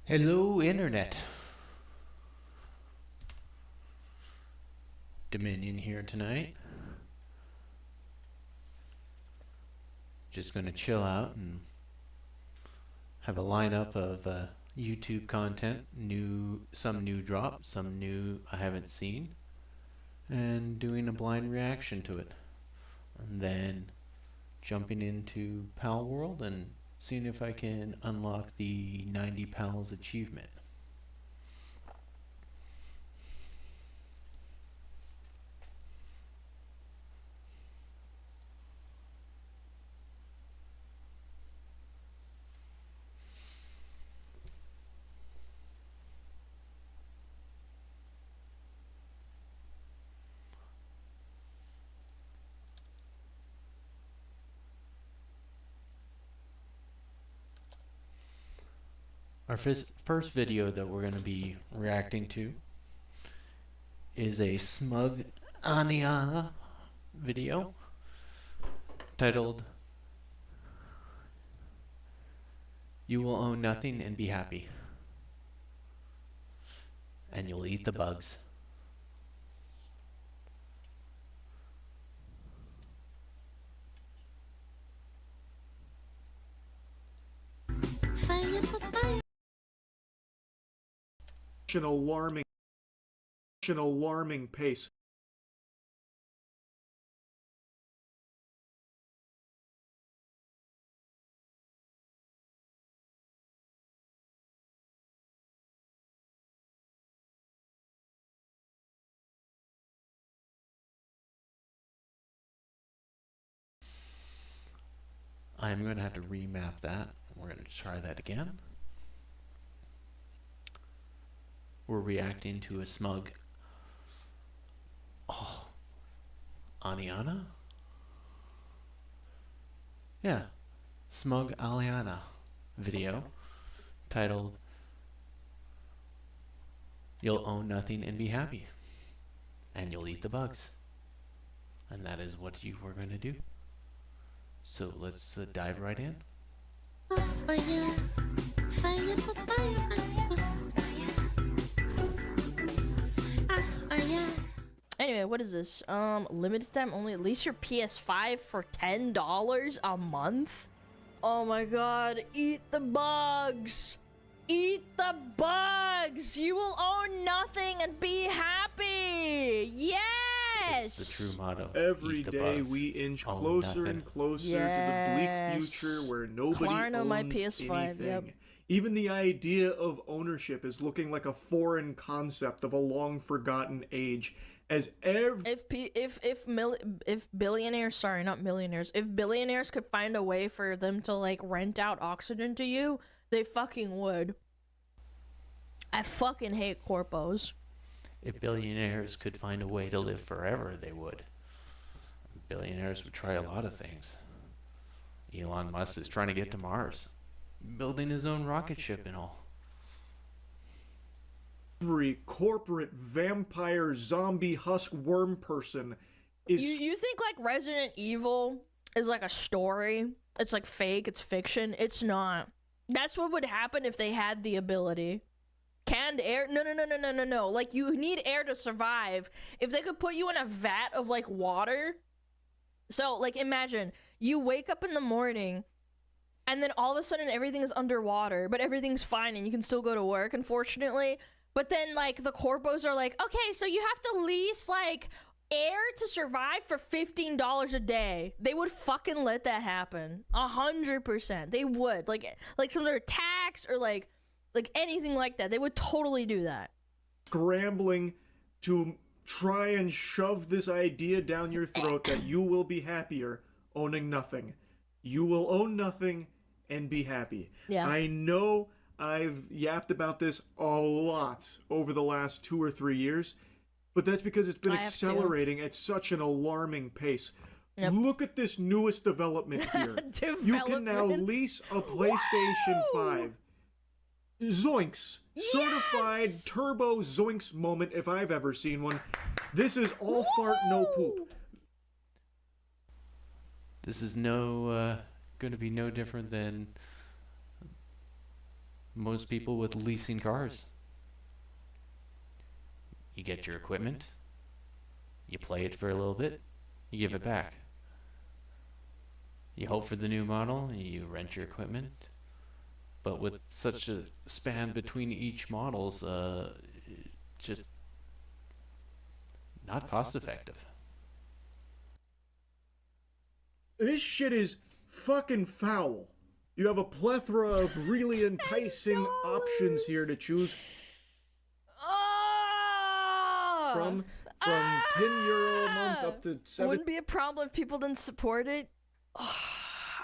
Hello, Internet. Dominion here tonight. Just gonna chill out and have a lineup of YouTube content, some new drop, some new I haven't seen, and doing a blind reaction to it. And then jumping into Palworld and seeing if I can unlock the 90 Pals achievement. Our first video that we're going to be reacting to is a smug Aniana video titled "You Will Own Nothing and Be Happy, and You'll Eat the Bugs." An alarming pace. I'm going to have to remap that. We're going to try that again. We're reacting to a smug Aniana? Yeah, smug Aliana video titled "You'll Own Nothing and Be Happy, and You'll Eat the Bugs." And that is what you were going to do. So let's dive right in. Anyway, what is this? Limited time only. At least your PS5 for $10 a month? Oh my god, eat the bugs! Eat the bugs! You will own nothing and be happy! Yes! This is the true motto. Every day we inch closer and closer to the bleak future where nobody owns my PS5, anything. yep. Even the idea of ownership is looking like a foreign concept of a long-forgotten age. As if billionaires, sorry, not millionaires, if billionaires could find a way for them to like rent out oxygen to you, they fucking would. I fucking hate corpos. If billionaires could find a way to live forever, they would. Billionaires would try a lot of things. Elon Musk is trying to get to Mars, building his own rocket ship and all. Every corporate vampire zombie husk worm person is... You think like Resident Evil is like a story? It's like fake, it's fiction. It's not. That's what would happen if they had the ability. Canned air? No. Like, you need air to survive. If they could put you in a vat of like water. So like imagine you wake up in the morning and then all of a sudden everything is underwater, but everything's fine and you can still go to work, unfortunately. But then, like, the corpos are like, okay, so you have to lease, like, air to survive for $15 a day. They would fucking let that happen. 100%. They would. Like some sort of tax or, like anything like that. They would totally do that. Scrambling to try and shove this idea down your throat that you will be happier owning nothing. You will own nothing and be happy. Yeah. I know I've yapped about this a lot over the last 2 or 3 years, but that's because it's been accelerating at such an alarming pace. Yep. Look at this newest development here. You can now lease a PlayStation 5. Zoinks! Yes! Certified turbo zoinks moment if I've ever seen one. This is all fart, no poop. This is going to be no different than most people with leasing cars. You get your equipment, you play it for a little bit, you give it back. You hope for the new model, you rent your equipment. But with such a span between each models, just not cost effective. This shit is fucking foul. You have a plethora of really enticing options here to choose from €10 a month up to $7. Wouldn't be a problem if people didn't support it.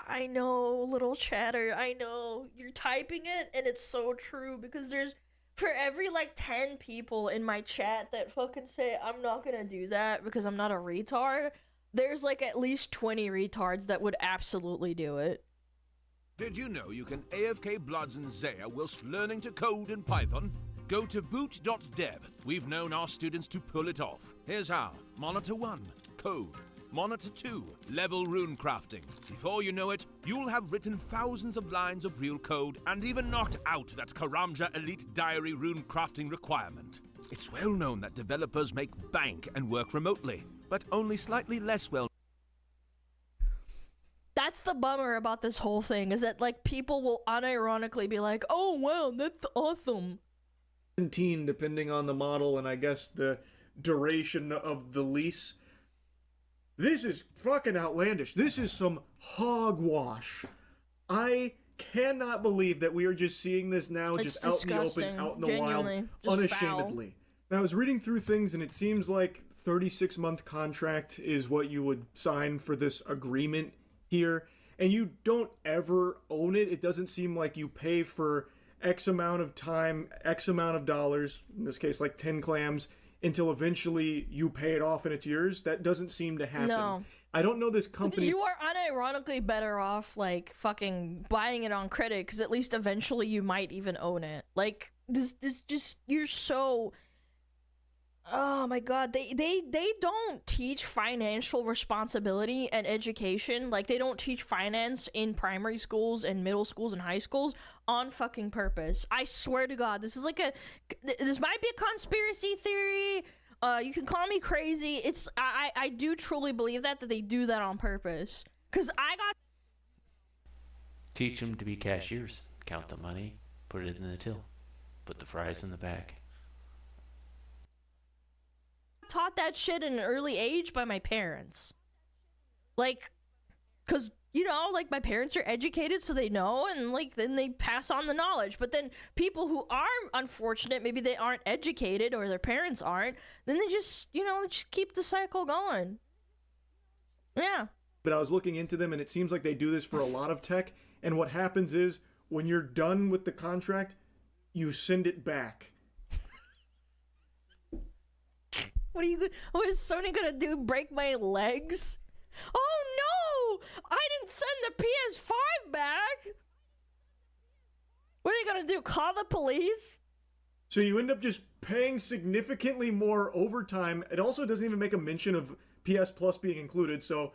I know, little chatter. I know you're typing it, and it's so true because there's for every like 10 people in my chat that fucking say I'm not gonna do that because I'm not a retard. There's like at least 20 retards that would absolutely do it. Did you know you can AFK Bloods and Zaya whilst learning to code in Python? Go to boot.dev. We've known our students to pull it off. Here's how. Monitor 1, code. Monitor 2, level rune crafting. Before you know it, you'll have written thousands of lines of real code and even knocked out that Karamja Elite Diary rune crafting requirement. It's well known that developers make bank and work remotely, but only slightly less well. That's the bummer about this whole thing, is that like people will unironically be like, oh wow, that's awesome. 17, depending on the model and I guess the duration of the lease. This is fucking outlandish. This is some hogwash. I cannot believe that we are just seeing this now, It's just out in the open, out in the genuinely, wild, just unashamedly. Now, I was reading through things, and it seems like 36-month contract is what you would sign for this agreement here, and you don't ever own it. It doesn't seem like you pay for X amount of time, X amount of dollars, in this case like 10 clams, until eventually you pay it off and it's yours. That doesn't seem to happen. No. I don't know this company. You are unironically better off like fucking buying it on credit, because at least eventually you might even own it. Like this just, you're so, oh my god, they don't teach financial responsibility and education. Like they don't teach finance in primary schools and middle schools and high schools on fucking purpose. I swear to god, this might be a conspiracy theory. You can call me crazy. I do truly believe that they do that on purpose. Cause I got Teach them to be cashiers. Count the money, put it in the till, put the fries in the bag. taught that shit at an early age by my parents. Like, cause you know, like my parents are educated, so they know, and like then they pass on the knowledge. But then people who are unfortunate, maybe they aren't educated or their parents aren't, then they just, you know, just keep the cycle going. Yeah. But I was looking into them, and it seems like they do this for a lot of tech. And what happens is, when you're done with the contract, you send it back. What is Sony gonna do? Break my legs? Oh no! I didn't send the PS5 back! What are you gonna do? Call the police? So you end up just paying significantly more overtime. It also doesn't even make a mention of PS Plus being included, so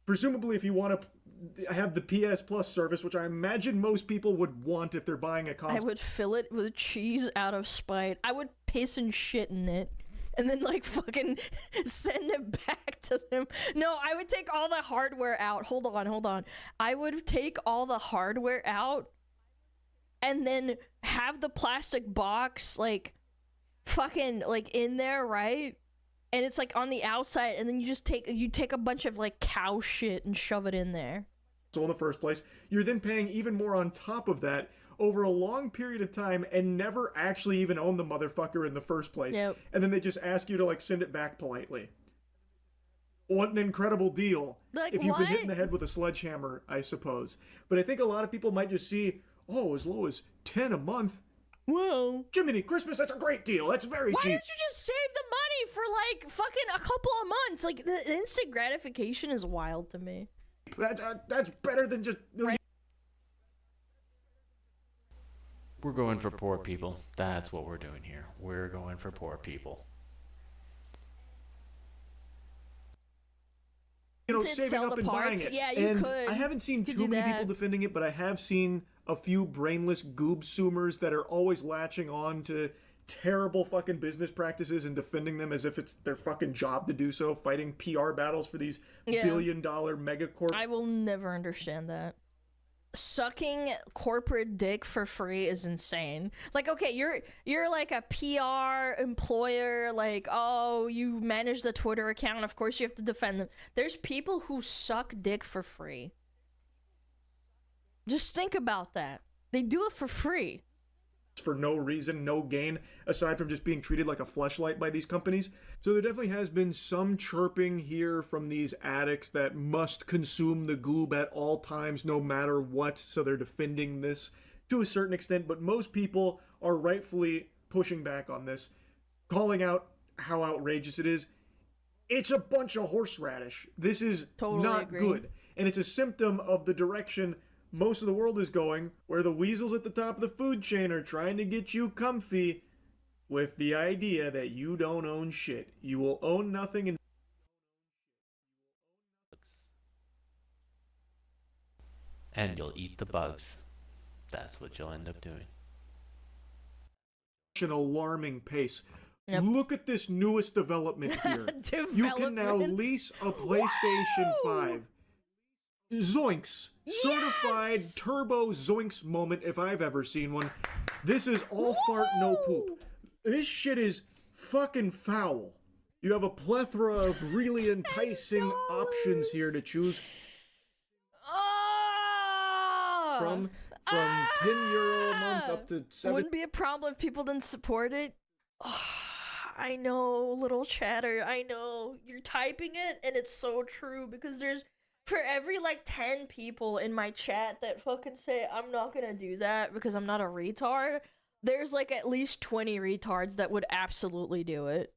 presumably if you want to have the PS Plus service, which I imagine most people would want if they're buying a console. I would fill it with cheese out of spite. I would piss and shit in it. And then, like, fucking send it back to them. No, I would take all the hardware out. Hold on. I would take all the hardware out and then have the plastic box, like, fucking, like, in there, right? And it's, like, on the outside, and then you just take a bunch of, like, cow shit and shove it in there. So in the first place, you're then paying even more on top of that over a long period of time and never actually even own the motherfucker in the first place. Yep. And then they just ask you to, like, send it back politely. What an incredible deal. Like, if you've been what? hit in the head with a sledgehammer, I suppose. But I think a lot of people might just see, oh, as low as 10 a month. Whoa. Jiminy Christmas, that's a great deal. That's very Why cheap. don't you just save the money for, like, fucking a couple of months? Like, the instant gratification is wild to me. That's better than just... Right. We're going for poor people. That's what we're doing here. We're going for poor people. you know, To saving sell up the and buying parts? it. Yeah, you and could. I haven't seen You could too do many that. people defending it, but I have seen a few brainless goob-zoomers that are always latching on to terrible fucking business practices and defending them as if it's their fucking job to do so, fighting PR battles for these billion-dollar megacorps. I will never understand that. Sucking corporate dick for free is insane. Like, okay, you're like a PR employer, like, oh, you manage the Twitter account, of course you have to defend them. There's people who suck dick for free. Just think about that. They do it for free. For no reason, no gain, aside from just being treated like a fleshlight by these companies. So there definitely has been some chirping here from these addicts that must consume the goob at all times, no matter what, so they're defending this to a certain extent, but most people are rightfully pushing back on this, calling out how outrageous it is. It's a bunch of horseradish. This is Totally not agree. good, and it's a symptom of the direction most of the world is going, where the weasels at the top of the food chain are trying to get you comfy with the idea that you don't own shit. You will own nothing and you'll eat the bugs. That's what you'll end up doing. an alarming pace. Yep. Look at this newest development here. You can now lease a PlayStation 5. Zoinks! Certified turbo Zoinks moment if I've ever seen one. This is all fart, no poop. This shit is fucking foul. You have a plethora of really enticing options here to choose from €10 a month up to $7. Wouldn't be a problem if people didn't support it. I know, little chatter. I know you're typing it, and it's so true because there's for every like 10 people in my chat that fucking say I'm not gonna do that because I'm not a retard. There's like at least 20 retards that would absolutely do it.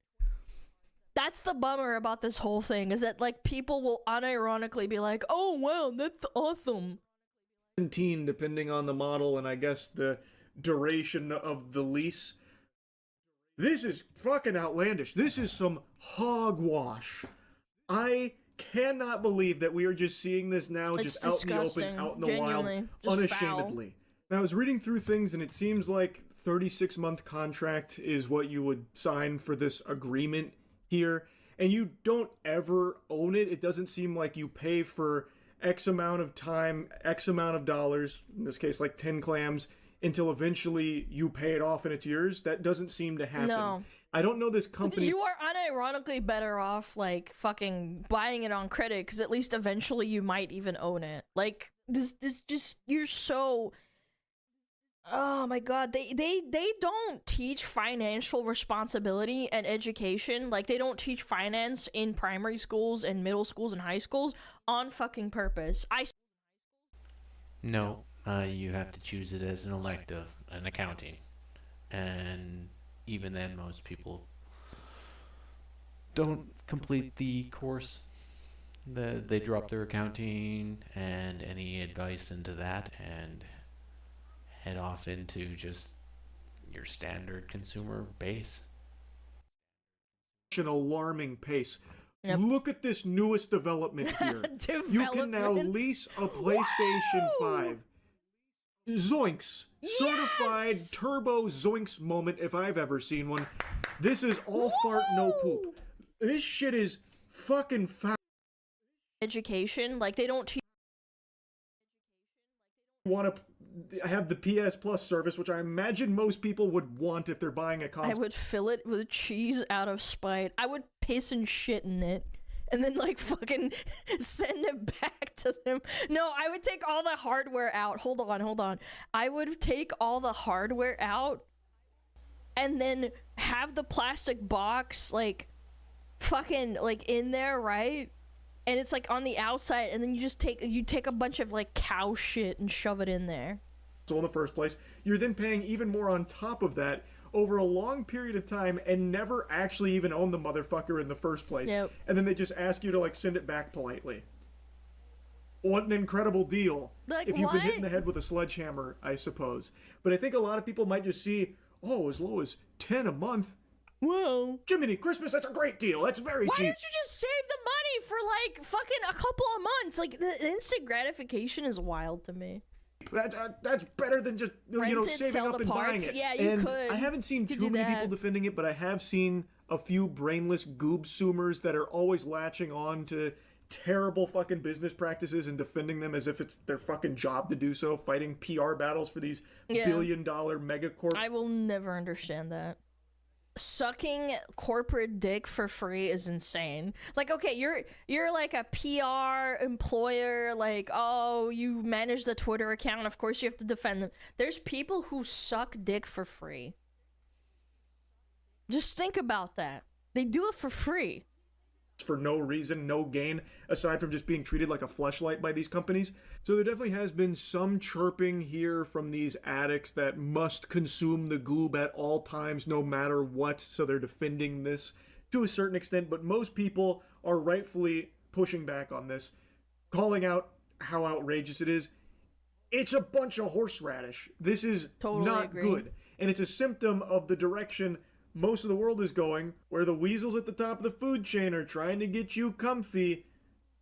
That's the bummer about this whole thing, is that like people will unironically be like, oh wow, that's awesome. 17 depending on the model and I guess the duration of the lease. This is fucking outlandish. This is some hogwash. I cannot believe that we are just seeing this now, It's just out in the open, out in the wild, unashamedly. Now I was reading through things and it seems like 36-month contract is what you would sign for this agreement here, and you don't ever own it. It doesn't seem like you pay for X amount of time, X amount of dollars, in this case like 10 clams, until eventually you pay it off and it's yours. That doesn't seem to happen. No. I don't know this company. You are unironically better off like fucking buying it on credit, because at least eventually you might even own it. Like this just, you're so, oh my god, they don't teach financial responsibility and education. Like they don't teach finance in primary schools and middle schools and high schools on fucking purpose. No, you have to choose it as an elective, an accounting, and even then most people don't complete the course. They drop their accounting and any advice into that and head off into just your standard consumer base. An alarming pace. Yep. Look at this newest development here. You can now lease a PlayStation 5. Zoinks! Certified turbo Zoinks moment if I've ever seen one. This is all fart, no poop. This shit is fucking foul. Education, like they don't teach. Want to have the PS Plus service, which I imagine most people would want if they're buying a console. I would fill it with cheese out of spite. I would piss and shit in it, and then like fucking send it back to them. No, I would take all the hardware out. Hold on. I would take all the hardware out, and then have the plastic box like fucking like in there, right? And it's like on the outside, and then you take a bunch of like cow shit and shove it in there. So in the first place, you're then paying even more on top of that over a long period of time and never actually even own the motherfucker in the first place. Yep. And then they just ask you to like send it back politely. What an incredible deal. Like, if you've been what? hit in the head with a sledgehammer, I suppose. But I think a lot of people might just see, oh, as low as 10 a month. Whoa. Jiminy Christmas, that's a great deal. That's very Why cheap. don't you just save the money for like fucking a couple of months? Like the instant gratification is wild to me. That's better than just saving up and buying it. Yeah, you could. I haven't seen too many people defending it, but I have seen a few brainless goob-zoomers that are always latching on to terrible fucking business practices and defending them as if it's their fucking job to do so, fighting PR battles for these billion-dollar megacorps. I will never understand that. Sucking corporate dick for free is insane. Like, okay, you're like a PR employer, like, oh, you manage the Twitter account, of course you have to defend them. There's people who suck dick for free. Just think about that. They do it for free. For no reason, no gain, aside from just being treated like a fleshlight by these companies. So there definitely has been some chirping here from these addicts that must consume the goob at all times, no matter what, so they're defending this to a certain extent, but most people are rightfully pushing back on this, calling out how outrageous it is. It's a bunch of horseradish. This is not good, and it's a symptom of the direction most of the world is going, where the weasels at the top of the food chain are trying to get you comfy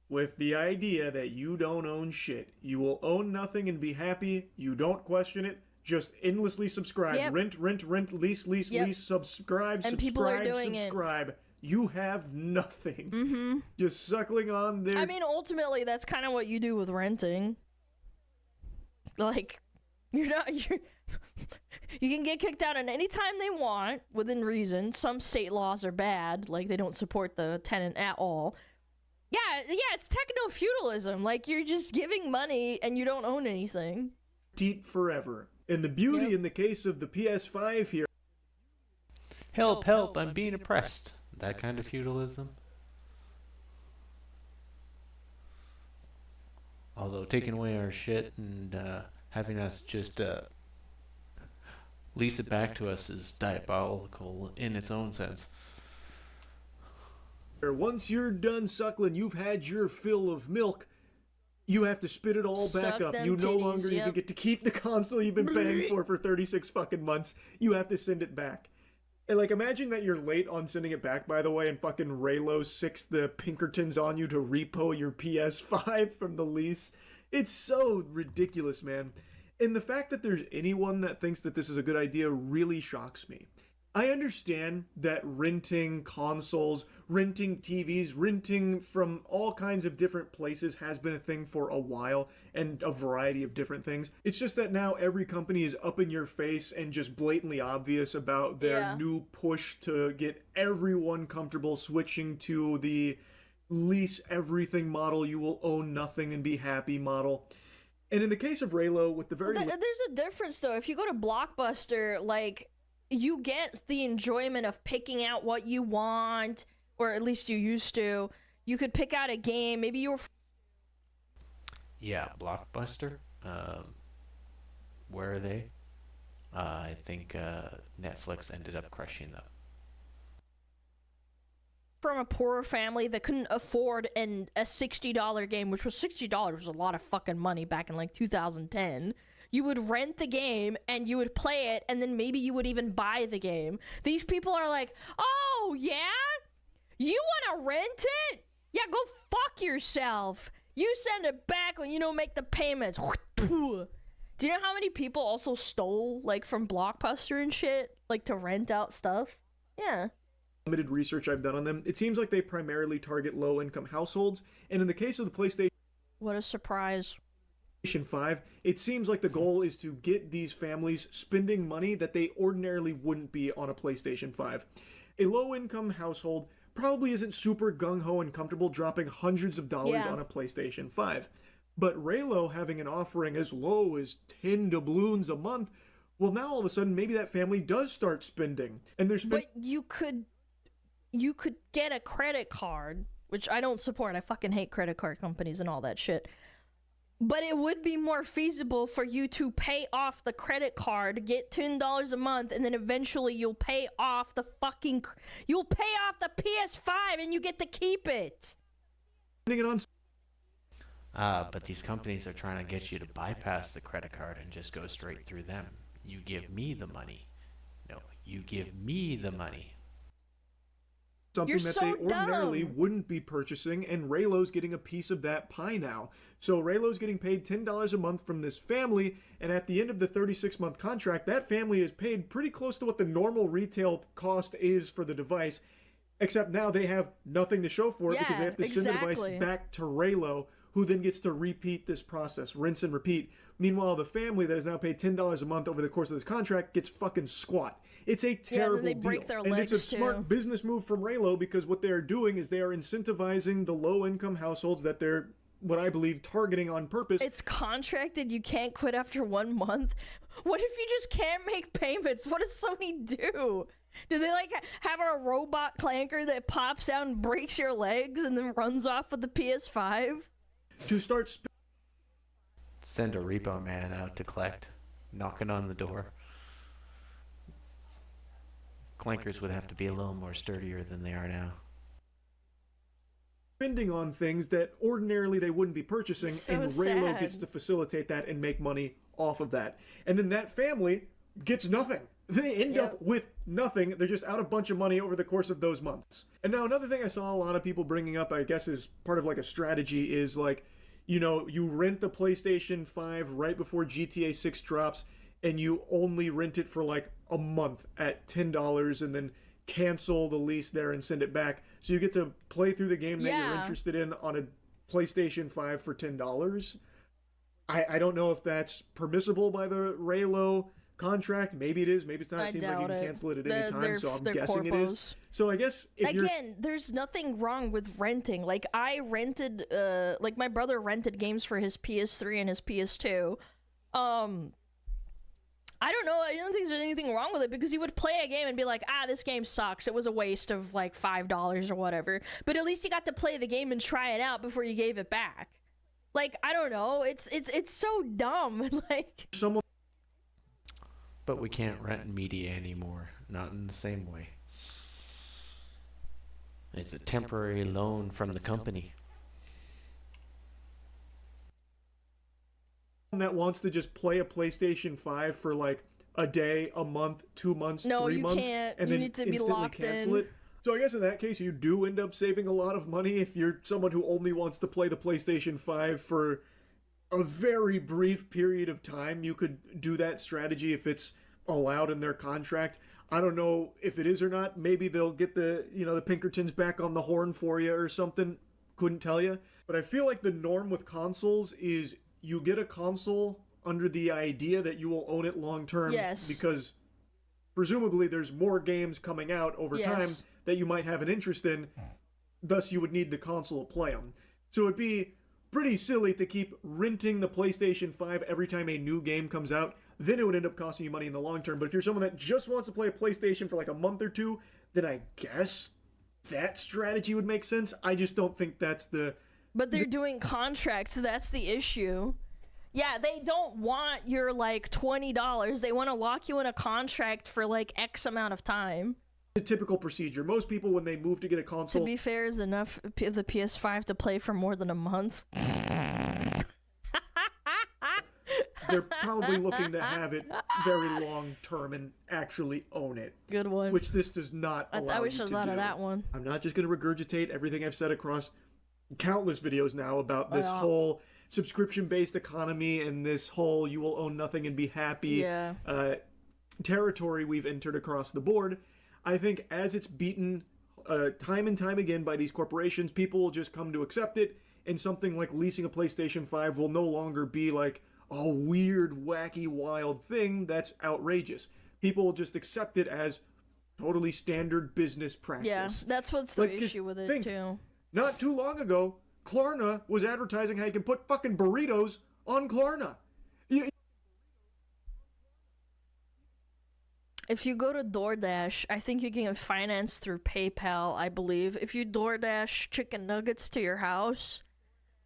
with the idea that you don't own shit. You will own nothing and be happy. You don't question it. Just endlessly subscribe. Yep. Rent, lease, subscribe, and people are doing subscribe. You have nothing. Just suckling on their... I mean, ultimately, that's kind of what you do with renting. Like, you can get kicked out at any time they want, within reason. Some state laws are bad, like they don't support the tenant at all. Yeah, it's techno-feudalism. Like, you're just giving money and you don't own anything. Eat forever. And the beauty in the case of the PS5 here... Help, help, I'm being oppressed. That kind of feudalism. Although taking away our shit and having us just... lease it back to us is diabolical in its own sense. Once you're done suckling, you've had your fill of milk, you have to spit it all back up. You no longer even get to keep the console you've been paying for 36 fucking months. You have to send it back. And like, imagine that you're late on sending it back, by the way, and fucking Raylo sicks the Pinkertons on you to repo your PS5 from the lease. It's so ridiculous, man. And the fact that there's anyone that thinks that this is a good idea really shocks me. I understand that renting consoles, renting TVs, renting from all kinds of different places has been a thing for a while, and a variety of different things. It's just that now every company is up in your face and just blatantly obvious about their new push to get everyone comfortable switching to the lease everything model, you will own nothing and be happy model. And in the case of Raylo, with the very... There's a difference, though. If you go to Blockbuster, like, you get the enjoyment of picking out what you want, or at least you used to. You could pick out a game. Maybe you were... Yeah, Blockbuster. Where are they? I think Netflix ended up crushing them. From a poorer family that couldn't afford a $60 game, which was $60 was a lot of fucking money back in like 2010. You would rent the game and you would play it, and then maybe you would even buy the game. These people are like, oh yeah, you want to rent it? Yeah, go fuck yourself. You send it back when you don't make the payments. Do you know how many people also stole like from Blockbuster and shit, like to rent out stuff? Yeah. Limited research I've done on them, it seems like they primarily target low-income households, and in the case of the PlayStation... What a surprise. 5, it seems like the goal is to get these families spending money that they ordinarily wouldn't be on a PlayStation 5. A low-income household probably isn't super gung-ho and comfortable dropping hundreds of dollars on a PlayStation 5. But Raylo having an offering as low as 10 doubloons a month, well, now all of a sudden maybe that family does start spending. And they're But you could get a credit card, which I don't support. I fucking hate credit card companies and all that shit. But it would be more feasible for you to pay off the credit card, get $10 a month, and then eventually you'll pay off the PS5 and you get to keep it. But these companies are trying to get you to bypass the credit card and just go straight through them. You give me the money. No, you give me the money. something that they ordinarily wouldn't be purchasing, and Raylo's getting a piece of that pie now. So Raylo's getting paid $10 a month from this family, and at the end of the 36-month contract, that family is paid pretty close to what the normal retail cost is for the device, except now they have nothing to show for it because they have to send the device back to Raylo, who then gets to repeat this process, rinse and repeat. Meanwhile, the family that is now paid $10 a month over the course of this contract gets fucking squat. It's a terrible and they break deal. Their legs and it's a smart business move from Raylo, because what they are doing is they are incentivizing the low-income households that they're, what I believe, targeting on purpose. It's contracted. You can't quit after 1 month. What if you just can't make payments? What does Sony do? Do they like have a robot clanker that pops out and breaks your legs and then runs off with the PS5? To start send a repo man out to collect, knocking on the door. Clankers would have to be a little more sturdier than they are now. Spending on things that ordinarily they wouldn't be purchasing, so and Raylo sad. gets to facilitate that and make money off of that. And then that family gets nothing. They end up with nothing. They're just out a bunch of money over the course of those months. And now another thing I saw a lot of people bringing up, I guess, is part of like a strategy, is like, you know, you rent the PlayStation 5 right before GTA 6 drops, and you only rent it for like a month at $10 and then cancel the lease there and send it back. So you get to play through the game that you're interested in on a PlayStation 5 for $10. I don't know if that's permissible by the Raylo contract. Maybe it is, maybe it's not. It seems like you can cancel it at any time, so I'm guessing it is. So I guess if again, there's nothing wrong with renting. Like I rented, like my brother rented games for his PS3 and his PS2. I don't know. I don't think there's anything wrong with it, because he would play a game and be like, this game sucks. It was a waste of like $5 or whatever. But at least you got to play the game and try it out before you gave it back. Like, I don't know. It's so dumb. Like someone. But we can't rent media anymore. Not in the same way. It's a temporary loan from the company. That wants to just play a PlayStation 5 for like a day, a month, 2 months, 3 months, can't. and you then need to be instantly locked cancel in. it. So I guess in that case, you do end up saving a lot of money if you're someone who only wants to play the PlayStation 5 for a very brief period of time. You could do that strategy if it's allowed in their contract. I don't know if it is or not. Maybe they'll get the Pinkertons back on the horn for you or something. Couldn't tell you. But I feel like the norm with consoles is you get a console under the idea that you will own it long term. Yes. Because presumably there's more games coming out over time that you might have an interest in. Thus, you would need the console to play them. So it'd be pretty silly to keep renting the PlayStation 5 every time a new game comes out. Then it would end up costing you money in the long term. But if you're someone that just wants to play a PlayStation for like a month or two, then I guess that strategy would make sense. I just don't think that's the... But they're doing contracts. That's the issue. Yeah, they don't want your like $20. They want to lock you in a contract for like X amount of time. The typical procedure. Most people, when they move to get a console... To be fair, is enough of the PS5 to play for more than a month. They're probably looking to have it very long term and actually own it. Good one. Which this does not allow I wish you I to thought do. of that one. I'm not just going to regurgitate everything I've said across countless videos now about this whole subscription-based economy and this whole you will own nothing and be happy territory we've entered across the board. I think as it's beaten time and time again by these corporations, people will just come to accept it, and something like leasing a PlayStation 5 will no longer be like a weird, wacky, wild thing that's outrageous. People will just accept it as totally standard business practice. Yeah, that's what's the issue with it, too. Not too long ago, Klarna was advertising how you can put fucking burritos on Klarna. If you go to DoorDash, I think you can get finance through PayPal, I believe. If you DoorDash chicken nuggets to your house,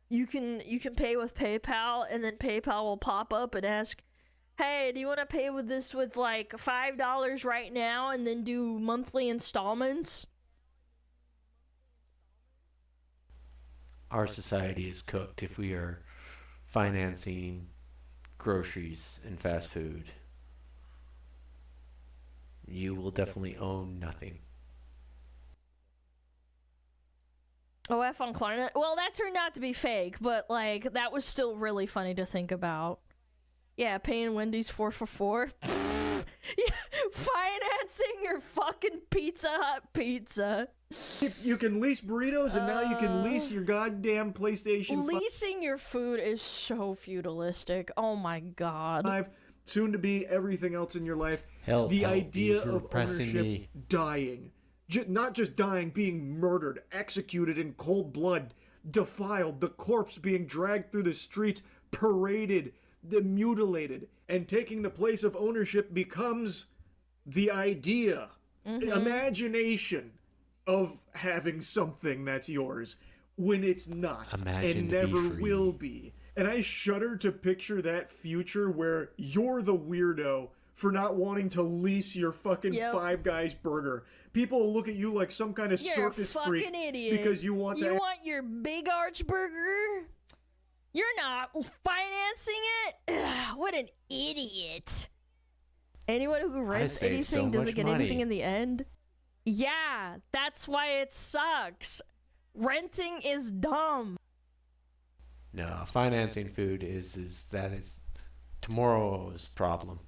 you can pay with PayPal, and then PayPal will pop up and ask, hey, do you want to pay with this with like $5 right now and then do monthly installments? Our society is cooked if we are financing groceries and fast food. You will definitely own nothing. OF on Klarna. Well, that turned out to be fake, but like that was still really funny to think about. Yeah, paying Wendy's 4 for 4. Yeah, financing your fucking Pizza Hut pizza. You can lease burritos, and now you can lease your goddamn PlayStation 5. Leasing your food is so feudalistic. Oh my god. Soon to be everything else in your life. The idea of ownership dying. Not just dying, being murdered, executed in cold blood, defiled, the corpse being dragged through the streets, paraded, mutilated, and taking the place of ownership becomes the idea, imagination of having something that's yours when it's not and never will be. And I shudder to picture that future where you're the weirdo for not wanting to lease your fucking Five Guys burger. People will look at you like some kind of circus freak idiot. Because you want want your big arch burger? You're not financing it? Ugh, what an idiot. Anyone who rents anything doesn't get anything in the end? Yeah, that's why it sucks. Renting is dumb. No, financing food is tomorrow's problem.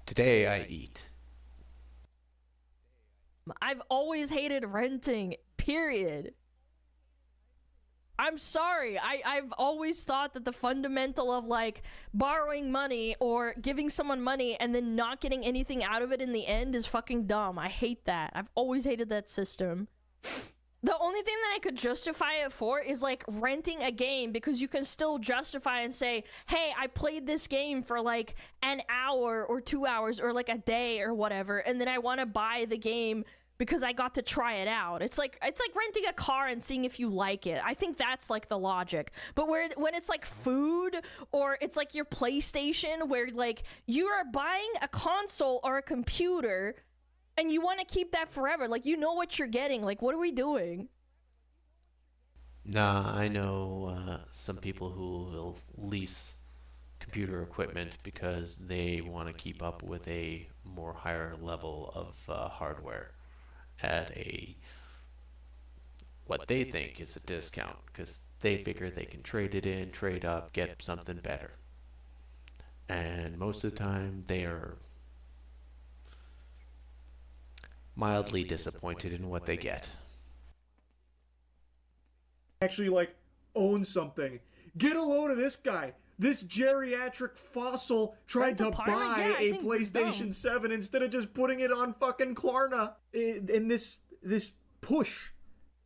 Today I eat. I've always hated renting, period. I'm sorry. I've always thought that the fundamental of like borrowing money or giving someone money and then not getting anything out of it in the end is fucking dumb. I hate that. I've always hated that system. The only thing that I could justify it for is like renting a game, because you can still justify and say, hey, I played this game for like an hour or 2 hours or like a day or whatever, and then I want to buy the game because I got to try it out. It's like renting a car and seeing if you like it. I think that's like the logic. But when it's like food or it's like your PlayStation, where like you are buying a console or a computer and you want to keep that forever, like you know what you're getting. Like, what are we doing? Nah, I know some people who will lease computer equipment because they want to keep up with a more higher level of hardware at what they think is a discount, because they figure they can trade it in, trade up, get something better. And most of the time they are mildly disappointed in what they get. Actually like own something. Get a load of this guy. This geriatric fossil tried to buy a PlayStation 7 instead of just putting it on fucking Klarna. And this push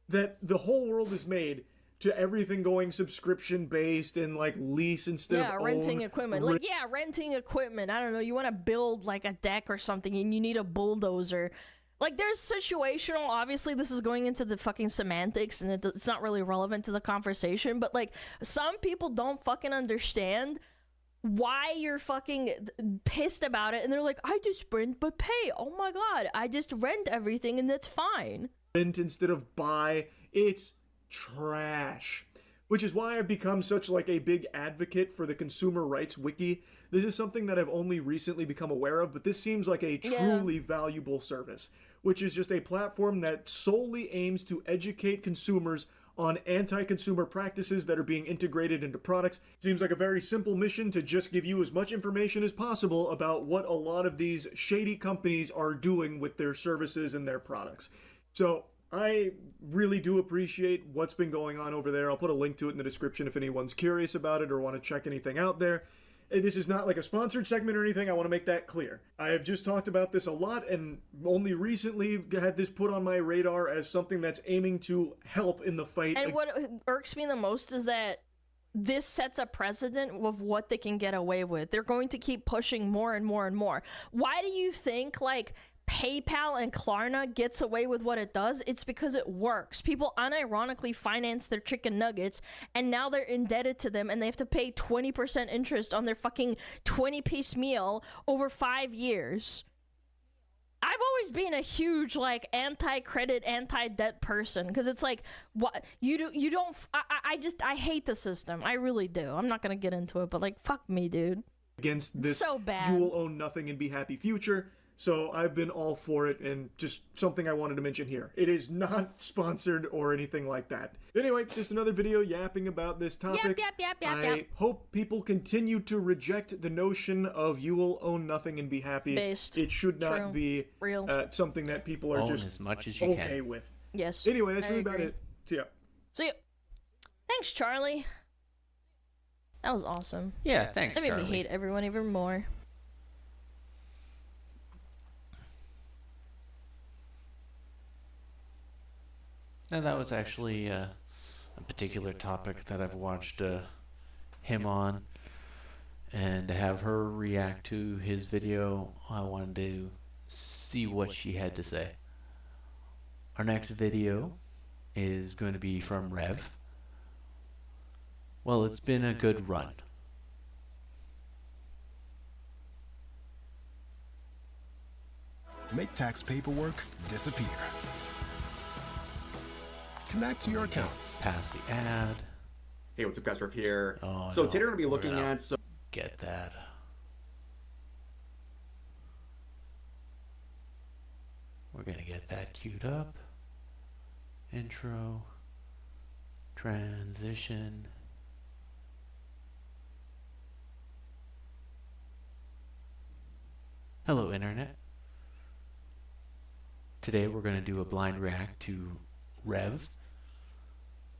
that the whole world has made to everything going subscription based and like lease instead of renting equipment. Like, renting equipment. I don't know. You want to build like a deck or something and you need a bulldozer. Like, there's situational, obviously this is going into the fucking semantics and it's not really relevant to the conversation, but like, some people don't fucking understand why you're fucking pissed about it, and they're like, I just rent but pay. Oh my god, I just rent everything and that's fine. Rent instead of buy, it's trash. Which is why I've become such like a big advocate for the consumer rights wiki. This is something that I've only recently become aware of, but this seems like a truly valuable service, which is just a platform that solely aims to educate consumers on anti-consumer practices that are being integrated into products. Seems like a very simple mission to just give you as much information as possible about what a lot of these shady companies are doing with their services and their products. So I really do appreciate what's been going on over there. I'll put a link to it in the description if anyone's curious about it or want to check anything out there. This is not like a sponsored segment or anything. I want to make that clear. I have just talked about this a lot and only recently had this put on my radar as something that's aiming to help in the fight. And what irks me the most is that this sets a precedent of what they can get away with. They're going to keep pushing more and more and more. Why do you think, like, PayPal and Klarna gets away with what it does? It's because it works. People unironically finance their chicken nuggets, and now they're indebted to them, and they have to pay 20% interest on their fucking 20-piece meal over 5 years. I've always been a huge, like, anti-credit, anti-debt person, because it's like, what, I hate the system. I really do. I'm not gonna get into it, but, like, fuck me, dude. Against this, so bad. You will own nothing and be happy future. So I've been all for it, and just something I wanted to mention here. It is not sponsored or anything like that. Anyway, just another video yapping about this topic. I hope people continue to reject the notion of you will own nothing and be happy. Based. It should not True. be Real. something that people are Own just as much as you okay can. with. Yes. Anyway, that's I really about agree. it. See ya. So, yeah. Thanks, Charlie. That was awesome. Yeah, thanks, That made Charlie. me hate everyone even more. Now that was actually a particular topic that I've watched him on, and to have her react to his video, I wanted to see what she had to say. Our next video is going to be from Rev. Well, it's been a good run. Make tax paperwork disappear. Connect to your accounts. Pass the ad. Hey, what's up, guys? Rev here. Oh, So no. today we're going to be We're looking gonna at some... Get that. We're gonna get that queued up. Intro. Transition. Hello, Internet. Today we're going to do a blind react to Rev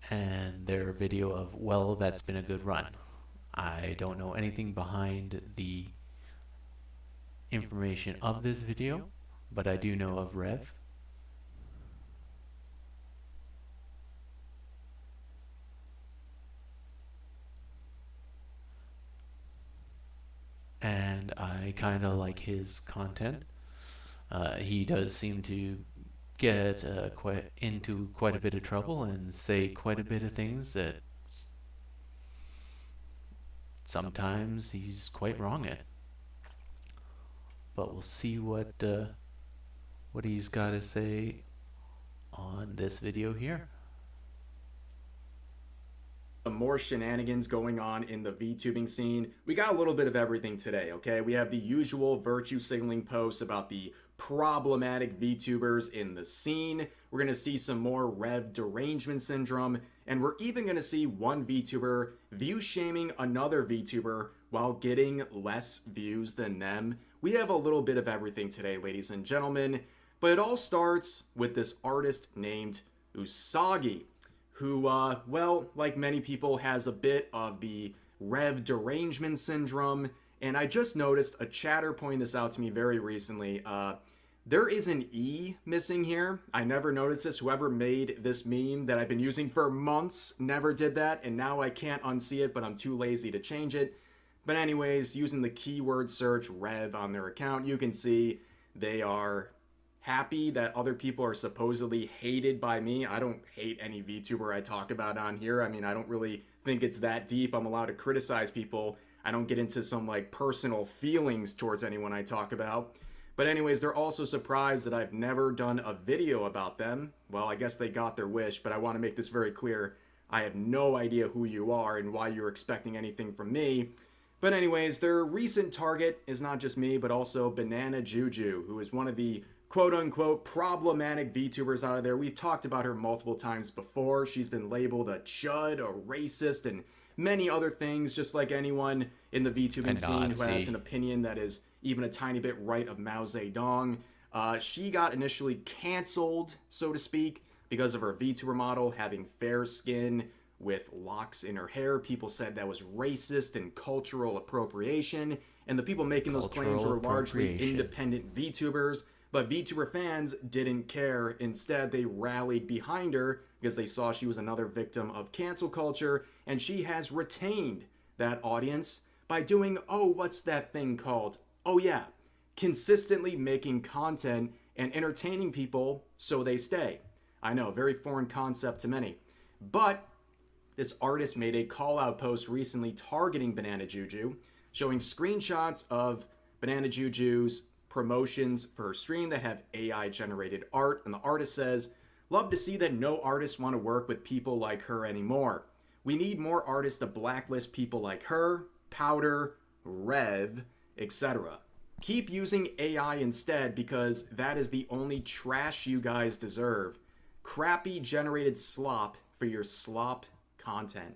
and their video of, well, that's been a good run. I don't know anything behind the information of this video, but I do know of Rev. And I kind of like his content. He does seem to get into quite a bit of trouble and say quite a bit of things that sometimes he's quite wrong at. But we'll see what he's got to say on this video here. Some more shenanigans going on in the VTubing scene. We got a little bit of everything today, okay? We have the usual virtue signaling posts about the problematic VTubers in the scene. We're going to see some more Rev derangement syndrome, and we're even going to see one VTuber view shaming another VTuber while getting less views than them. We have a little bit of everything today, ladies and gentlemen, but it all starts with this artist named Usagi, who, well, like many people, has a bit of the Rev derangement syndrome. And I just noticed a chatter pointing this out to me very recently. There is an E missing here. I never noticed this. Whoever made this meme that I've been using for months never did that, and now I can't unsee it, but I'm too lazy to change it. But anyways, using the keyword search Rev on their account, you can see they are happy that other people are supposedly hated by me. I don't hate any VTuber I talk about on here. I mean, I don't really think it's that deep. I'm allowed to criticize people. I don't get into some like personal feelings towards anyone I talk about. But anyways, they're also surprised that I've never done a video about them. Well, I guess they got their wish, but I want to make this very clear. I have no idea who you are and why you're expecting anything from me. But anyways, their recent target is not just me, but also Banana Juju, who is one of the quote-unquote problematic VTubers out of there. We've talked about her multiple times before. She's been labeled a chud, a racist, and many other things, just like anyone in the VTubing scene who has an opinion that is even a tiny bit right of Mao Zedong. She got initially canceled, so to speak, because of her VTuber model having fair skin with locks in her hair. People said that was racist and cultural appropriation, and the people making those claims were largely independent VTubers. But VTuber fans didn't care. Instead, they rallied behind her because they saw she was another victim of cancel culture, and she has retained that audience by doing, oh, what's that thing called? Oh yeah, consistently making content and entertaining people so they stay. I know, very foreign concept to many. But this artist made a call-out post recently targeting Banana Juju, showing screenshots of Banana Juju's promotions for her stream that have AI generated art, and the artist says, "Love to see that no artists want to work with people like her anymore. We need more artists to blacklist people like her, Powder, Rev, etc." keep using AI instead because that is the only trash you guys deserve. Crappy generated slop for your slop content.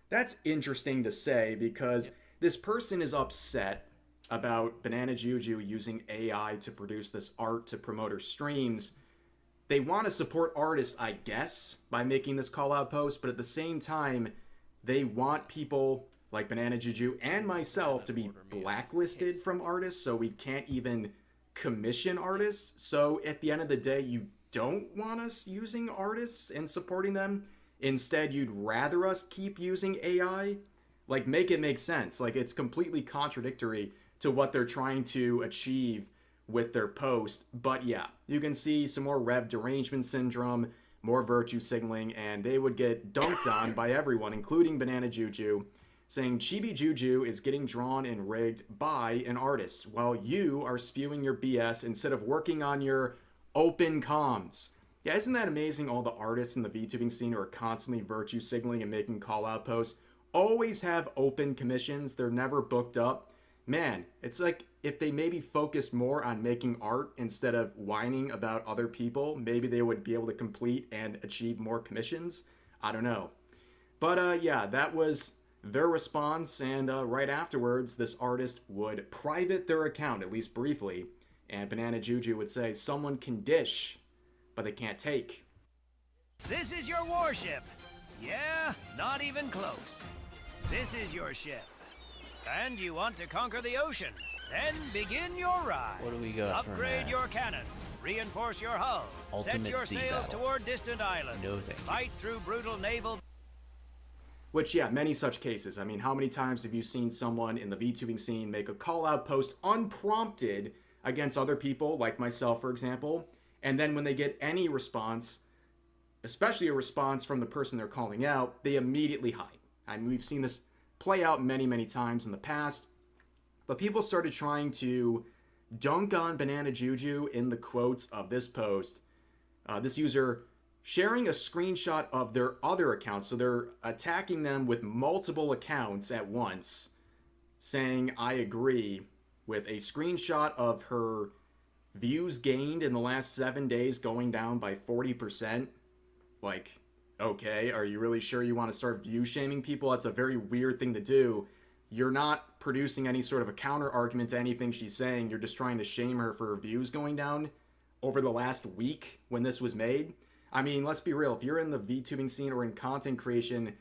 That's interesting to say because this person is upset about Banana Juju using AI to produce this art to promote her streams. They want to support artists, I guess, by making this call out post, but at the same time, they want people like Banana Juju and myself to be blacklisted from artists, so we can't even commission artists. So at the end of the day, you don't want us using artists and supporting them. Instead, you'd rather us keep using AI? Like, make it make sense. Like, it's completely contradictory to what they're trying to achieve with their post. But yeah, you can see some more Rev derangement syndrome, more virtue signaling, and they would get dunked on by everyone, including Banana Juju, saying Chibi Juju is getting drawn and rigged by an artist while you are spewing your BS instead of working on your open comms. Yeah, isn't that amazing? All the artists in the VTubing scene who are constantly virtue signaling and making call out posts always have open commissions. They're never booked up. Man, it's like if they maybe focused more on making art instead of whining about other people, maybe they would be able to complete and achieve more commissions. I don't know. But yeah, that was their response, and right afterwards, this artist would private their account, at least briefly, and Banana Juju would say, someone can dish, but they can't take. This is your warship. Yeah, not even close. This is your ship. And you want to conquer the ocean. Then begin your ride. What do we got for Upgrade that? your cannons. Reinforce your hull. Ultimate Set your sea sails battle. toward distant islands. No thank you. Fight through brutal naval... Which, yeah, many such cases. I mean, how many times have you seen someone in the VTubing scene make a call-out post unprompted against other people, like myself, for example, and then when they get any response, especially a response from the person they're calling out, they immediately hide. I mean, we've seen this play out many, many times in the past, but people started trying to dunk on Banana Juju in the quotes of this post. This user sharing a screenshot of their other accounts, so they're attacking them with multiple accounts at once, saying, I agree, with a screenshot of her views gained in the last 7 days going down by 40%. Like, okay, are you really sure you want to start view shaming people? That's a very weird thing to do. You're not producing any sort of a counter argument to anything she's saying. You're just trying to shame her for her views going down over the last week when this was made. I mean, let's be real. If you're in the VTubing scene or in content creation,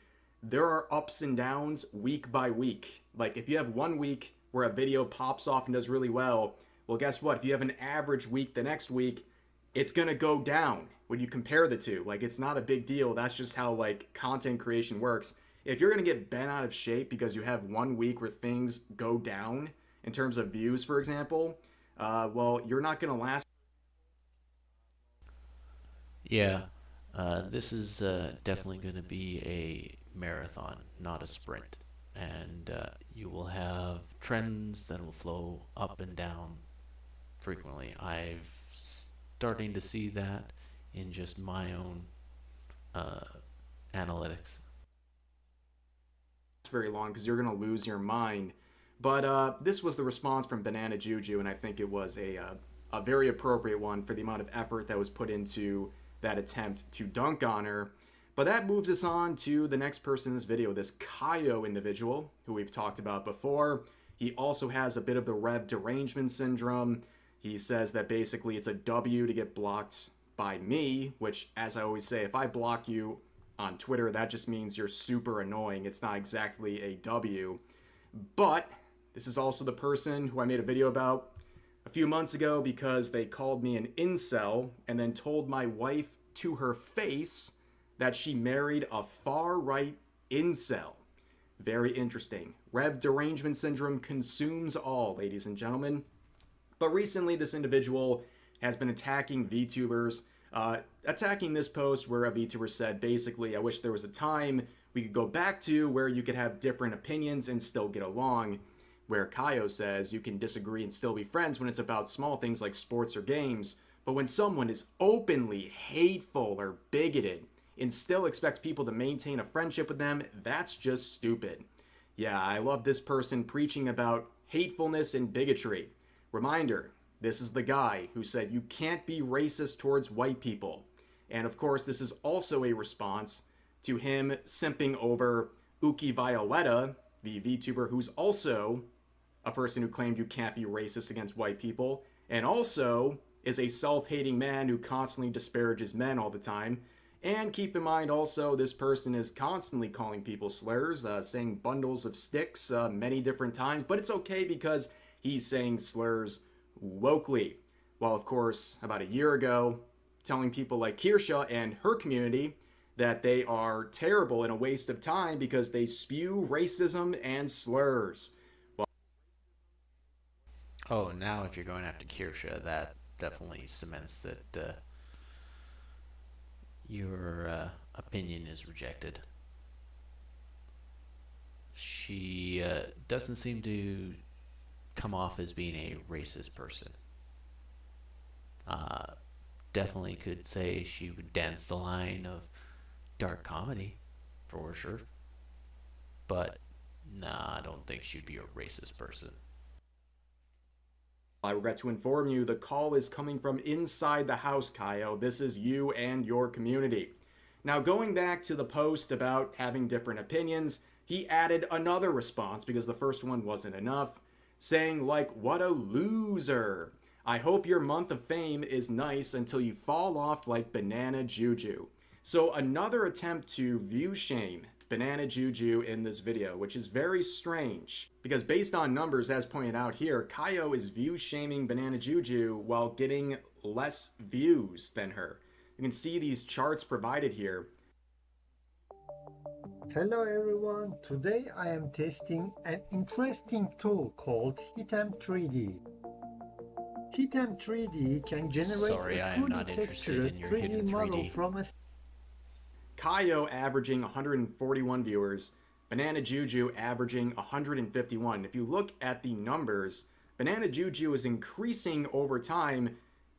there are ups and downs week by week. Like, if you have 1 week where a video pops off and does really well, well, guess what? If you have an average week the next week, it's going to go down when you compare the two. Like, it's not a big deal. That's just how, like, content creation works. If you're going to get bent out of shape because you have 1 week where things go down in terms of views, for example, well, you're not going to last. Yeah, this is definitely going to be a marathon, not a sprint. And you will have trends that will flow up and down frequently. I've starting to see that in just my own analytics. It's very long because you're going to lose your mind. But this was the response from Banana Juju, and I think it was a very appropriate one for the amount of effort that was put into that attempt to dunk on her. But that moves us on to the next person in this video, this Kaio individual, who we've talked about before. He also has a bit of the Rev derangement syndrome. He says that basically it's a W to get blocked by me, which, as I always say, if I block you on Twitter, that just means you're super annoying. It's not exactly a W. But this is also the person who I made a video about a few months ago because they called me an incel and then told my wife to her face that she married a far-right incel. Very interesting. Rev derangement syndrome consumes all, ladies and gentlemen. But recently, this individual has been attacking VTubers, attacking this post where a VTuber said, basically, I wish there was a time we could go back to where you could have different opinions and still get along. Where Kaio says you can disagree and still be friends when it's about small things like sports or games, but when someone is openly hateful or bigoted and still expect people to maintain a friendship with them, that's just stupid. Yeah, I love this person preaching about hatefulness and bigotry. Reminder, this is the guy who said you can't be racist towards white people. And of course, this is also a response to him simping over Uki Violetta, the VTuber who's also a person who claimed you can't be racist against white people, and also is a self-hating man who constantly disparages men all the time. And keep in mind also, this person is constantly calling people slurs, saying bundles of sticks many different times, but it's okay because he's saying slurs wokely. While of course, about a year ago, telling people like Kirsha and her community that they are terrible and a waste of time because they spew racism and slurs. Oh, now if you're going after Kirsha, that definitely cements that your opinion is rejected. She doesn't seem to come off as being a racist person. Definitely could say she would dance the line of dark comedy, for sure. But nah, I don't think she'd be a racist person. I regret to inform you, the call is coming from inside the house, Kaio. This is you and your community. Now, going back to the post about having different opinions, he added another response because the first one wasn't enough, saying like, what a loser. I hope your month of fame is nice until you fall off like Banana Juju. So another attempt to view shame Banana Juju in this video, which is very strange because based on numbers as pointed out here, Kaio is view shaming Banana Juju while getting less views than her. You can see these charts provided here. Hello everyone, today I am testing an interesting tool called Hitem3D. Hitem3D can generate a fully textured 3D model from a... Kaio averaging 141 viewers, Banana Juju averaging 151. If you look at the numbers, Banana Juju is increasing over time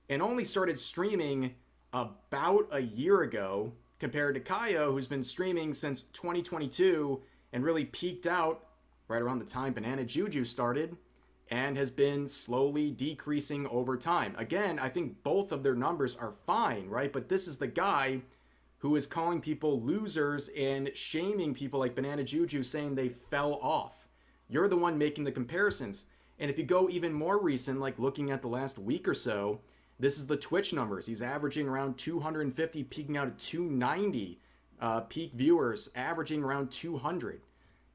and only started streaming about a year ago compared to Kaio, who's been streaming since 2022 and really peaked out right around the time Banana Juju started and has been slowly decreasing over time. Again, I think both of their numbers are fine, right? But this is the guy who is calling people losers and shaming people like Banana Juju, saying they fell off. You're the one making the comparisons. And if you go even more recent, like looking at the last week or so, this is the Twitch numbers. He's averaging around 250, peaking out at 290 peak viewers, averaging around 200.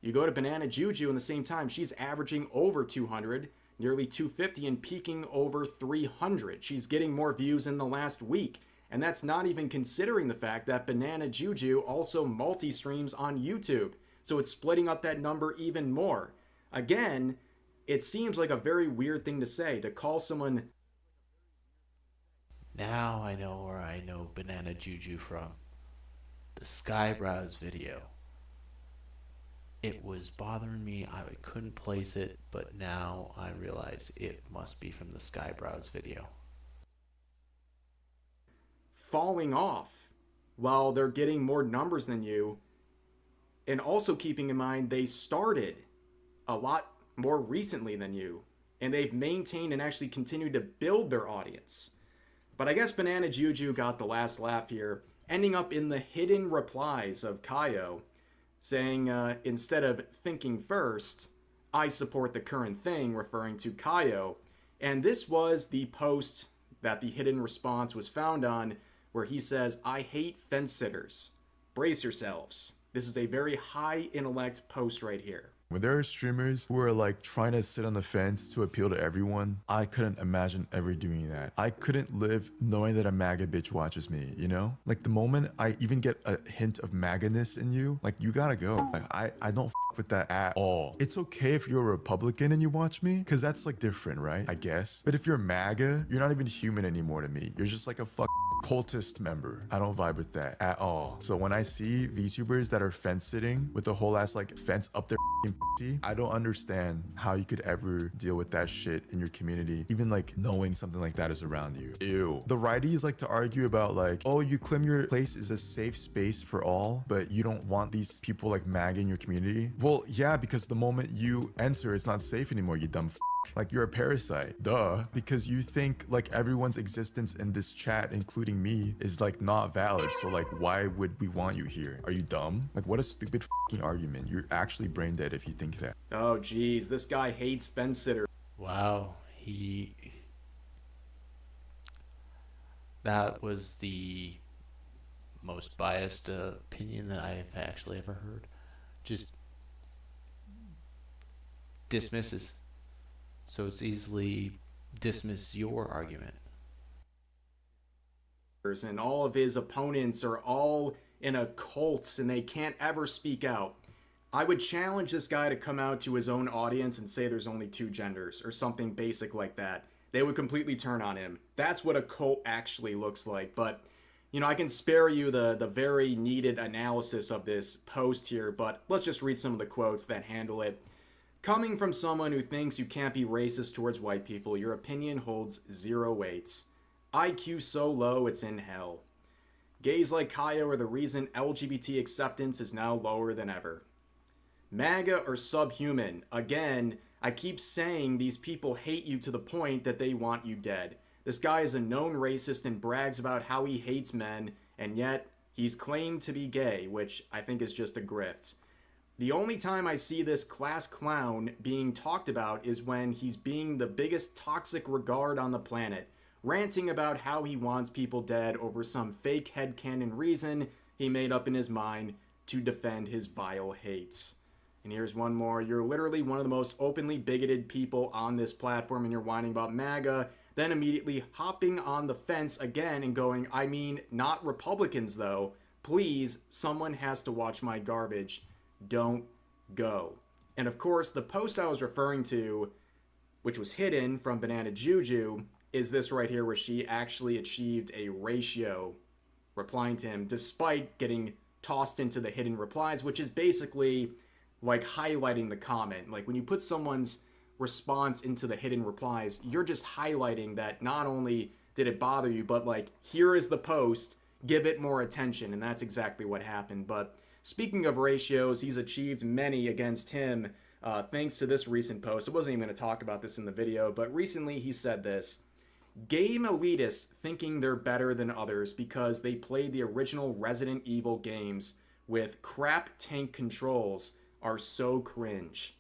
You go to Banana Juju in the same time, she's averaging over 200, nearly 250, and peaking over 300. She's getting more views in the last week. And that's not even considering the fact that Banana Juju also multi-streams on YouTube. So it's splitting up that number even more. Again, it seems like a very weird thing to say, to call someone... Now I know where I know Banana Juju from. The Skybrows video. It was bothering me, I couldn't place it, but now I realize it must be from the Skybrows video. Falling off while they're getting more numbers than you, and also keeping in mind they started a lot more recently than you, and they've maintained and actually continued to build their audience. But I guess Banana Juju got the last laugh here, ending up in the hidden replies of Kaio, saying instead of thinking first, I support the current thing, referring to Kaio. And this was the post that the hidden response was found on, where he says, I hate fence sitters. Brace yourselves. This is a very high intellect post right here. When there are streamers who are like trying to sit on the fence to appeal to everyone, I couldn't imagine ever doing that. I couldn't live knowing that a MAGA bitch watches me, you know? Like the moment I even get a hint of MAGA-ness in you, like you gotta go. Like I don't with that at all. It's okay if you're a Republican and you watch me, because that's like different, right? I guess. But if you're MAGA, you're not even human anymore to me. You're just like a cultist member. I don't vibe with that at all. So when I see VTubers that are fence sitting with the whole ass like fence up their pussy, I don't understand how you could ever deal with that shit in your community, even like knowing something like that is around you. Ew. The righties like to argue about like, oh, you claim your place is a safe space for all, but you don't want these people like magging your community. Well, yeah, because the moment you enter, it's not safe anymore, you dumb f. Like you're a parasite, duh, because you think like everyone's existence in this chat, including me, is like not valid. So like, why would we want you here? Are you dumb? Like, what a stupid fucking argument. You're actually brain dead if you think that. Oh geez, this guy hates fence sitters. Wow, that was the most biased opinion that I've actually ever heard. Just dismisses. So it's easily dismiss your argument. And all of his opponents are all in a cult and they can't ever speak out. I would challenge this guy to come out to his own audience and say there's only 2 genders or something basic like that. They would completely turn on him. That's what a cult actually looks like. But, you know, I can spare you the very needed analysis of this post here, but let's just read some of the quotes that handle it. Coming from someone who thinks you can't be racist towards white people, your opinion holds 0 weight. IQ so low, it's in hell. Gays like Kaya are the reason LGBT acceptance is now lower than ever. MAGA are subhuman. Again, I keep saying these people hate you to the point that they want you dead. This guy is a known racist and brags about how he hates men, and yet he's claimed to be gay, which I think is just a grift. The only time I see this class clown being talked about is when he's being the biggest toxic regard on the planet, ranting about how he wants people dead over some fake headcanon reason he made up in his mind to defend his vile hates. And here's one more. You're literally one of the most openly bigoted people on this platform and you're whining about MAGA, then immediately hopping on the fence again and going, I mean, not Republicans though. Please, someone has to watch my garbage. Don't go. And of course, the post I was referring to, which was hidden from Banana Juju, is this right here where she actually achieved a ratio replying to him despite getting tossed into the hidden replies, which is basically like highlighting the comment. Like when you put someone's response into the hidden replies, you're just highlighting that not only did it bother you, but like, here is the post, give it more attention. And that's exactly what happened. But speaking of ratios, he's achieved many against him thanks to this recent post. I wasn't even going to talk about this in the video, but recently he said this. Game elitists thinking they're better than others because they played the original Resident Evil games with crap tank controls are so cringe.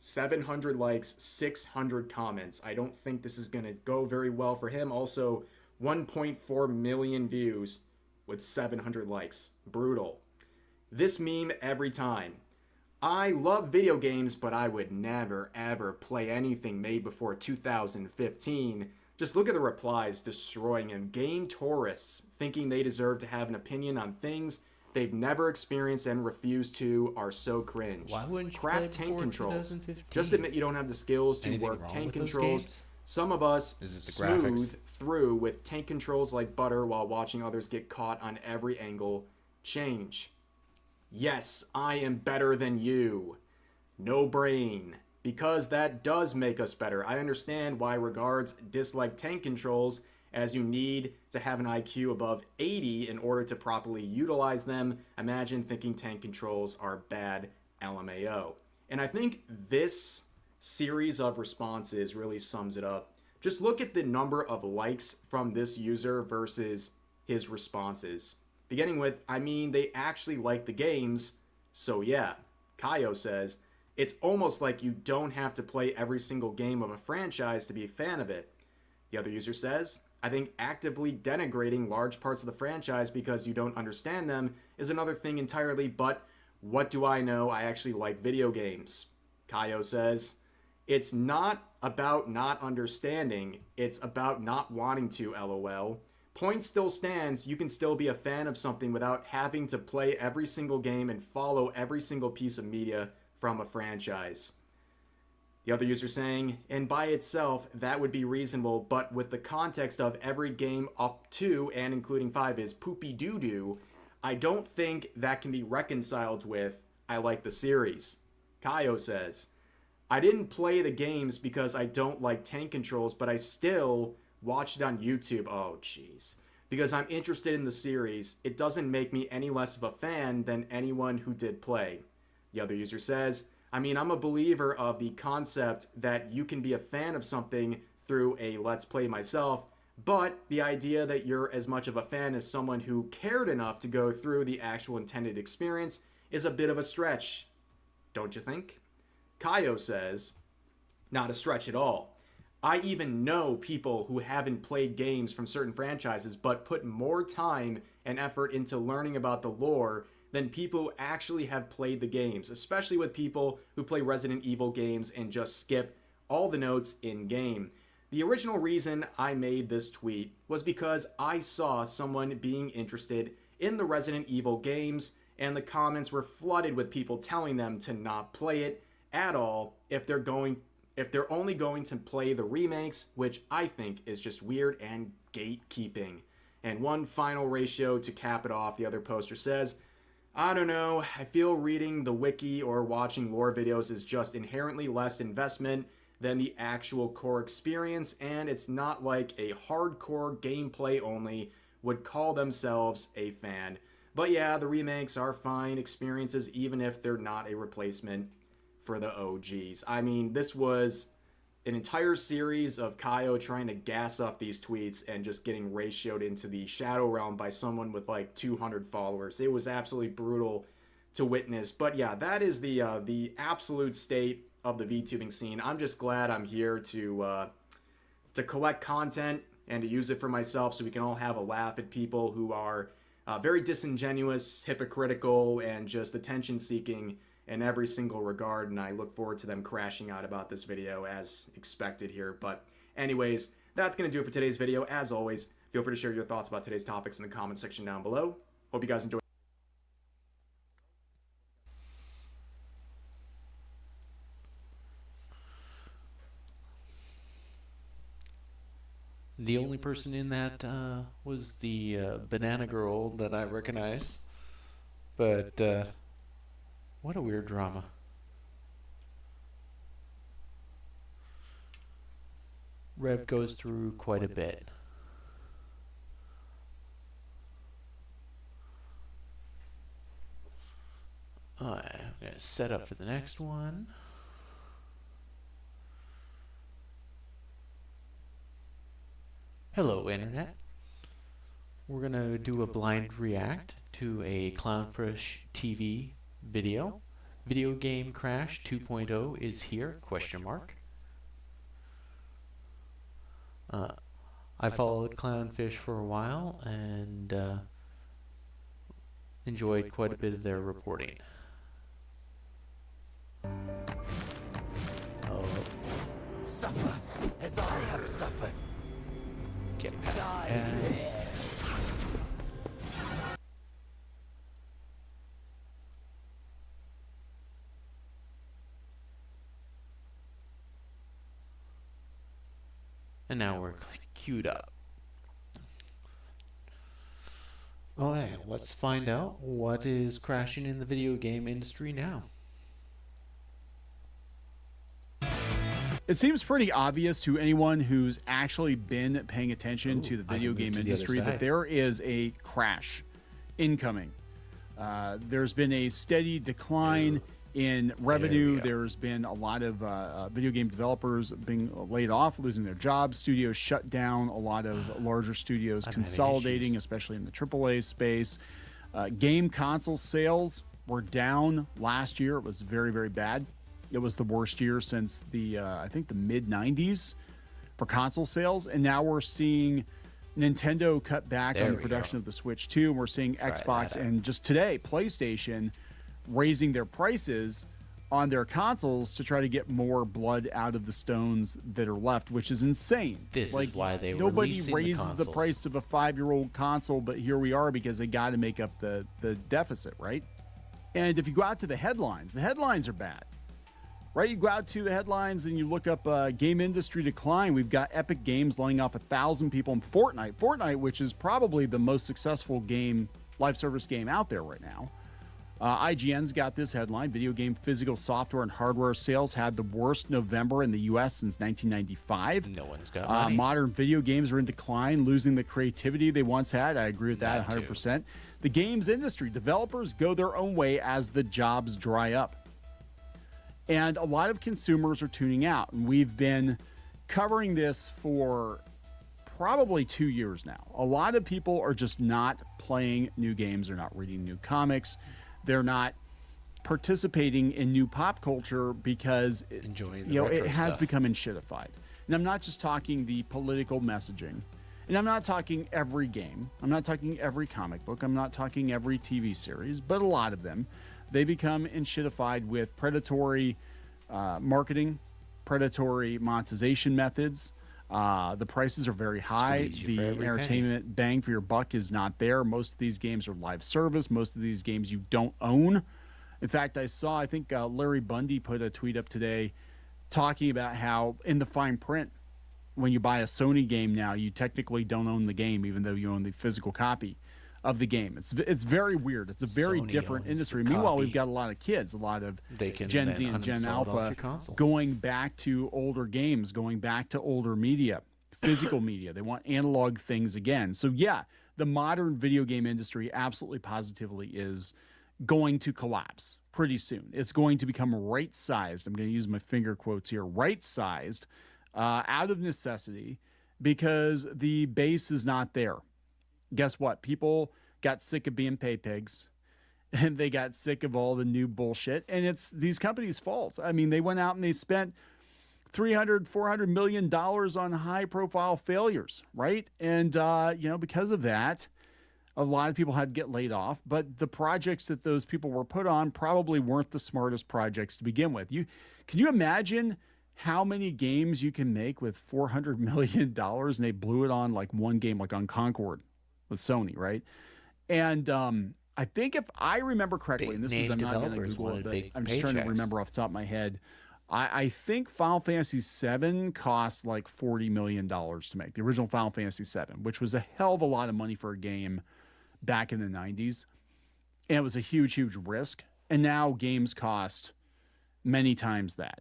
700 likes, 600 comments. I don't think this is going to go very well for him. Also, 1.4 million views with 700 likes. Brutal. This meme every time. I love video games, but I would never ever play anything made before 2015. Just look at the replies destroying him. Game tourists thinking they deserve to have an opinion on things they've never experienced and refuse to are so cringe. Why wouldn't you Crap play tank before controls. 2015? Just admit you don't have the skills to Anything work wrong tank with those controls. games? Some of us Is it the smooth graphics? through with tank controls like butter while watching others get caught on every angle. Change. Yes, I am better than you. No brain. Because that does make us better. I understand why regards dislike tank controls, as you need to have an IQ above 80 in order to properly utilize them. Imagine thinking tank controls are bad, LMAO. And I think this series of responses really sums it up. Just look at the number of likes from this user versus his responses. Beginning with, I mean, they actually like the games, so yeah. Kaio says, it's almost like you don't have to play every single game of a franchise to be a fan of it. The other user says, I think actively denigrating large parts of the franchise because you don't understand them is another thing entirely, but what do I know? I actually like video games. Kaio says, it's not about not understanding, it's about not wanting to, LOL. Point still stands, you can still be a fan of something without having to play every single game and follow every single piece of media from a franchise. The other user saying, and by itself, that would be reasonable, but with the context of every game up to and including 5 is poopy doo-doo, I don't think that can be reconciled with, I like the series. Kaio says, I didn't play the games because I don't like tank controls, but I still watched it on YouTube. Oh, jeez. Because I'm interested in the series, it doesn't make me any less of a fan than anyone who did play. The other user says, I mean, I'm a believer of the concept that you can be a fan of something through a Let's Play myself, but the idea that you're as much of a fan as someone who cared enough to go through the actual intended experience is a bit of a stretch. Don't you think? Kaio says, not a stretch at all. I even know people who haven't played games from certain franchises but put more time and effort into learning about the lore than people who actually have played the games, especially with people who play Resident Evil games and just skip all the notes in-game. The original reason I made this tweet was because I saw someone being interested in the Resident Evil games, and the comments were flooded with people telling them to not play it at all if they're only going to play the remakes, which I think is just weird and gatekeeping. And one final ratio to cap it off, the other poster says, I don't know, I feel reading the wiki or watching lore videos is just inherently less investment than the actual core experience, and it's not like a hardcore gameplay only would call themselves a fan. But yeah, the remakes are fine experiences even if they're not a replacement for the OGs. I mean, this was an entire series of Kaio trying to gas up these tweets and just getting ratioed into the Shadow Realm by someone with like 200 followers. It was absolutely brutal to witness. But yeah, that is the absolute state of the VTubing scene. I'm just glad I'm here to collect content and to use it for myself so we can all have a laugh at people who are very disingenuous, hypocritical, and just attention-seeking in every single regard, and I look forward to them crashing out about this video as expected here. But anyways, that's going to do it for today's video. As always, feel free to share your thoughts about today's topics in the comment section down below. Hope you guys enjoyed. The only person in that was the banana girl that I recognize. But what a weird drama. Rev goes through quite a bit. I'm going to set up for the next one. Hello, Internet. We're going to do a blind react to a Clownfish TV video. Video game crash 2.0 is here, question mark. I followed Clownfish for a while and enjoyed quite a bit of their reporting. Suffer as I have suffered. Get past ads. And now we're queued up. Alright, let's find out what is crashing in the video game industry now. It seems pretty obvious to anyone who's actually been paying attention to the video game industry that there is a crash incoming. There's been a steady decline in revenue. There's been a lot of video game developers being laid off, losing their jobs, studios shut down, a lot of larger studios consolidating, especially in the AAA space. Game console sales were down last year. It was very, very bad. It was the worst year since the, I think, the mid-90s for console sales. And now we're seeing Nintendo cut back on the production of the Switch 2. And we're seeing Xbox and just today, PlayStation raising their prices on their consoles to try to get more blood out of the stones that are left, which is insane. This is why they were nobody raises the price of a 5-year-old console, but here we are because they got to make up the deficit, right? And if you go out to the headlines are bad. right? You go out to the headlines and you look up game industry decline. We've got Epic Games laying off 1,000 people in Fortnite. Fortnite, which is probably the most successful game, live service game out there right now. IGN's got this headline: video game physical software and hardware sales had the worst November in the U.S. since 1995. No one's got money. Modern video games are in decline, losing the creativity they once had. I agree with that 100%. The games industry, developers go their own way as the jobs dry up. And a lot of consumers are tuning out. And we've been covering this for probably 2 years now. A lot of people are just not playing new games. They're not reading new comics. They're not participating in new pop culture because it has become enshittified. And I'm not just talking the political messaging. And I'm not talking every game. I'm not talking every comic book. I'm not talking every TV series, but a lot of them. They become enshittified with predatory marketing, predatory monetization methods. The prices are very high. The entertainment bang for your buck is not there. Most of these games are live service. Most of these games you don't own. In fact, I think Larry Bundy put a tweet up today talking about how in the fine print, when you buy a Sony game now, you technically don't own the game, even though you own the physical copy of the game. It's very weird. It's a very different industry. Meanwhile, we've got a lot of kids, a lot of Gen Z and Gen Alpha going back to older games, going back to older media, physical media. They want analog things again. So yeah, the modern video game industry absolutely positively is going to collapse pretty soon. It's going to become right-sized. I'm going to use my finger quotes here. Right-sized out of necessity because the base is not there. Guess what? People got sick of being pay pigs and they got sick of all the new bullshit. And it's these companies' fault. I mean, they went out and they spent $400 million on high profile failures, right? And, because of that, a lot of people had to get laid off, but the projects that those people were put on probably weren't the smartest projects to begin with. Can you imagine how many games you can make with $400 million? And they blew it on like one game, like on Concord with Sony, right? And I think if I remember correctly, and this is, I'm not going to Google it, but I'm just trying to remember off the top of my head. I think Final Fantasy VII cost like $40 million to make, the original Final Fantasy VII, which was a hell of a lot of money for a game back in the 90s. And it was a huge, huge risk. And now games cost many times that.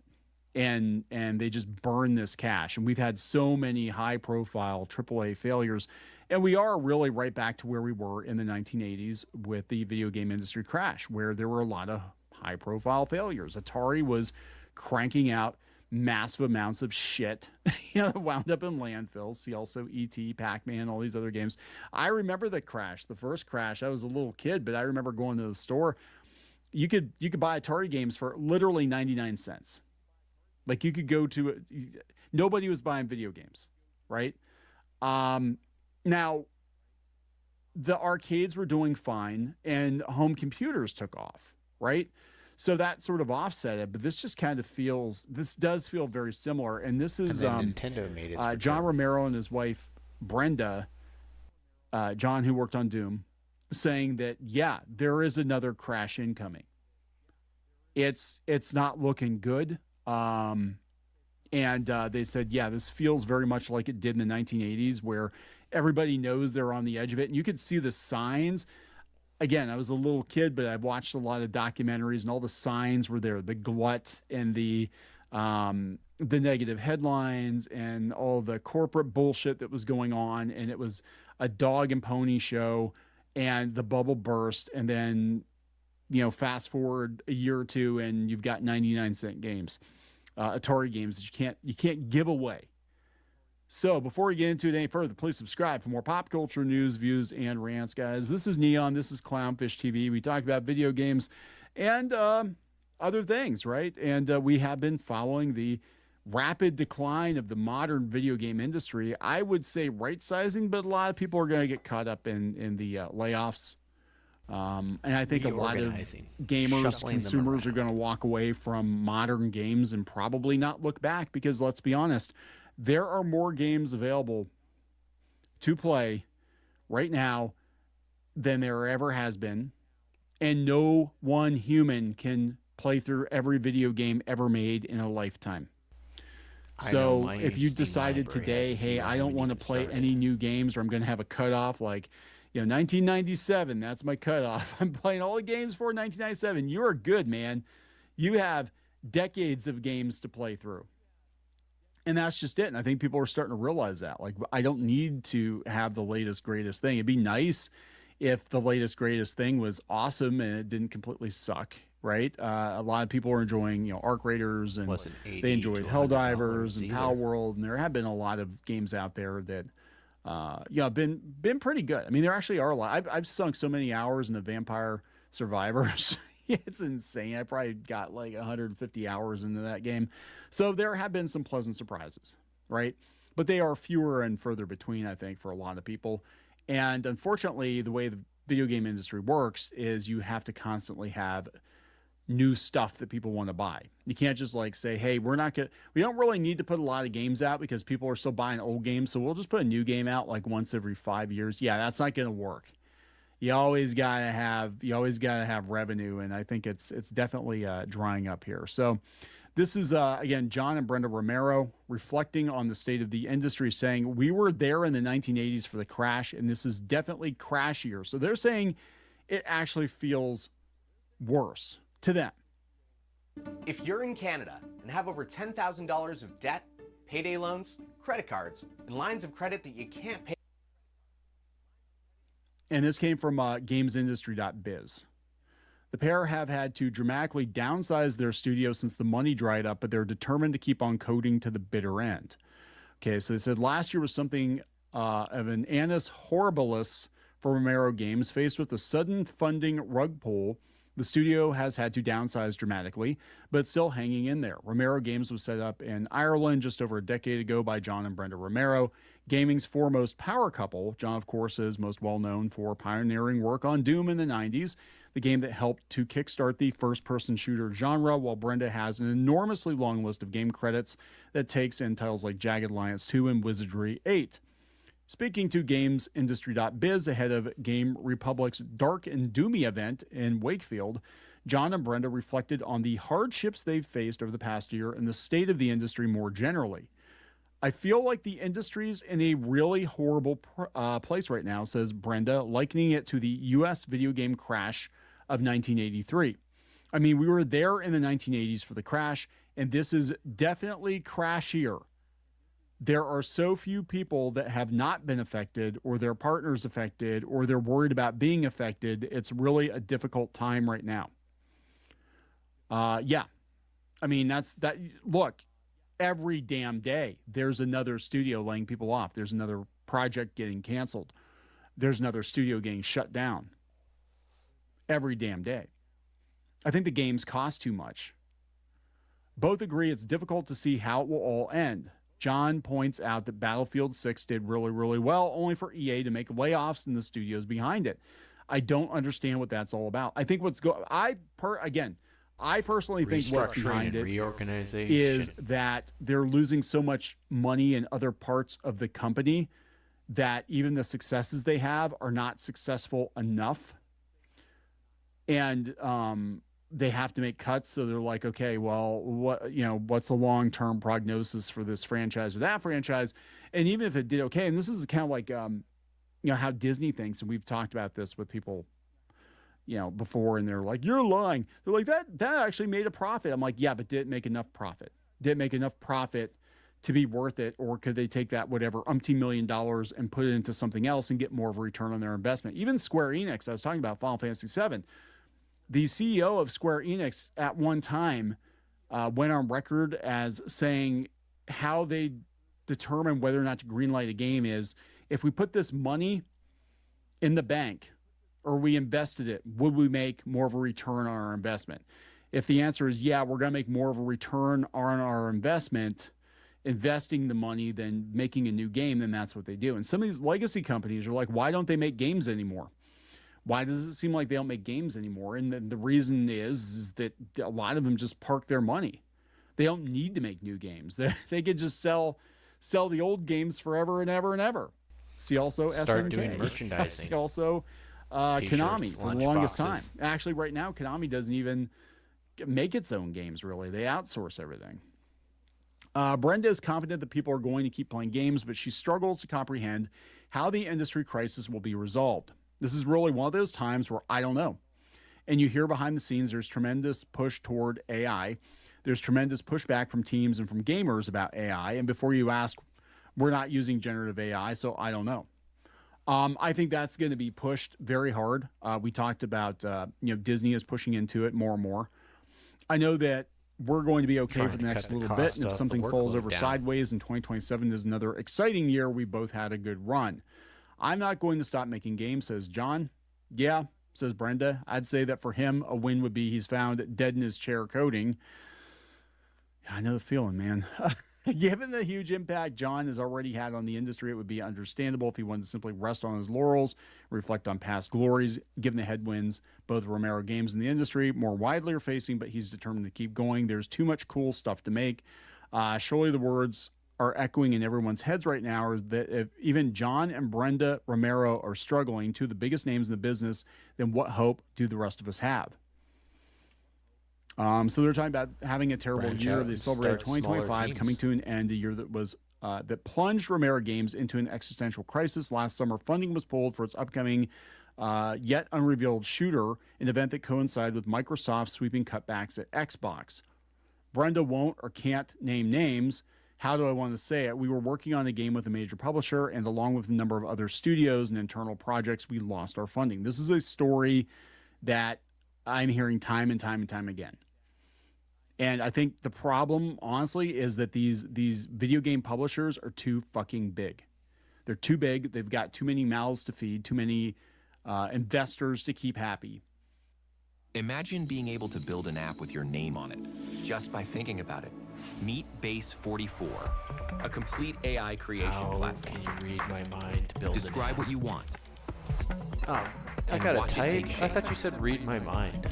And they just burn this cash. And we've had so many high-profile AAA failures. And we are really right back to where we were in the 1980s with the video game industry crash, where there were a lot of high-profile failures. Atari was cranking out massive amounts of shit, wound up in landfills. See also E.T., Pac-Man, all these other games. I remember the crash, the first crash. I was a little kid, but I remember going to the store. You could buy Atari games for literally 99 cents. Like you could go to nobody was buying video games, right? Now, the arcades were doing fine and home computers took off, right? So that sort of offset it, but this does feel very similar. And this is Nintendo made it. John Romero and his wife, Brenda, John, who worked on Doom, saying that, yeah, there is another crash incoming. It's not looking good. And they said, yeah, this feels very much like it did in the 1980s where everybody knows they're on the edge of it. And you could see the signs. Again, I was a little kid, but I've watched a lot of documentaries and all the signs were there, the glut and the negative headlines and all the corporate bullshit that was going on. And it was a dog and pony show and the bubble burst. And then, fast forward a year or two and you've got 99-cent games. Atari games that you can't give away. So before we get into it any further, please subscribe for more pop culture news, views, and rants, guys. This is Neon. This is Clownfish TV. We talk about video games and other things, right? And we have been following the rapid decline of the modern video game industry. I would say right-sizing, but a lot of people are going to get caught up in the layoffs. And I think a lot of gamers, consumers are going to walk away from modern games and probably not look back because, let's be honest, there are more games available to play right now than there ever has been. And no one human can play through every video game ever made in a lifetime. So if you decided today, hey, I don't want to play any new games, or I'm going to have a cutoff, like, 1997, that's my cutoff. I'm playing all the games for 1997. You are good, man. You have decades of games to play through. And that's just it. And I think people are starting to realize that. Like, I don't need to have the latest, greatest thing. It'd be nice if the latest, greatest thing was awesome and it didn't completely suck, right? A lot of people are enjoying, Arc Raiders, and they enjoyed Helldivers and Palworld. And there have been a lot of games out there that, been pretty good. I mean, there actually are a lot. I've sunk so many hours into Vampire Survivors. It's insane. I probably got like 150 hours into that game. So there have been some pleasant surprises, right? But they are fewer and further between, I think, for a lot of people. And unfortunately, the way the video game industry works is you have to constantly have new stuff that people want to buy. You can't just like say, hey, we don't really need to put a lot of games out because people are still buying old games. So we'll just put a new game out like once every 5 years. Yeah, that's not going to work. You always gotta have revenue, and I think it's definitely drying up here. So this is again John and Brenda Romero reflecting on the state of the industry, saying we were there in the 1980s for the crash, and this is definitely crashier. So they're saying it actually feels worse to them. If you're in Canada and have over $10,000 of debt, payday loans, credit cards, and lines of credit that you can't pay. And this came from gamesindustry.biz. The pair have had to dramatically downsize their studio since the money dried up, but they're determined to keep on coding to the bitter end. Okay, so they said last year was something of an annus horribilis for Romero Games. Faced with a sudden funding rug pull, the studio has had to downsize dramatically, but still hanging in there. Romero Games was set up in Ireland just over a decade ago by John and Brenda Romero, gaming's foremost power couple. John, of course, is most well known for pioneering work on Doom in the 90s, the game that helped to kickstart the first-person shooter genre, while Brenda has an enormously long list of game credits that takes in titles like Jagged Alliance 2 and Wizardry 8. Speaking to GamesIndustry.biz ahead of Game Republic's Dark and Doomy event in Wakefield, John and Brenda reflected on the hardships they've faced over the past year and the state of the industry more generally. I feel like the industry's in a really horrible place right now, says Brenda, likening it to the U.S. video game crash of 1983. I mean, we were there in the 1980s for the crash, and this is definitely crashier. There are so few people that have not been affected, or their partners affected, or they're worried about being affected. It's really a difficult time right now. Yeah. I mean, look, every damn day, there's another studio laying people off. There's another project getting canceled. There's another studio getting shut down. Every damn day. I think the games cost too much. Both agree it's difficult to see how it will all end. John points out that Battlefield 6 did really, really well, only for EA to make layoffs in the studios behind it. I don't understand what that's all about. I think I personally think what's behind it is that they're losing so much money in other parts of the company that even the successes they have are not successful enough. And they have to make cuts, so they're like, okay, well, what's the long-term prognosis for this franchise or that franchise? And even if it did okay, and this is kind of like how Disney thinks, and we've talked about this with people before, and they're like, you're lying. They're like, that actually made a profit. I'm like, yeah, but did it make enough profit? Did it make enough profit to be worth it? Or could they take that whatever umpteen $1 million and put it into something else and get more of a return on their investment? Even Square Enix, I was talking about Final Fantasy VII. The CEO of Square Enix at one time went on record as saying how they determine whether or not to greenlight a game is, if we put this money in the bank or we invested it, would we make more of a return on our investment? If the answer is, yeah, we're going to make more of a return on our investment, investing the money than making a new game, then that's what they do. And some of these legacy companies are like, why don't they make games anymore? Why does it seem like they don't make games anymore? And the reason is that a lot of them just park their money. They don't need to make new games. They could just sell the old games forever and ever and ever. See also Start SNK. Doing merchandising. See also Konami for the longest time. Actually, right now, Konami doesn't even make its own games, really. They outsource everything. Brenda is confident that people are going to keep playing games, but she struggles to comprehend how the industry crisis will be resolved. This is really one of those times where I don't know. And you hear behind the scenes, there's tremendous push toward AI. There's tremendous pushback from teams and from gamers about AI. And before you ask, we're not using generative AI, so I don't know. I think that's going to be pushed very hard. We talked about, Disney is pushing into it more and more. I know that we're going to be okay for the next little bit. And if something falls over sideways in 2027 is another exciting year, we both had a good run. I'm not going to stop making games, says John. Yeah, says Brenda. I'd say that for him, a win would be he's found dead in his chair coding. I know the feeling, man. Given the huge impact John has already had on the industry, it would be understandable if he wanted to simply rest on his laurels, reflect on past glories, given the headwinds both Romero Games and the industry more widely are facing, but he's determined to keep going. There's too much cool stuff to make. Surely the words are echoing in everyone's heads right now are that if even John and Brenda Romero are struggling, two of the biggest names in the business, then what hope do the rest of us have? So they're talking about having a terrible year. They celebrated 2025 coming to an end, a year that was that plunged Romero Games into an existential crisis. Last summer, funding was pulled for its upcoming yet unrevealed shooter, an event that coincided with Microsoft's sweeping cutbacks at Xbox. Brenda won't or can't name names. How do I want to say it? We were working on a game with a major publisher, and along with a number of other studios and internal projects, we lost our funding. This is a story that I'm hearing time and time and time again. And I think the problem, honestly, is that these video game publishers are too fucking big. They're too big. They've got too many mouths to feed, too many investors to keep happy. Imagine being able to build an app with your name on it, just by thinking about it. Meet Base 44, a complete AI creation platform. Can you read my mind? To build Describe what you want. Oh, I got a type. I thought you said read my mind.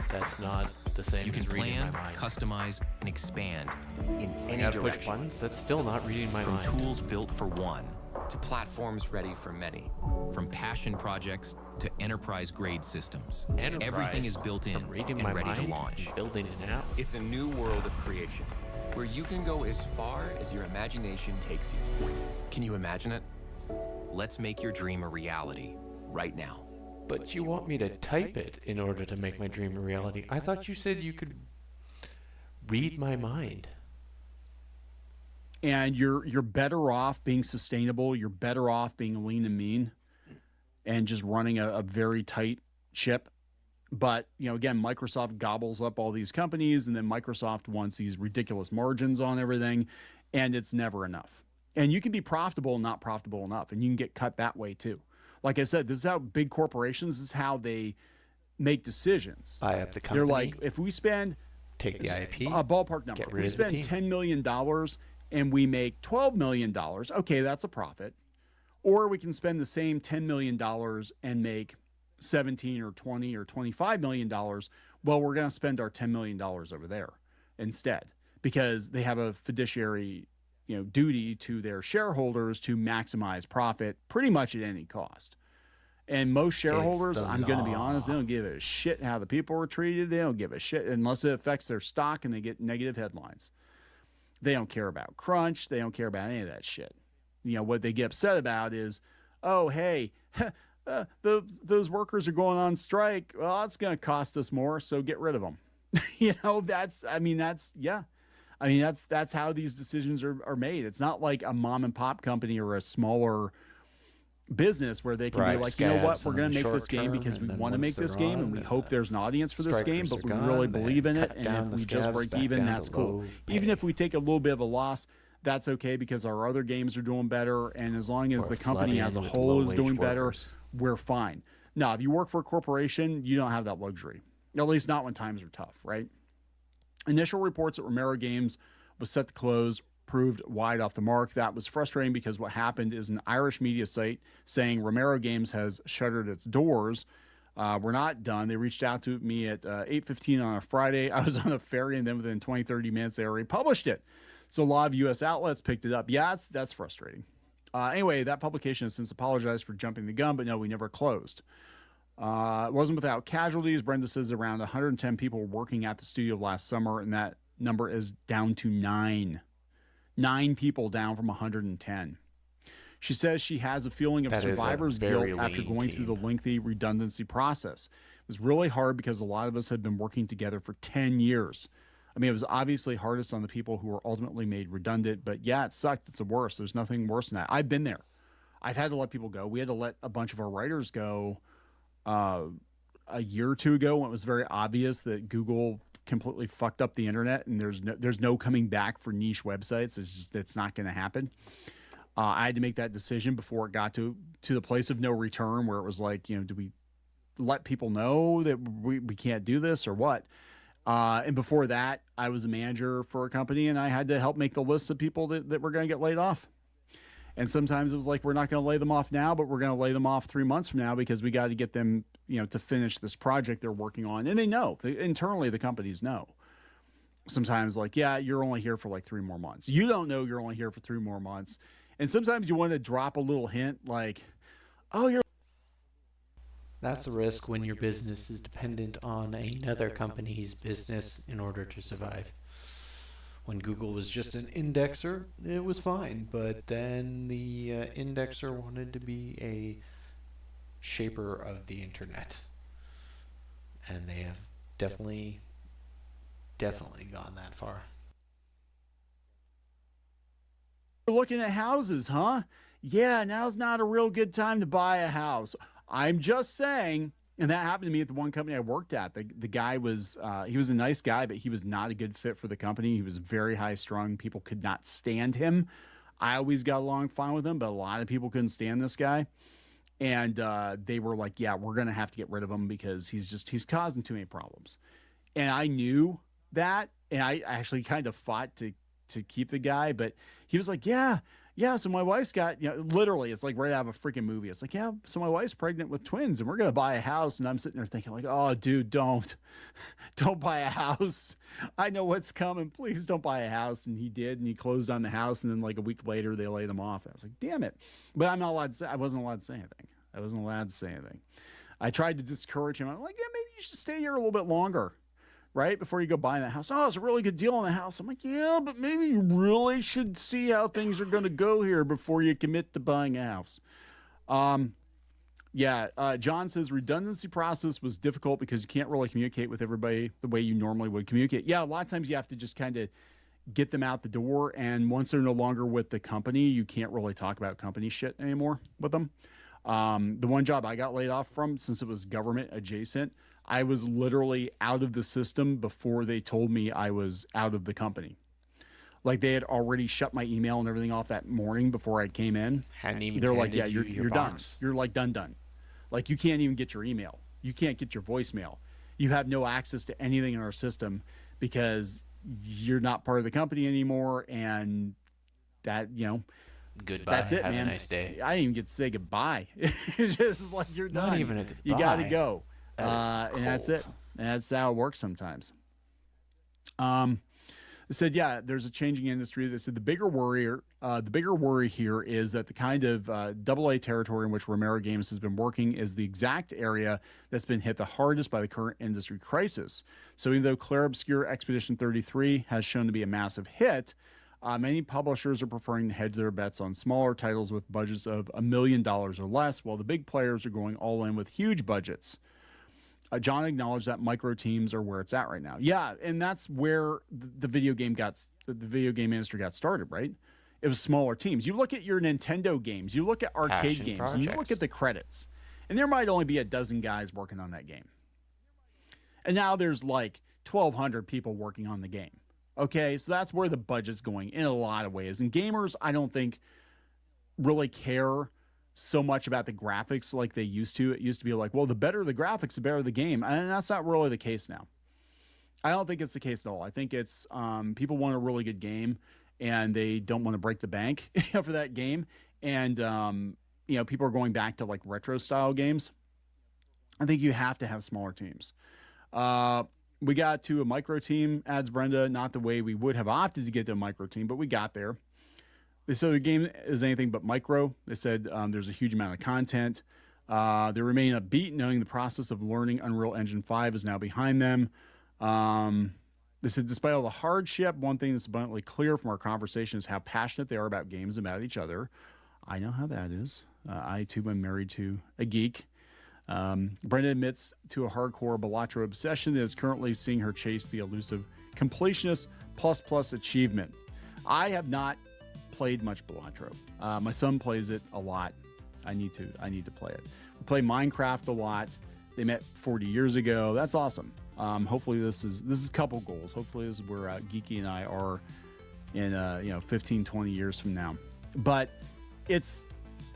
That's not the same. You can as reading plan, my mind. customize, and expand in any I gotta direction. push buttons. That's still not reading my mind. From tools built for one to platforms ready for many. From passion projects to enterprise-grade systems. Enterprise. Everything is built in reading and my ready mind to launch. and building an app. It's a new world of creation where you can go as far as your imagination takes you. Can you imagine it? Let's make your dream a reality right now. But you want me to type it in order to make my dream a reality. I thought you said you could read my mind. And you're better off being sustainable. You're better off being lean and mean and just running a very tight ship. But, again, Microsoft gobbles up all these companies, and then Microsoft wants these ridiculous margins on everything, and it's never enough. And you can be profitable and not profitable enough, and you can get cut that way too. Like I said, this is how big corporations, this is how they make decisions. Buy up the company. They're like, if we spend take the IP, a ballpark number, if we spend $10 million and we make $12 million, okay, that's a profit. Or we can spend the same $10 million and make 17 or 20 or $25 million. Well, we're going to spend our $10 million over there instead, because they have a fiduciary duty to their shareholders to maximize profit pretty much at any cost. And most shareholders, I'm going to be honest, they don't give a shit how the people are treated. They don't give a shit unless it affects their stock and they get negative headlines. They don't care about crunch. They don't care about any of that shit. What they get upset about is, oh, hey, those workers are going on strike. Well, that's going to cost us more, so get rid of them. That's how these decisions are made. It's not like a mom and pop company or a smaller business where they can be like, you know what, we're going to make this game because we want to make this game and we hope there's an audience for this game, but we really believe in it. And if we just break even, that's cool. Even if we take a little bit of a loss, that's okay because our other games are doing better. And as long as the company as a whole is doing better, we're fine. Now, if you work for a corporation, you don't have that luxury, at least not when times are tough, right? Initial reports that Romero Games was set to close proved wide off the mark. That was frustrating because what happened is an Irish media site saying Romero Games has shuttered its doors. We're not done. They reached out to me at 8:15 on a Friday. I was on a ferry, and then within 20, 30 minutes, they already published it. So a lot of U.S. outlets picked it up. Yeah, that's frustrating. Anyway, that publication has since apologized for jumping the gun, but no, we never closed. It wasn't without casualties. Brenda says around 110 people were working at the studio last summer, and that number is down to 9. 9 people down from 110. She says she has a feeling of survivor's guilt after going through the lengthy redundancy process. It was really hard because a lot of us had been working together for 10 years. I mean, it was obviously hardest on the people who were ultimately made redundant, but yeah, it sucked. It's the worst. There's nothing worse than that. I've been there. I've had to let people go. We had to let a bunch of our writers go a year or two ago when it was very obvious that Google completely fucked up the internet and there's no coming back for niche websites. It's not going to happen. I had to make that decision before it got to the place of no return, where it was like, do we let people know that we can't do this or what? And before that, I was a manager for a company, and I had to help make the list of people that were going to get laid off. And sometimes it was like, we're not going to lay them off now, but we're going to lay them off 3 months from now because we got to get them, to finish this project they're working on. And they know, internally, the companies know. Sometimes like, yeah, you're only here for like 3 more months. You don't know you're only here for 3 more months. And sometimes you want to drop a little hint like, oh, you're... That's the risk when your business is dependent on another company's business in order to survive. When Google was just an indexer, it was fine, but then the indexer wanted to be a shaper of the internet. And they have definitely gone that far. You're looking at houses, huh? Yeah, now's not a real good time to buy a house. I'm just saying, and that happened to me at the one company I worked at. The guy was, he was a nice guy, but he was not a good fit for the company. He was very high strung. People could not stand him. I always got along fine with him, but a lot of people couldn't stand this guy. And they were like, yeah, we're going to have to get rid of him because he's causing too many problems. And I knew that. And I actually kind of fought to keep the guy, but he was like, yeah, so my wife's got, literally, it's like right out of a freaking movie. It's like, yeah, so my wife's pregnant with twins and we're going to buy a house. And I'm sitting there thinking like, oh, dude, don't buy a house. I know what's coming. Please don't buy a house. And he did. And he closed on the house. And then like a week later, they laid him off. I was like, damn it. But I'm not allowed to say, I wasn't allowed to say anything. I tried to discourage him. I'm like, yeah, maybe you should stay here a little bit longer. Right before you go buy that house. Oh, it's a really good deal on the house. I'm like, yeah, but maybe you really should see how things are going to go here before you commit to buying a house. John says redundancy process was difficult because you can't really communicate with everybody the way you normally would communicate. Yeah, a lot of times you have to just kind of get them out the door. And once they're no longer with the company, you can't really talk about company shit anymore with them. The one job I got laid off from, since it was government adjacent, I was literally out of the system before they told me I was out of the company. Like they had already shut my email and everything off that morning before I came in. They're like, yeah, you're done. You're like done. Like you can't even get your email. You can't get your voicemail. You have no access to anything in our system because you're not part of the company anymore. And that, goodbye. That's it, Have man. a nice day. I didn't even get to say goodbye. It's just like you're done. Not even a goodbye. You got to go. And that's it. And that's how it works sometimes. They said, yeah, there's a changing industry. They said the bigger worry here is that the kind of AA territory in which Romero Games has been working is the exact area that's been hit the hardest by the current industry crisis. So even though Clair Obscur Expedition 33 has shown to be a massive hit, many publishers are preferring to hedge their bets on smaller titles with budgets of $1 million or less, while the big players are going all in with huge budgets. John acknowledged that micro teams are where it's at right now. Yeah, and that's where the video game industry got started, right? It was smaller teams. You look at your Nintendo games, you look at arcade games, and you look at the credits, and there might only be a dozen guys working on that game. And now there's like 1,200 people working on the game. Okay, so that's where the budget's going in a lot of ways. And gamers, I don't think, really care so much about the graphics like they used to. It used to be like, well, the better the graphics, the better the game. And that's not really the case now. I don't think it's the case at all. I think it's people want a really good game and they don't want to break the bank for that game. And, people are going back to like retro style games. I think you have to have smaller teams. We got to a micro team, adds Brenda, not the way we would have opted to get to a micro team, but we got there. They said the game is anything but micro. They said there's a huge amount of content. They remain upbeat, knowing the process of learning Unreal Engine 5 is now behind them. They said, despite all the hardship, one thing that's abundantly clear from our conversation is how passionate they are about games and about each other. I know how that is. I, too, am married to a geek. Brenda admits to a hardcore Balatro obsession that is currently seeing her chase the elusive completionist plus achievement. I have not played much Balatro. My son plays it a lot. I need to play it. We play Minecraft a lot. They met 40 years ago. That's awesome. Hopefully this is couple goals. Hopefully this is where Geeky and I are in 15, 20 years from now. But it's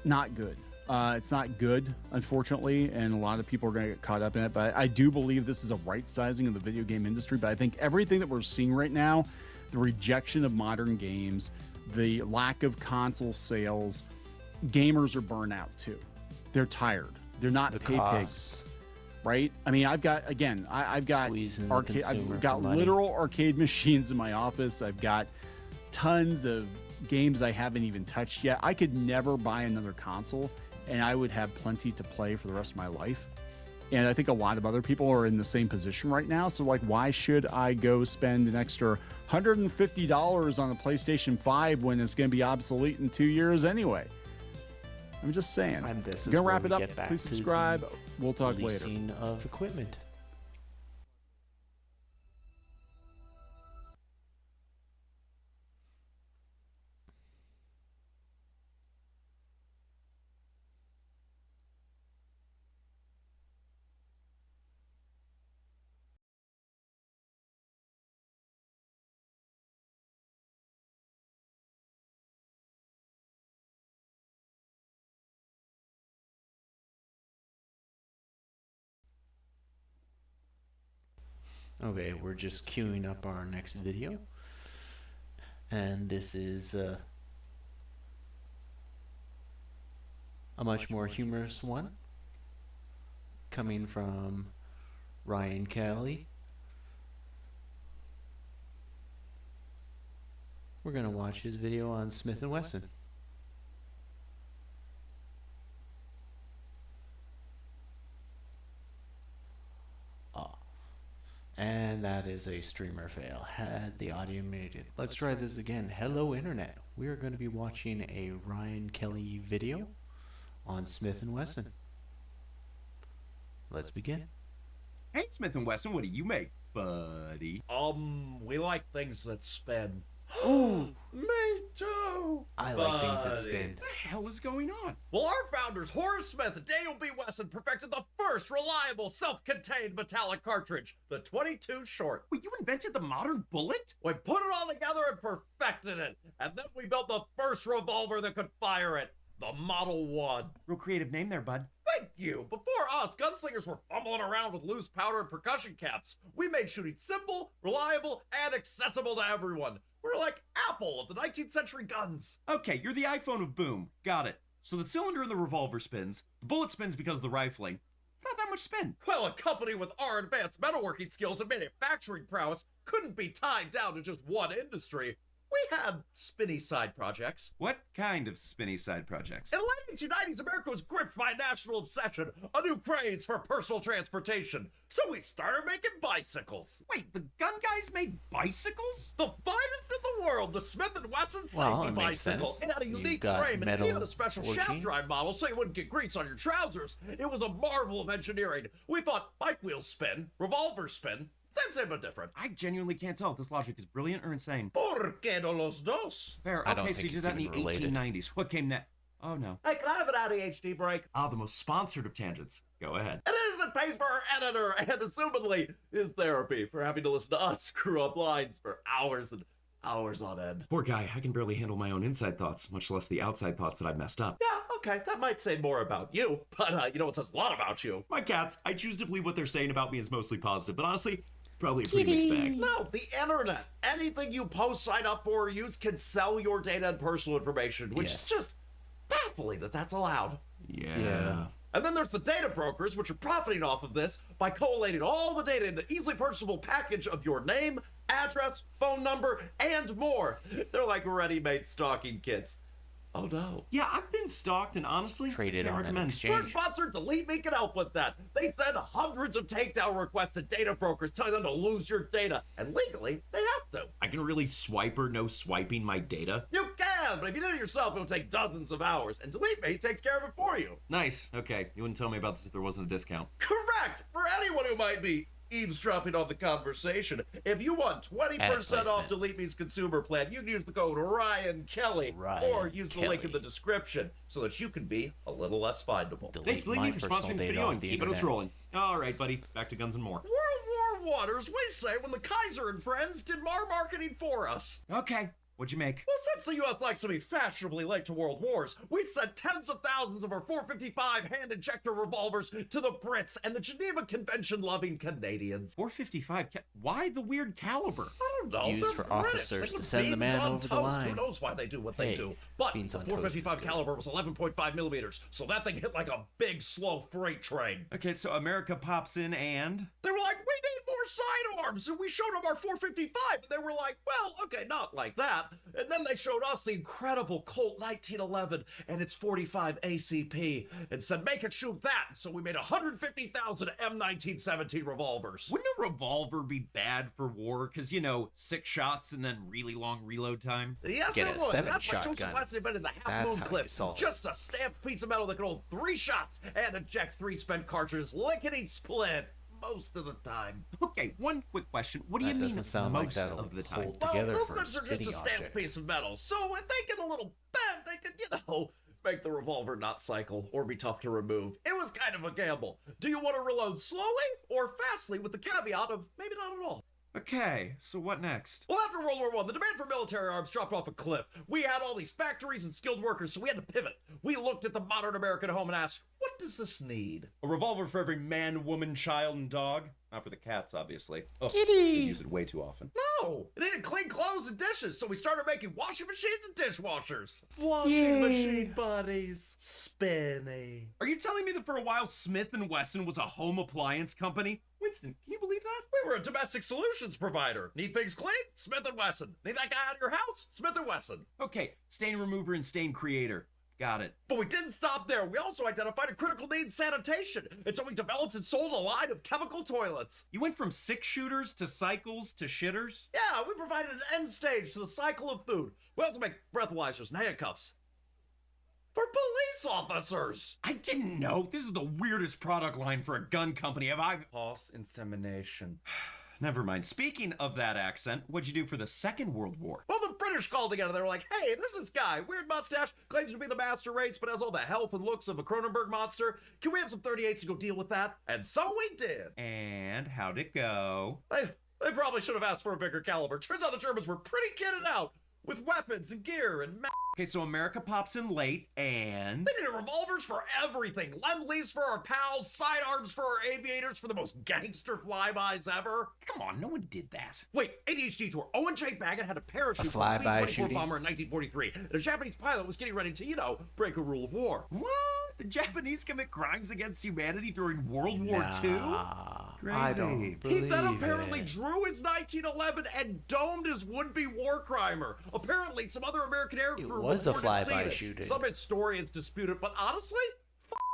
not good. It's not good, unfortunately, and a lot of people are going to get caught up in it. But I do believe this is a right sizing of the video game industry. But I think everything that we're seeing right now, the rejection of modern games, the lack of console sales, gamers are burnt out too. They're tired. They're not pay pigs, right? I mean, I've got arcade. I've got literal arcade machines in my office. I've got tons of games I haven't even touched yet. I could never buy another console, and I would have plenty to play for the rest of my life. And I think a lot of other people are in the same position right now. So, like, why should I go spend an extra $150 on a PlayStation 5 when it's going to be obsolete in 2 years anyway? I'm just saying. And this is going to wrap it up. Please subscribe. We'll talk later. Leasing of equipment. Okay, we're just queuing up our next video, and this is a much more humorous one coming from Ryan Kelly. We're going to watch his video on Smith & Wesson. And that is a streamer fail. Had the audio muted. Let's try this again. Hello Internet. We are going to be watching a Ryan Kelly video on Smith & Wesson. Let's begin. Hey Smith & Wesson, what do you make, buddy? We like things that spin. Oh, me too. I like things that spin. What the hell is going on? Well, our founders, Horace Smith and Daniel B. Wesson, perfected the first reliable, self-contained metallic cartridge, the 22 short. Wait, you invented the modern bullet? We put it all together and perfected it, and then we built the first revolver that could fire it, the Model 1. Real creative name there, bud. Thank you. Before us, gunslingers were fumbling around with loose powder and percussion caps. We made shooting simple, reliable, and accessible to everyone. We're like Apple of the 19th century guns. Okay, you're the iPhone of boom. Got it. So the cylinder in the revolver spins, the bullet spins because of the rifling. It's not that much spin. Well, a company with our advanced metalworking skills and manufacturing prowess couldn't be tied down to just one industry. We had spinny side projects. What kind of spinny side projects? In the late 1990s, America was gripped by a national obsession, a new craze for personal transportation. So we started making bicycles. Wait, the gun guys made bicycles? The finest in the world, the Smith & Wesson safety bicycle. It had a unique frame and even a special shaft drive model so you wouldn't get grease on your trousers. It was a marvel of engineering. We thought bike wheels spin, revolvers spin. Same but different. I genuinely can't tell if this logic is brilliant or insane. ¿Por qué no los dos? Fair. Okay, so you did that in the 1890s. What came next? Oh, no. Hey, can I have an ADHD break? Ah, the most sponsored of tangents. Go ahead. It is. It pays for our editor, and assumedly is therapy for having to listen to us screw up lines for hours and hours on end. Poor guy. I can barely handle my own inside thoughts, much less the outside thoughts that I've messed up. Yeah, okay. That might say more about you, but you know what says a lot about you? My cats. I choose to believe what they're saying about me is mostly positive, but honestly, probably a pretty mixed bag. No, the internet. Anything you post, sign up for, or use can sell your data and personal information, which is just baffling that that's allowed. Yeah. And then there's the data brokers, which are profiting off of this by collating all the data in the easily purchasable package of your name, address, phone number, and more. They're like ready-made stalking kits. Oh no. Yeah, I've been stalked and honestly Traded can't on an recommend. exchange. We're sponsored. Delete Me can help with that. They send hundreds of takedown requests to data brokers telling them to lose your data. And legally, they have to. I can really swipe or no swiping my data? You can, but if you do it yourself, it'll take dozens of hours. And Delete Me takes care of it for you. Nice. Okay. You wouldn't tell me about this if there wasn't a discount. Correct. For anyone who might be eavesdropping on the conversation, if you want 20% off Delete Me's consumer plan, you can use the code Ryan Kelly or use the link in the description so that you can be a little less findable. Thanks, Delete Me, for sponsoring this video and keeping us rolling. All right, buddy. Back to guns and more. World War Waters, we say when the Kaiser and friends did our marketing for us. Okay. What'd you make? Well, since the U.S. likes to be fashionably late to world wars, we sent tens of thousands of our .455 hand injector revolvers to the Brits and the Geneva Convention-loving Canadians. .455? Why the weird caliber? I don't know. Used for officers to send the man over the line. Who knows why they do what they do? But the .455 caliber was 11.5 millimeters, so that thing hit like a big, slow freight train. Okay, so America pops in and... They were like, we need more sidearms! And we showed them our .455, and they were like, well, okay, not like that. And then they showed us the incredible Colt 1911 and its 45 ACP and said, make it shoot that. So we made 150,000 M1917 revolvers. Wouldn't a revolver be bad for war? Because, you know, 6 shots and then really long reload time? Yes, Get it a would. 7 That's why shotgun. Joseph Weston invented the half-moon clip. Just a stamped piece of metal that could hold 3 shots and eject 3 spent cartridges lickety-split. Most of the time. Okay, one quick question. What do you mean doesn't sound like most that'll of the time? hold together well, for a clips are just spinning a stamped object. piece of metal. So if they get a little bent, they could, you know, make the revolver not cycle or be tough to remove. It was kind of a gamble. Do you want to reload slowly or fastly with the caveat of maybe not at all? Okay, so what next? Well, after World War I, the demand for military arms dropped off a cliff. We had all these factories and skilled workers, so we had to pivot. We looked at the modern American home and asked, what does this need? A revolver for every man, woman, child, and dog? Not for the cats, obviously. Oh, Kitty! We use it way too often. No! It needed clean clothes and dishes, so we started making washing machines and dishwashers. Washing machine buddies. Spinny. Are you telling me that for a while Smith & Wesson was a home appliance company? Winston, can you believe that? We were a domestic solutions provider. Need things clean? Smith & Wesson. Need that guy out of your house? Smith & Wesson. Okay, stain remover and stain creator. Got it. But we didn't stop there. We also identified a critical need in sanitation. And so we developed and sold a line of chemical toilets. You went from 6-shooters to cycles to shitters? Yeah, we provided an end stage to the cycle of food. We also make breathalyzers and handcuffs. For police officers! I didn't know. This is the weirdest product line for a gun company I've... False insemination. Never mind. Speaking of that accent, what'd you do for the Second World War? Well, the British called together. They were like, hey, there's this guy, weird mustache, claims to be the master race, but has all the health and looks of a Cronenberg monster. Can we have some 38s to go deal with that? And so we did. And how'd it go? They probably should have asked for a bigger caliber. Turns out the Germans were pretty kitted out with weapons and gear and Okay, so America pops in late and... They needed revolvers for everything. Lend-lease for our pals, sidearms for our aviators, for the most gangster flybys ever. Come on, no one did that. Wait, ADHD tour. Owen J. Baggett had a parachute A for a flyby B-24 shooting? bomber in 1943. And a Japanese pilot was getting ready to, you know, break a rule of war. What? The Japanese commit crimes against humanity during World War II? Crazy. I don't believe He then apparently it. drew his 1911 and domed his would-be war crimer. Apparently, some other American air crew was a reported seeing flyby it. shooting. Some historians dispute it, but honestly,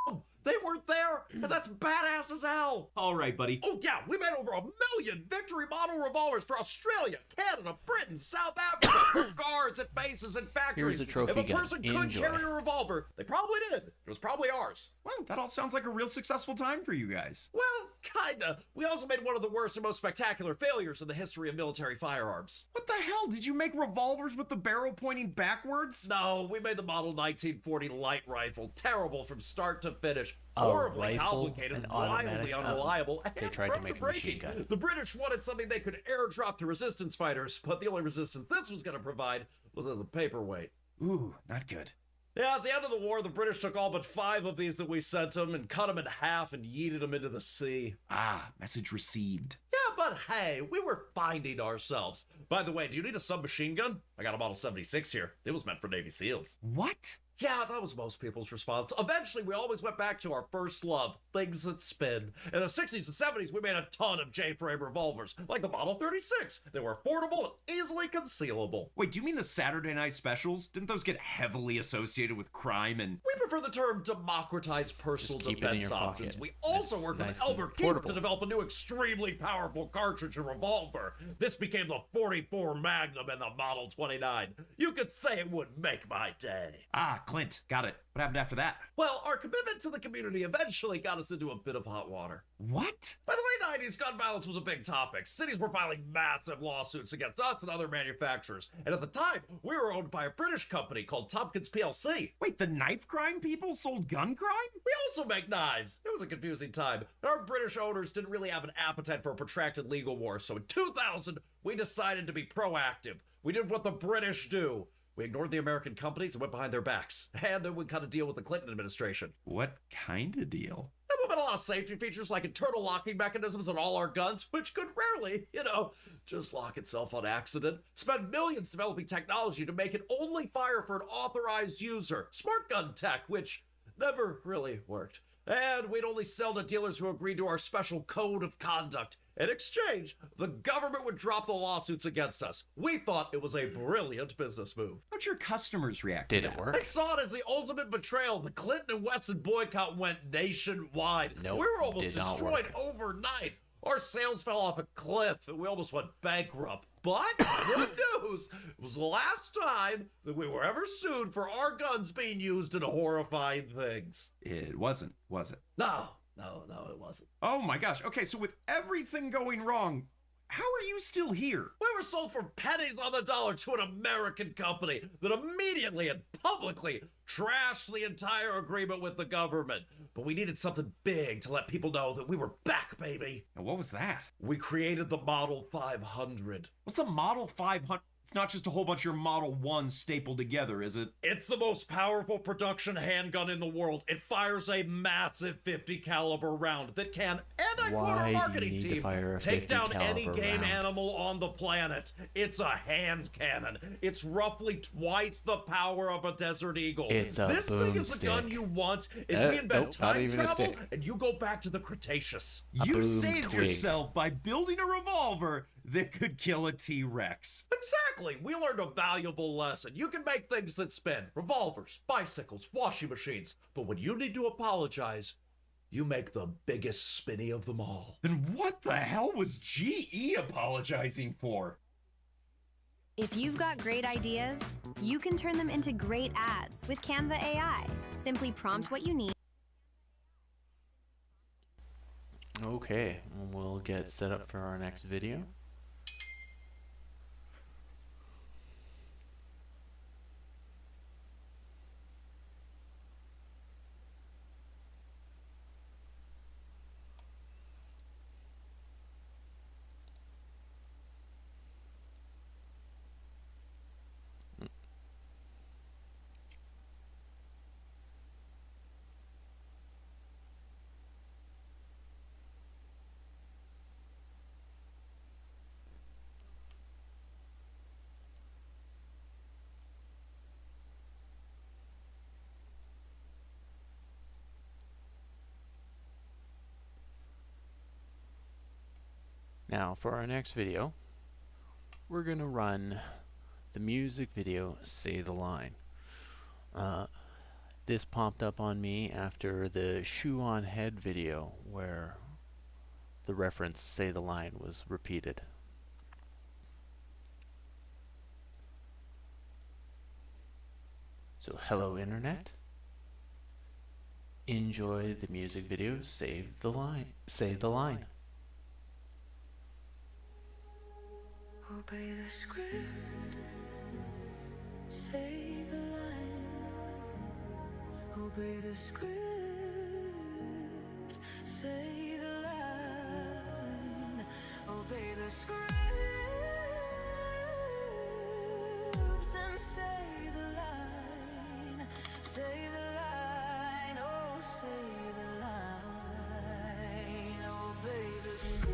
them. They weren't there, and that's badass as hell. All right, buddy. Oh yeah, we made over 1 million Victory model revolvers for Australia, Canada, Britain, South Africa, for guards at bases and factories. Here's a trophy if a gun. person could Enjoy. carry a revolver, they probably did. It was probably ours. Well, that all sounds like a real successful time for you guys. Well, kinda. We also made one of the worst and most spectacular failures in the history of military firearms. What the hell? Did you make revolvers with the barrel pointing backwards? No, we made the model 1940 light rifle. Terrible from start to finish. A Horribly rifle, complicated, an wildly automatic- unreliable, and they tried to make a machine breathtaking. gun. The British wanted something they could airdrop to resistance fighters, but the only resistance this was going to provide was as a paperweight. Ooh, not good. Yeah, at the end of the war, the British took all but 5 of these that we sent them and cut them in half and yeeted them into the sea. Ah, message received. Yeah, but hey, we were finding ourselves. By the way, do you need a submachine gun? I got a Model 76 here. It was meant for Navy SEALs. What? Yeah, that was most people's response. Eventually, we always went back to our first love, things that spin. In the 60s and 70s, we made a ton of J-frame revolvers, like the Model 36. They were affordable and easily concealable. Wait, do you mean the Saturday night specials? Didn't those get heavily associated with crime and... We prefer the term democratized personal defense options. We also worked with Albert Keeper to develop a new extremely powerful cartridge and revolver. This became the 44 Magnum and the Model 29. You could say it would make my day. Ah, Clint, got it. What happened after that? Well, our commitment to the community eventually got us into a bit of hot water. What? By the late 90s, gun violence was a big topic. Cities were filing massive lawsuits against us and other manufacturers. And at the time, we were owned by a British company called Tompkins plc. Wait, the knife crime people sold gun crime? We also make knives. It was a confusing time. Our British owners didn't really have an appetite for a protracted legal war. So in 2000, we decided to be proactive. We did what the British do. We ignored the American companies and went behind their backs. And then we cut a deal with the Clinton administration. What kind of deal? There have been a lot of safety features like internal locking mechanisms on all our guns, which could rarely, just lock itself on accident. Spend millions developing technology to make it only fire for an authorized user. Smart gun tech, which never really worked. And we'd only sell to dealers who agreed to our special code of conduct. In exchange, the government would drop the lawsuits against us. We thought it was a brilliant business move. How'd your customers react Did to it that? work? They saw it as the ultimate betrayal. The Clinton and Wesson boycott went nationwide. Nope, We were almost did not destroyed work. overnight. Our sales fell off a cliff and we almost went bankrupt. But good news, it was the last time that we were ever sued for our guns being used in horrifying things. It wasn't, was it? No, it wasn't. Oh my gosh. Okay, so with everything going wrong, how are you still here? We were sold for pennies on the dollar to an American company that immediately and publicly trashed the entire agreement with the government. But we needed something big to let people know that we were back, baby. And what was that? We created the Model 500. What's the Model 500? It's not just a whole bunch of your Model 1 stapled together, is it? It's the most powerful production handgun in the world. It fires a massive 50 caliber round that can, and I quote our marketing team, take down any game animal on the planet. It's a hand cannon. It's roughly twice the power of a Desert Eagle. It's a This thing is the gun you want. If we invent time travel and you go back to the Cretaceous. You saved yourself by building a revolver that could kill a T-Rex. Exactly. We learned a valuable lesson. You can make things that spin. Revolvers, bicycles, washing machines. But when you need to apologize, you make the biggest spinny of them all. Then what the hell was GE apologizing for? If you've got great ideas, you can turn them into great ads with Canva AI. Simply prompt what you need. Okay, we'll get set up for our next video. Now, for our next video, we're going to run the music video, Say the Line. This popped up on me after the Shoe on Head video, where the reference Say the Line was repeated. So, hello Internet. Enjoy the music video, Say the Line. Obey the script, say the line. Obey the script, say the line. Obey the script and say the line. Say the line, oh say the line. Obey the script.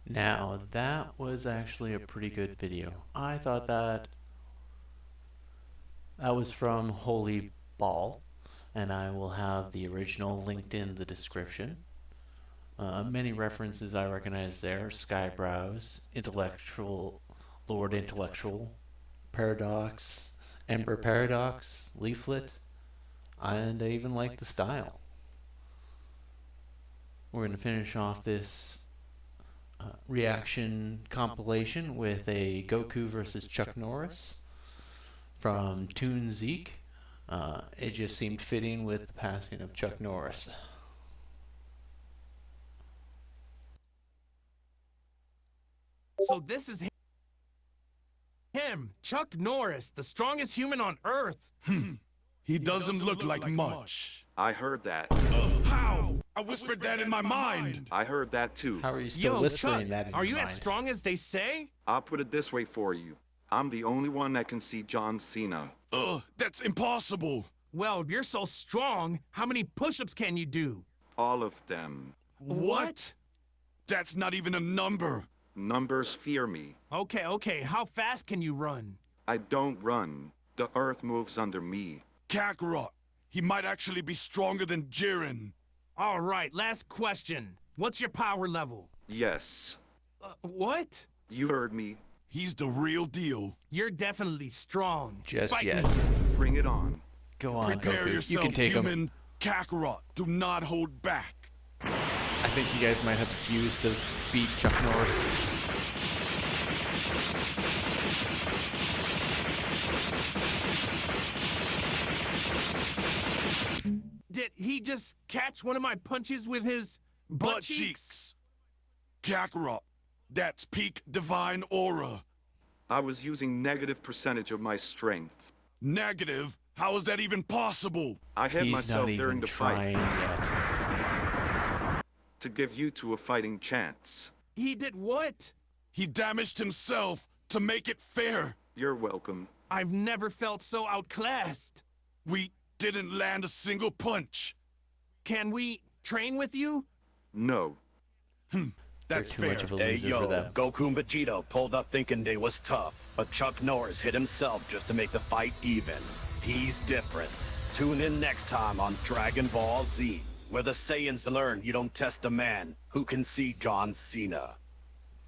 Now, that was actually a pretty good video. I thought that was from Holy Ball, and I will have the original linked in the description. Many references I recognize there: Skybrows, Intellectual, Lord Intellectual, Paradox, Emperor Paradox, Leaflet, and I even like the style. We're going to finish off this reaction compilation with a Goku versus Chuck Norris from Toon Zeke. It just seemed fitting with the passing of Chuck Norris. So this is him, Chuck Norris, the strongest human on Earth. He doesn't look like much. I heard that. How? I whispered that in my mind. I heard that too. How are you still whispering that in Are your you mind? as strong as they say? I'll put it this way for you. I'm the only one that can see John Cena. That's impossible. Well, if you're so strong, how many push-ups can you do? All of them. What? That's not even a number. Numbers fear me. Okay, how fast can you run? I don't run. The earth moves under me. Kakarot. He might actually be stronger than Jiren. All right, last question. What's your power level? Yes. What? You heard me. He's the real deal. You're definitely strong. Just Fight yes. me. Bring it on. Go on, Prepare Goku. yourself, You can take human. him. Kakarot, do not hold back. I think you guys might have to fuse to beat Chuck Norris. Did he just catch one of my punches with his butt cheeks? Kakarot, that's peak divine aura. I was using negative percentage of my strength. Negative? How is that even possible? I hit He's myself not during even the trying fight. yet. To give you two a fighting chance. He did what? He damaged himself to make it fair. You're welcome. I've never felt so outclassed. We didn't land a single punch. Can we train with you? No. That's too fair. much of a Hey, loser yo, for them. Goku and Vegeta pulled up thinking they was tough, but Chuck Norris hit himself just to make the fight even. He's different. Tune in next time on Dragon Ball Z, where the Saiyans learn you don't test a man who can see John Cena.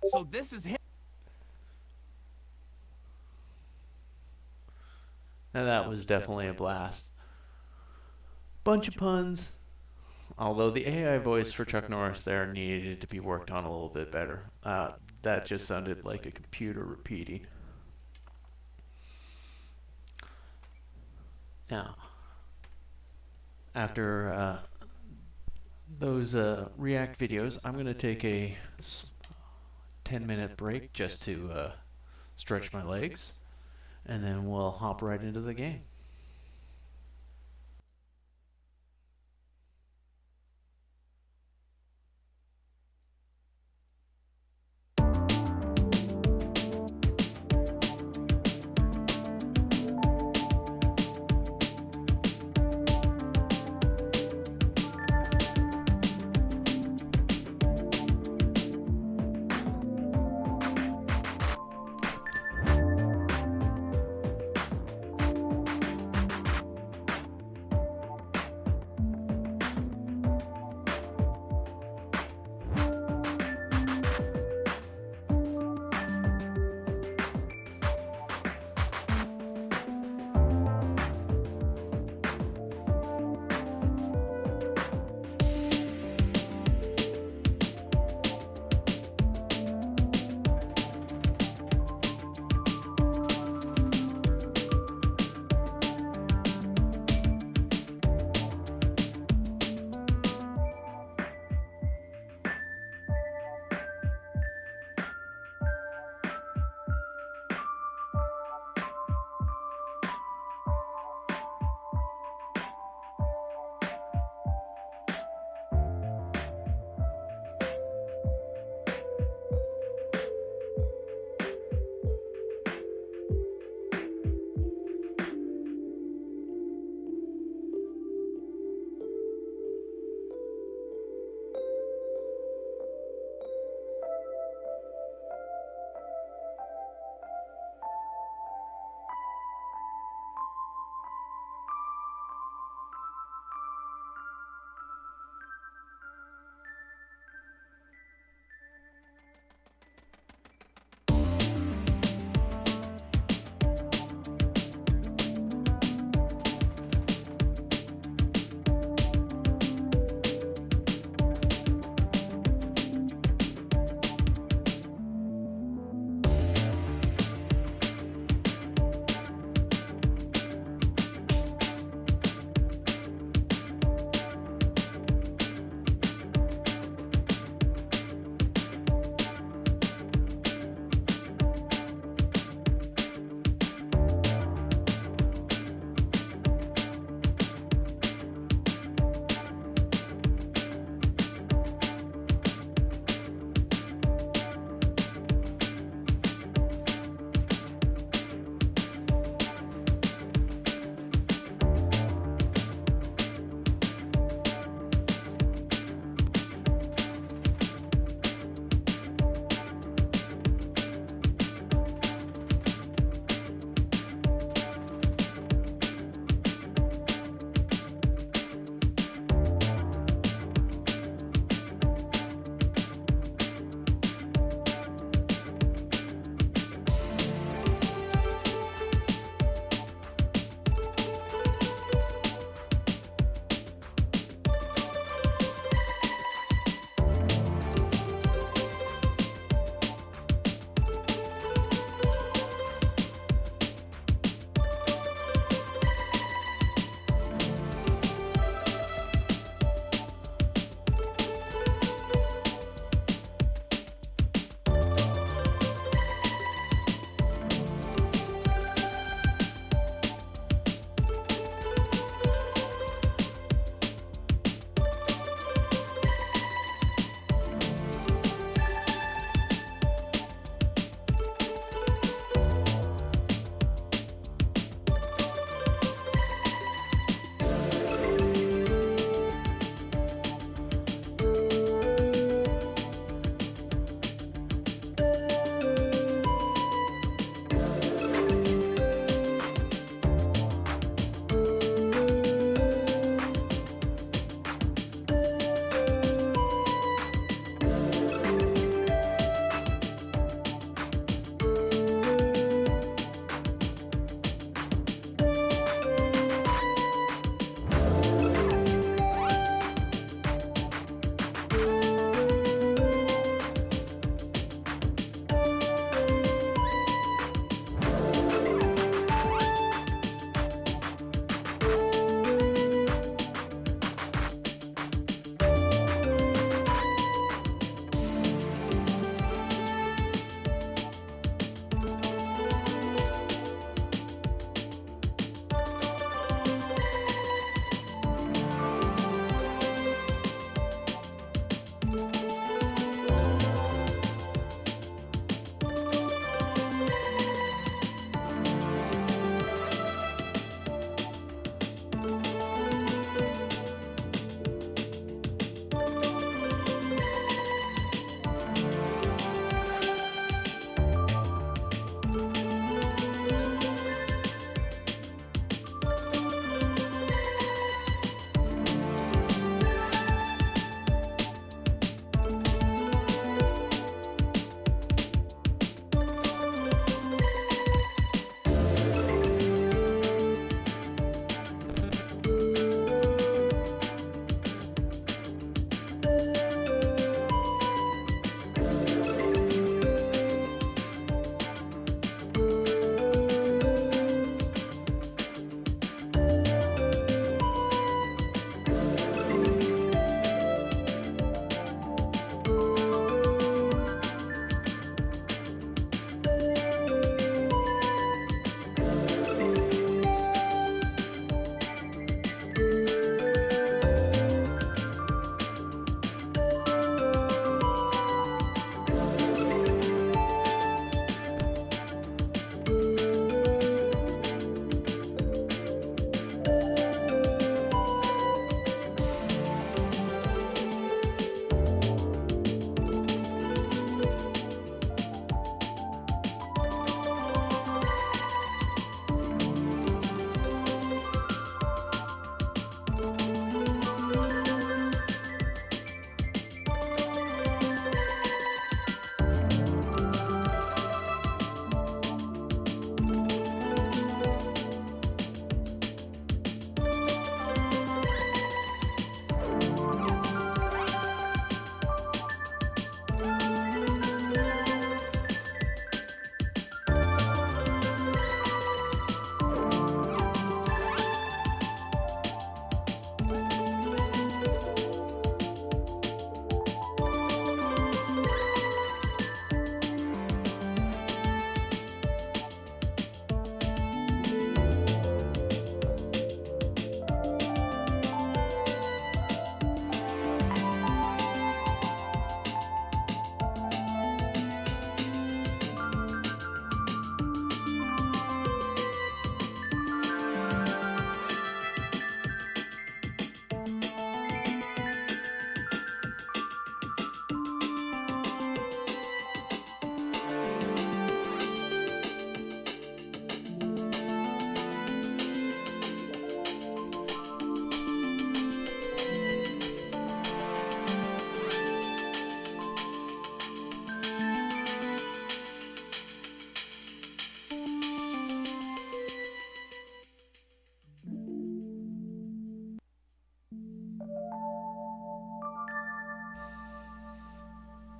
So this is him. Now that was definitely a blast. Bunch of puns. Although the AI voice for Chuck Norris there needed to be worked on a little bit better. That just sounded like a computer repeating. Now, after those React videos, I'm going to take a 10-minute break just to stretch my legs, and then we'll hop right into the game.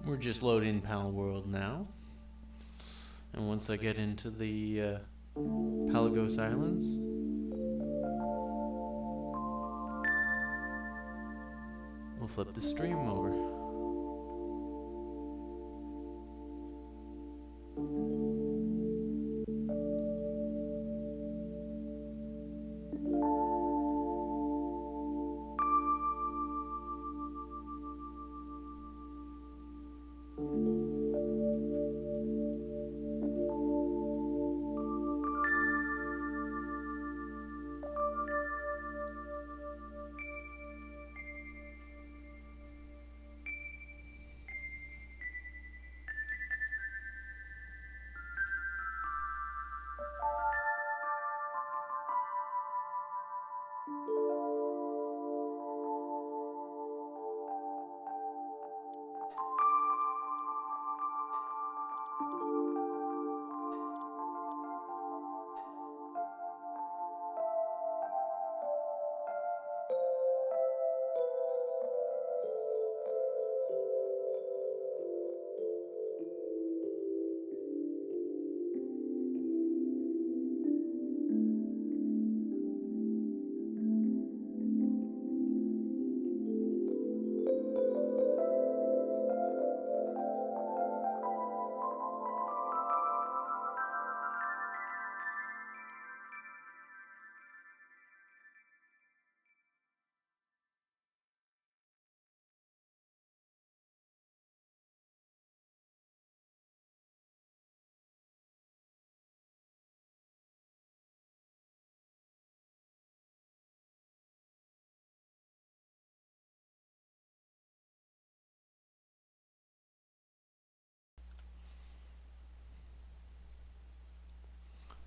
We're just loading Palworld now. And once I get into the Palagos Islands, we'll flip the stream over.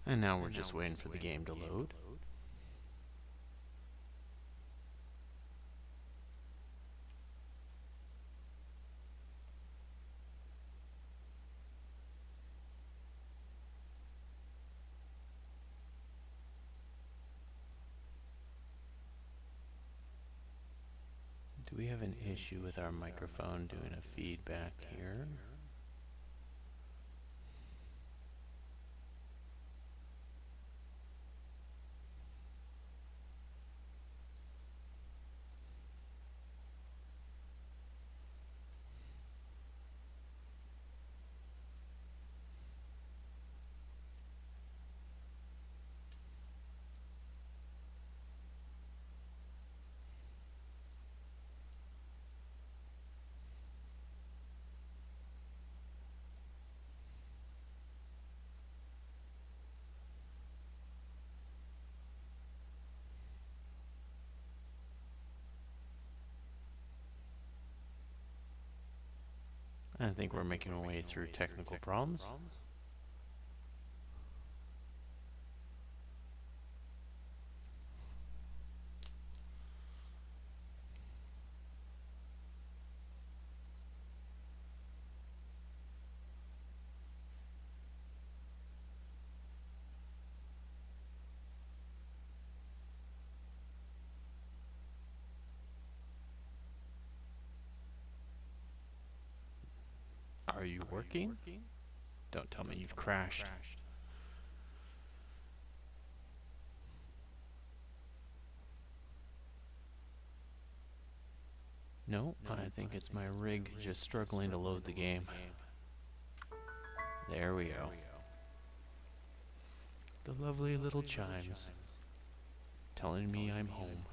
And now we're just waiting for the game to load. Do we have an issue with our microphone doing a feedback here? I think we're making our way through technical problems. Are you working? Don't tell me you've crashed. No, I think it's my rig just struggling to load the game. There we go. The lovely little chimes telling me I'm home.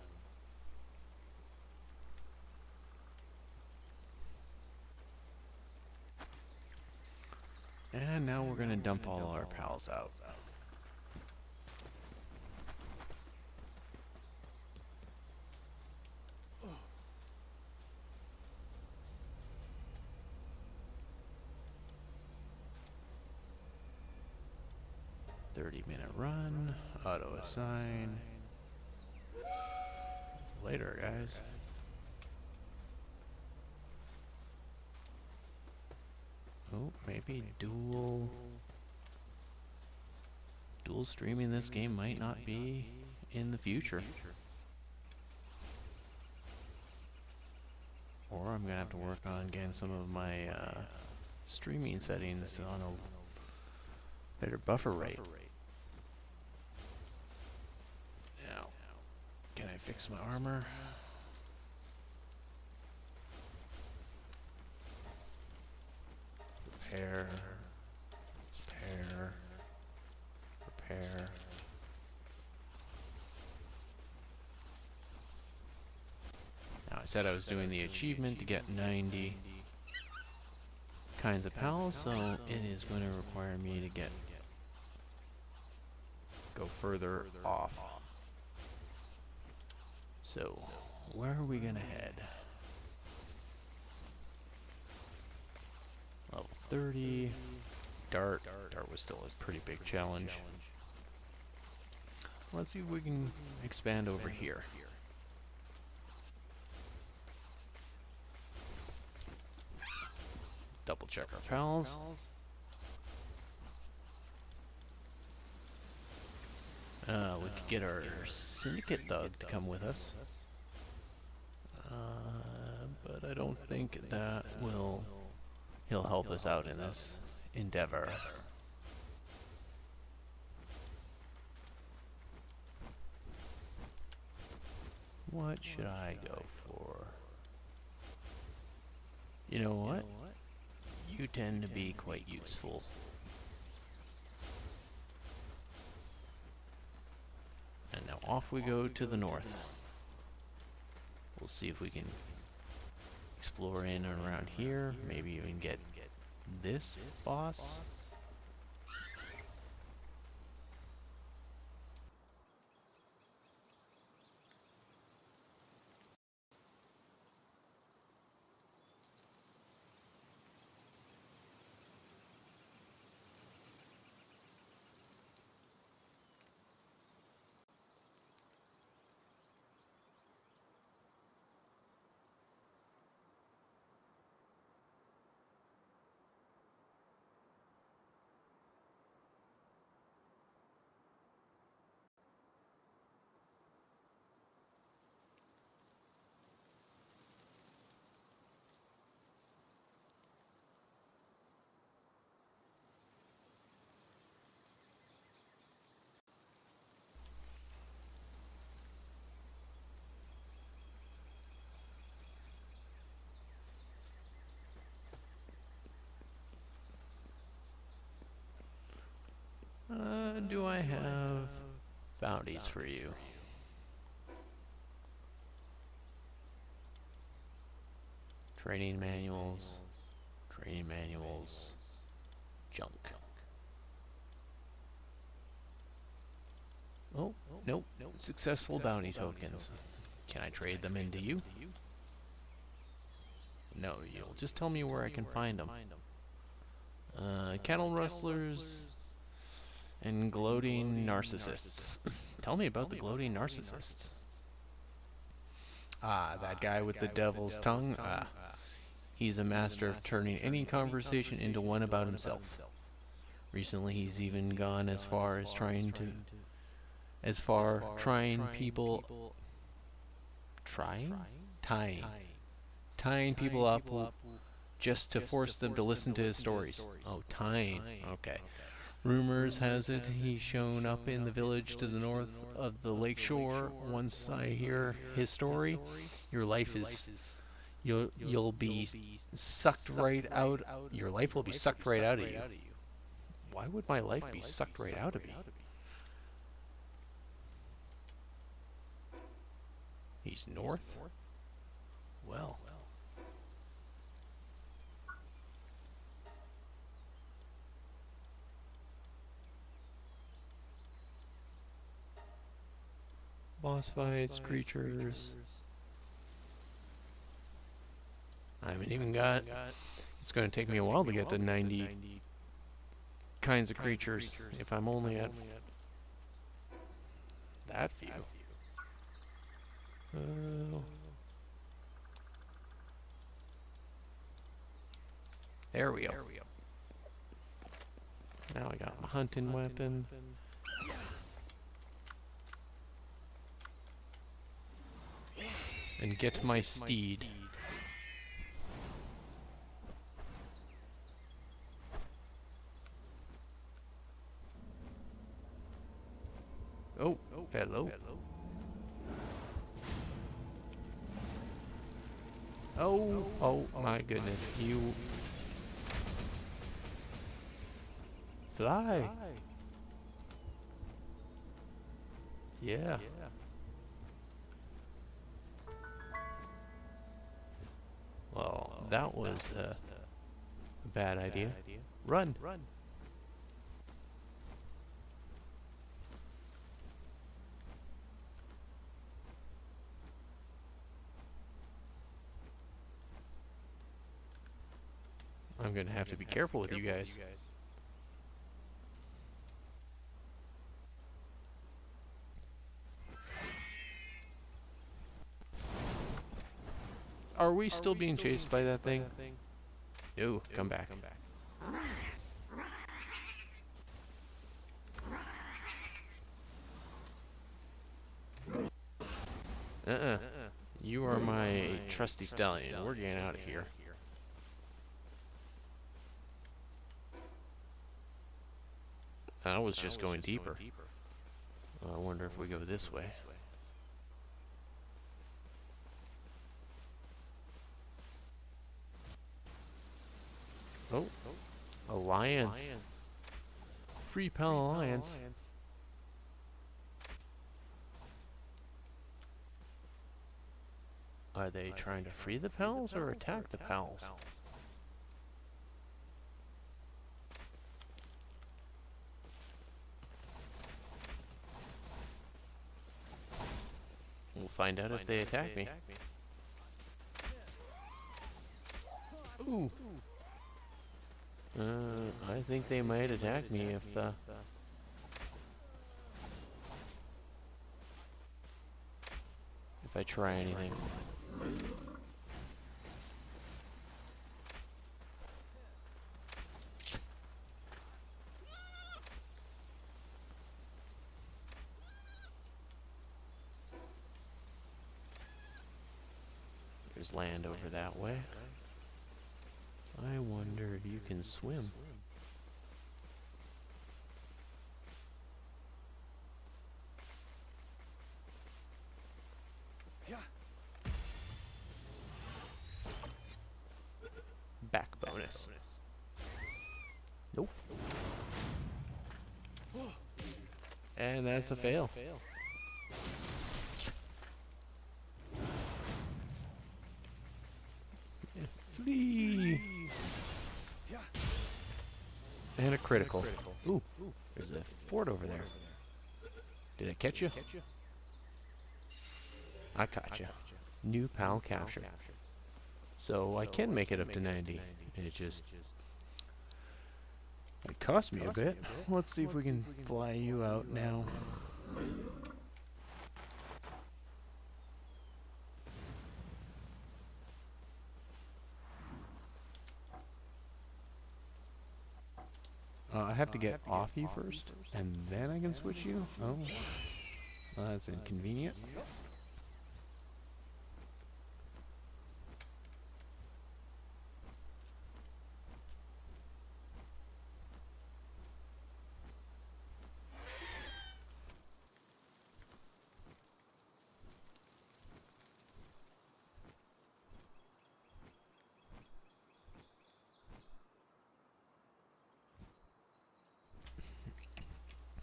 And now we're gonna dump all our pals out. Run, auto assign. Later, guys. Oh, maybe dual streaming this game might not be in the future. Or I'm gonna have to work on getting some of my streaming settings on a better buffer rate. Now, can I fix my armor? Repair. Repair. Repair. Now I said I was doing the achievement to get 90 kinds of pals, so it is going to require me to go further off. So, where are we gonna head? Level 30. Dart. Dart was still a pretty big challenge. Let's see if we can expand over here. Double check our pals. We could get our syndicate thug to come with us. But I don't think that he'll help us out in this endeavor. What should I go for? You know what? You tend to be quite useful. And now off we go to the north. We'll see if we can explore in and around here. Maybe even get this boss. Do I have bounties for you? Training manuals, junk. Oh, nope, successful bounty tokens. Can I trade them into you? No, you'll just tell me where I can find them. Cattle rustlers and gloating narcissists. Tell me about the gloating narcissists. That guy with the devil's tongue. He's a master of turning any conversation into one about himself. Recently, he's even gone as far as trying people up just to force them to listen to his stories. Oh, tying. Okay. Rumors has it he's shown up in the village to the north of the lake shore. Once I hear his story, your life is you'll be sucked right out. Your life will be sucked right out of you. Why would my life be sucked right out of me? He's north? Well. Boss fights, creatures. I haven't even got... It's going to take me a while to get to 90 kinds of creatures if I'm only at that few. There we go. Now I got my hunting weapon. And get my steed. Hello. Oh my goodness. You fly. Yeah. Well, that was a bad idea. Run. I'm gonna have to be careful with you guys. Are we still being chased by that thing? No, come back. You are my trusty stallion. We're getting out of here. I was just going deeper. I wonder if we go this way. Oh, Alliance. Free Pal Alliance. Are they trying to free the pals or attack the pals? We'll find out if they attack me. Ooh. I think they might attack me if I try anything. There's land over that way. I wonder if you can swim. Back bonus. Nope. And that's a fail. Flee. And a critical. Ooh, there's a fort over there. Did I catch you? I caught you. New pal captured. So I can make it up to 90. It cost me a bit. Let's see if we can fly you out now. I have to get off you first, and then I can switch you? Oh. That's inconvenient.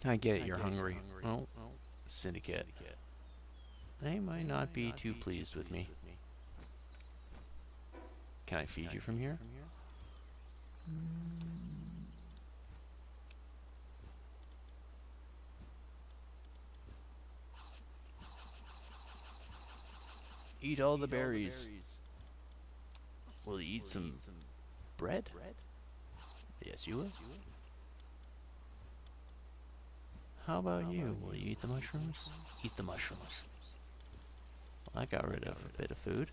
I get it, you're hungry. Oh, Syndicate. They might not be too pleased with me. Can I feed you from here? Eat all the berries. Will you eat some bread? Yes, you will. How about you? Will you eat the mushrooms? Eat the mushrooms. Well, I got rid of a bit of food.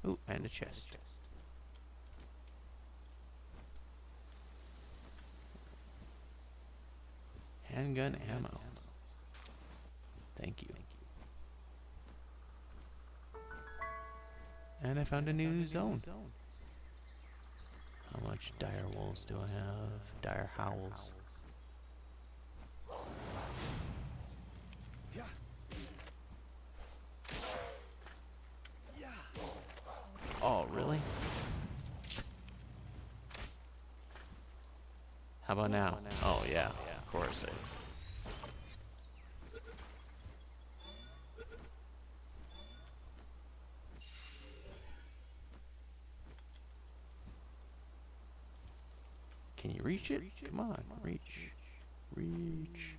Ooh, and a chest. Handgun ammo. Thank you. And I found a new zone. How much dire wolves do I have? Dire howls. Oh, really? How about now? Oh, yeah. Of course it is. Can you reach it? Come on, reach. Reach.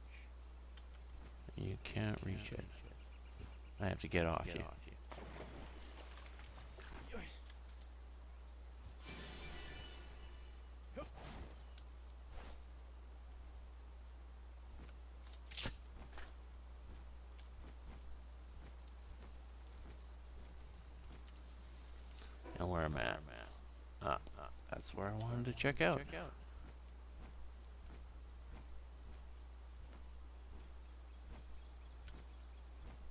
You can't reach it. I have to get off you. And where am I at? That's where I wanted to check out.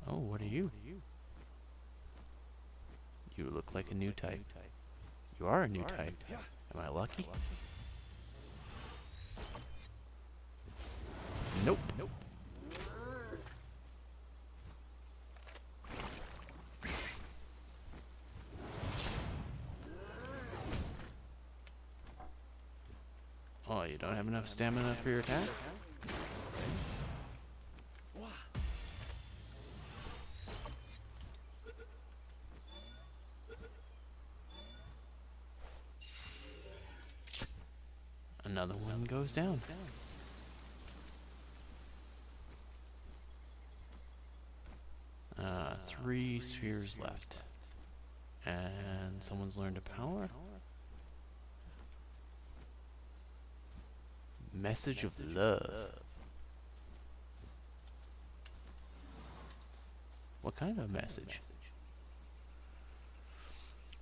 Oh, what are you? You look like a new type. You are a new type. Am I lucky? Nope. Nope. Oh, you don't have enough stamina for your attack? Another one goes down. Three spheres left. And someone's learned a power? Message of love. What kind of message?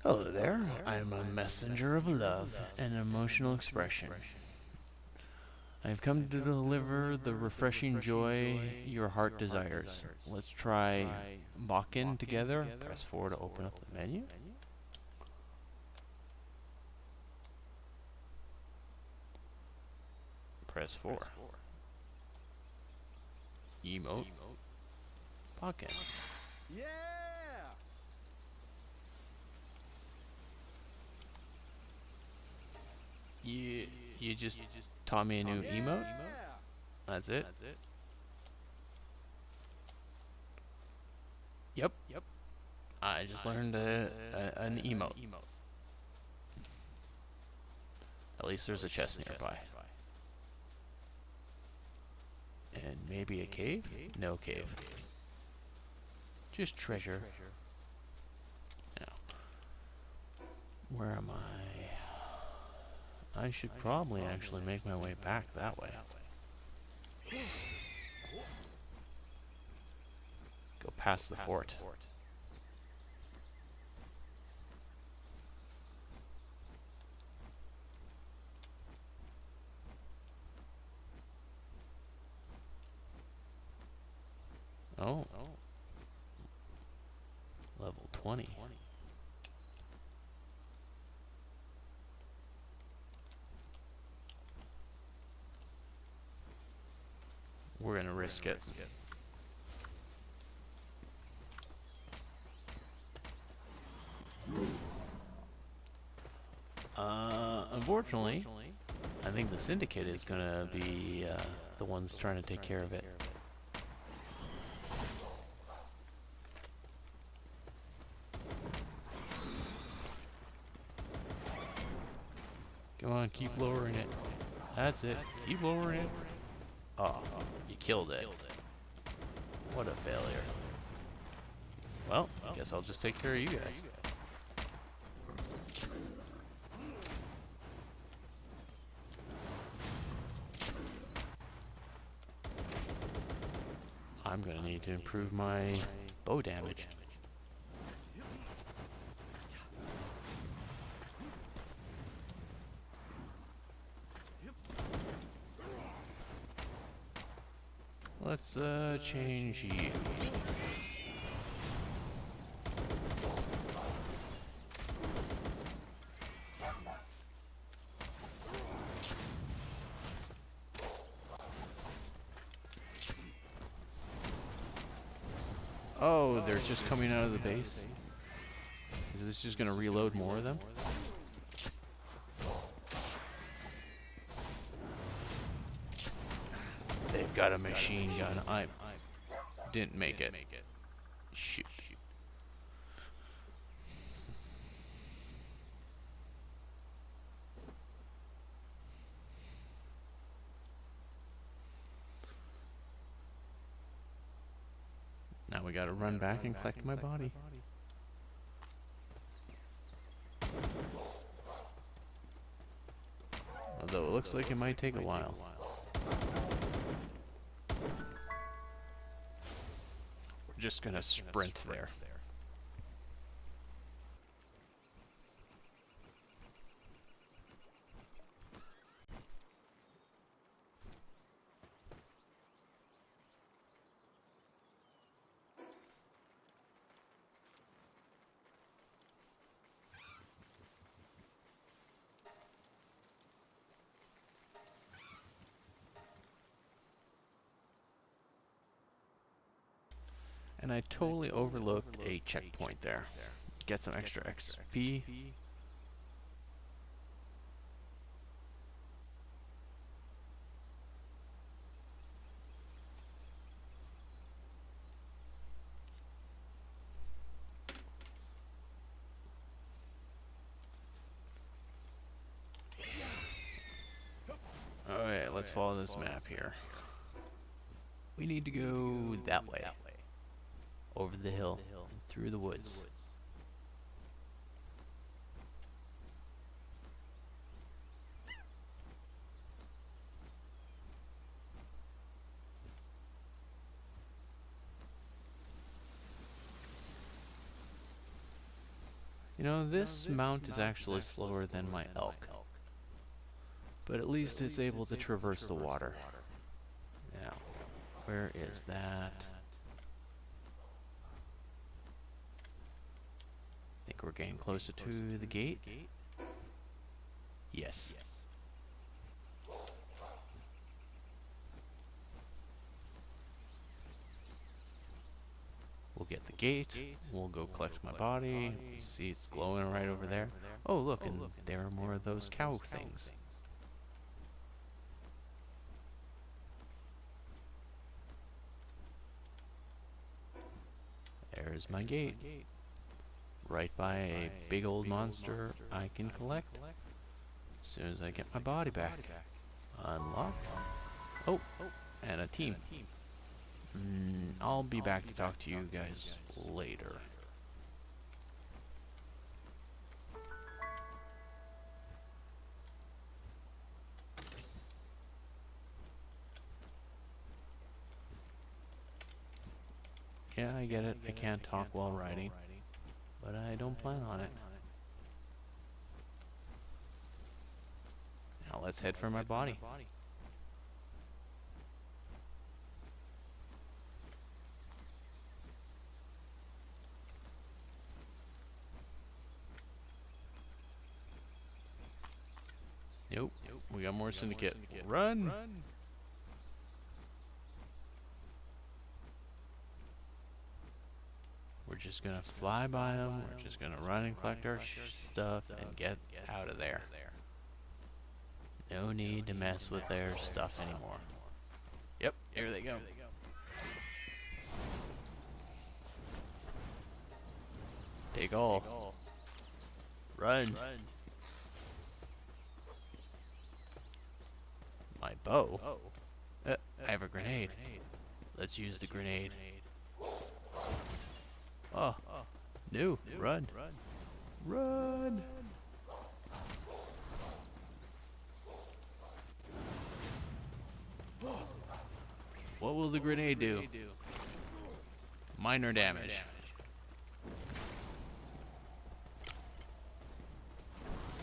Hello there. I am a messenger of love and emotional expression. I have come to deliver the refreshing joy your heart desires. Let's try Bakken together. Press 4 to open up the menu. Press 4. Emote. Bakken. Yeah! You just taught me a new emote? That's it? Yep. I just learned an emote. At least there's a chest nearby. And maybe a cave? No cave. Just treasure. Now, where am I? I should probably actually make my way back that way. Go past the fort. Oh. Level 20. We're gonna risk it. Unfortunately, I think the Syndicate is gonna be the ones trying to take care of it. Come on, keep lowering it. That's it. Keep lowering it. Oh, you killed it. What a failure. Well, I guess I'll just take care of you guys. I'm gonna need to improve my bow damage. Let's change you. Oh, they're just coming out of the base. Is this just gonna reload more of them? They've got a machine gun. I didn't make it. Shoot. Now we gotta run back and collect my body. Although it looks like it might take a while. We're just gonna sprint there. And I totally overlooked a checkpoint there. Get some extra XP. Alright, let's follow this map here. We need to go that way. Over the hill, and through the woods. You know, this mount is actually slower than my elk. But at least it's able to traverse the water. Now, where is that? Think we're getting closer to the gate? Yes. We'll get the gate. We'll go collect my body. See, it's glowing right over there. Oh, look, and there are more of those cow things. There's my gate. Right by a big old monster I can collect as soon as I get my body back. Unlock. Oh, and a team. I'll be back to talk to you guys later. Yeah, I get it. I can't talk while riding. But I don't plan on it. Now let's head for my body. Nope. We got more syndicate. Run! We're just gonna fly by them. We're just gonna run and collect our stuff and get out of there. No need to mess with their stuff anymore. Yep, here they go. Take all. Run. My bow. I have a grenade. Let's use the grenade. Oh, new. Run. Run. What will the grenade do? Minor damage.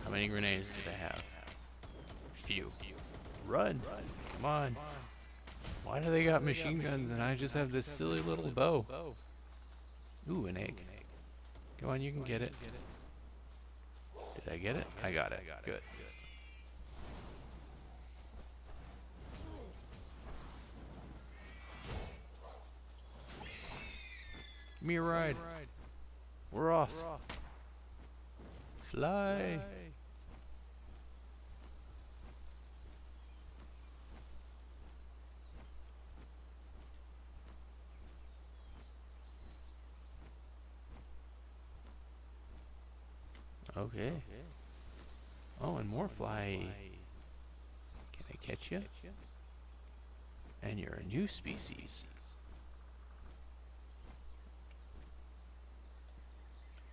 How many grenades do they have? Few. Run. Come on. Why do they got machine guns and I just have this silly little bow? Ooh, an egg. Come on, you can get it. Did I get it? I got it. Good. Give me a ride. We're off. Fly. Okay. Oh, and more fly. Can I catch you? And you're a new species.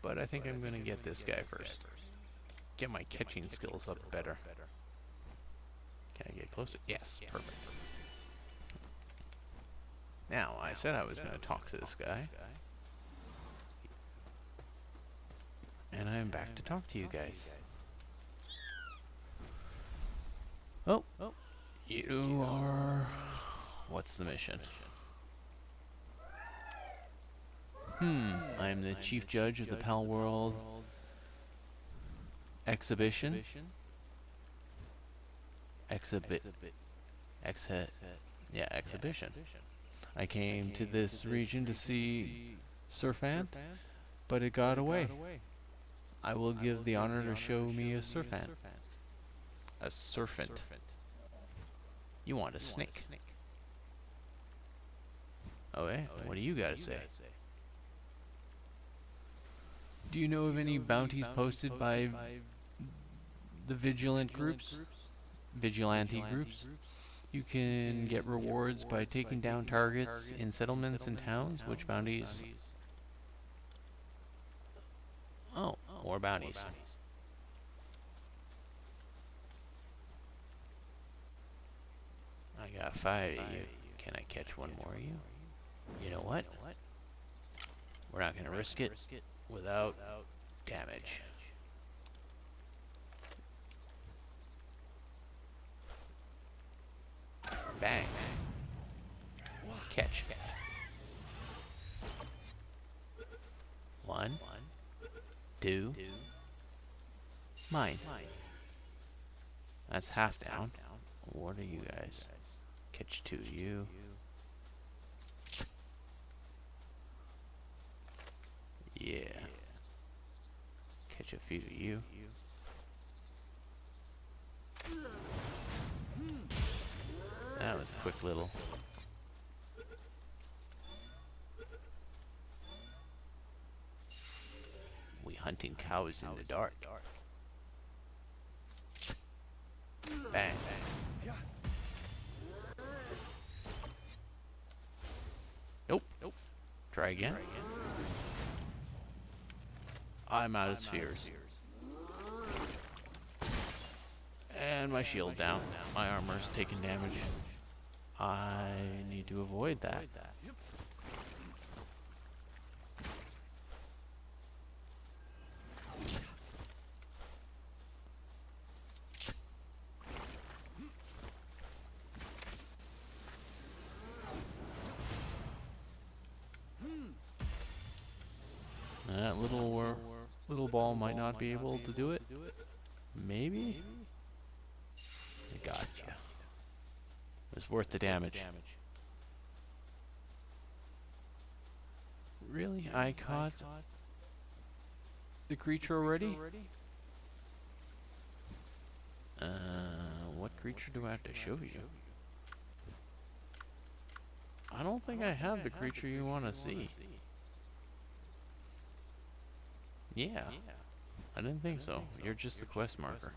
But I think I'm gonna get this guy first. Get my catching skills up better. Can I get closer? Yes, perfect. Now, I said I was gonna talk to this guy. And I'm back to talk to you guys. Oh, you are... What's the mission? I'm the chief judge of the Palworld exhibition. Exhibition. I came to this region to see Surfant, but it got away. I will give the honor to show me a Surfant. A Surfant. You want a snake? Okay, what do you gotta say? Do you know of any bounties posted by the vigilante groups? You can get rewards by taking down targets in settlements and towns. Which bounties? Oh, more bounties. I got 5 of you. Can I catch one more of you? You know what? We're not gonna risk it without damage. Bang. Catch. 1, 2. Mine. That's half down. What are you guys? Catch 2 of you. Yeah. Catch a few of you. That was a quick little. We hunting cows in the dark. Bang. Nope. Try again. I'm out of spheres. And my shield down. My armor's taking damage. I need to avoid that. That little ball might not be able to do it. Maybe? I got you. It was worth the damage. Really? I caught the creature already? What creature do I have to show you? I don't think I have the creature you want to see. Yeah. I didn't think so. You're just the quest marker.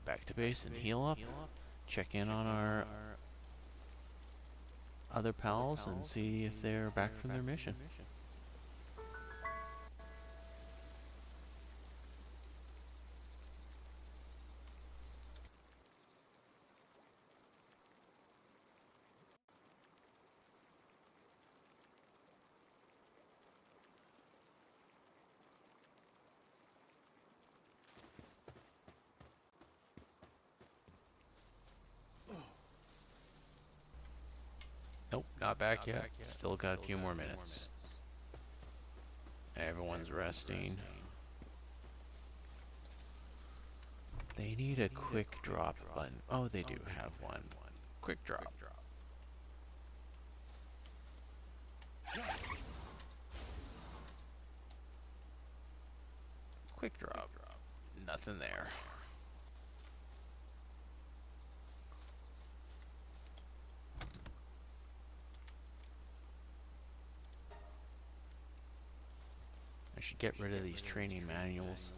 Back to base and heal up. Check in on our other pals and see if they're back from their mission. Nope, not back yet. Still got a few more minutes. Everyone's resting. They need a quick drop button. Oh, they do have one. Quick drop. Quick drop. Nothing there. I should get rid of these training manuals.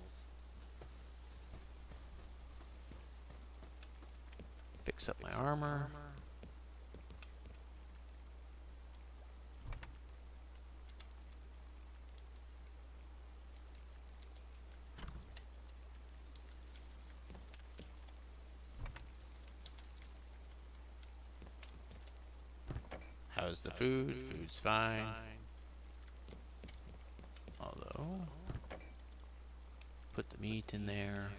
Fix up my armor. How's the food? Food's fine. Although, put the meat in there.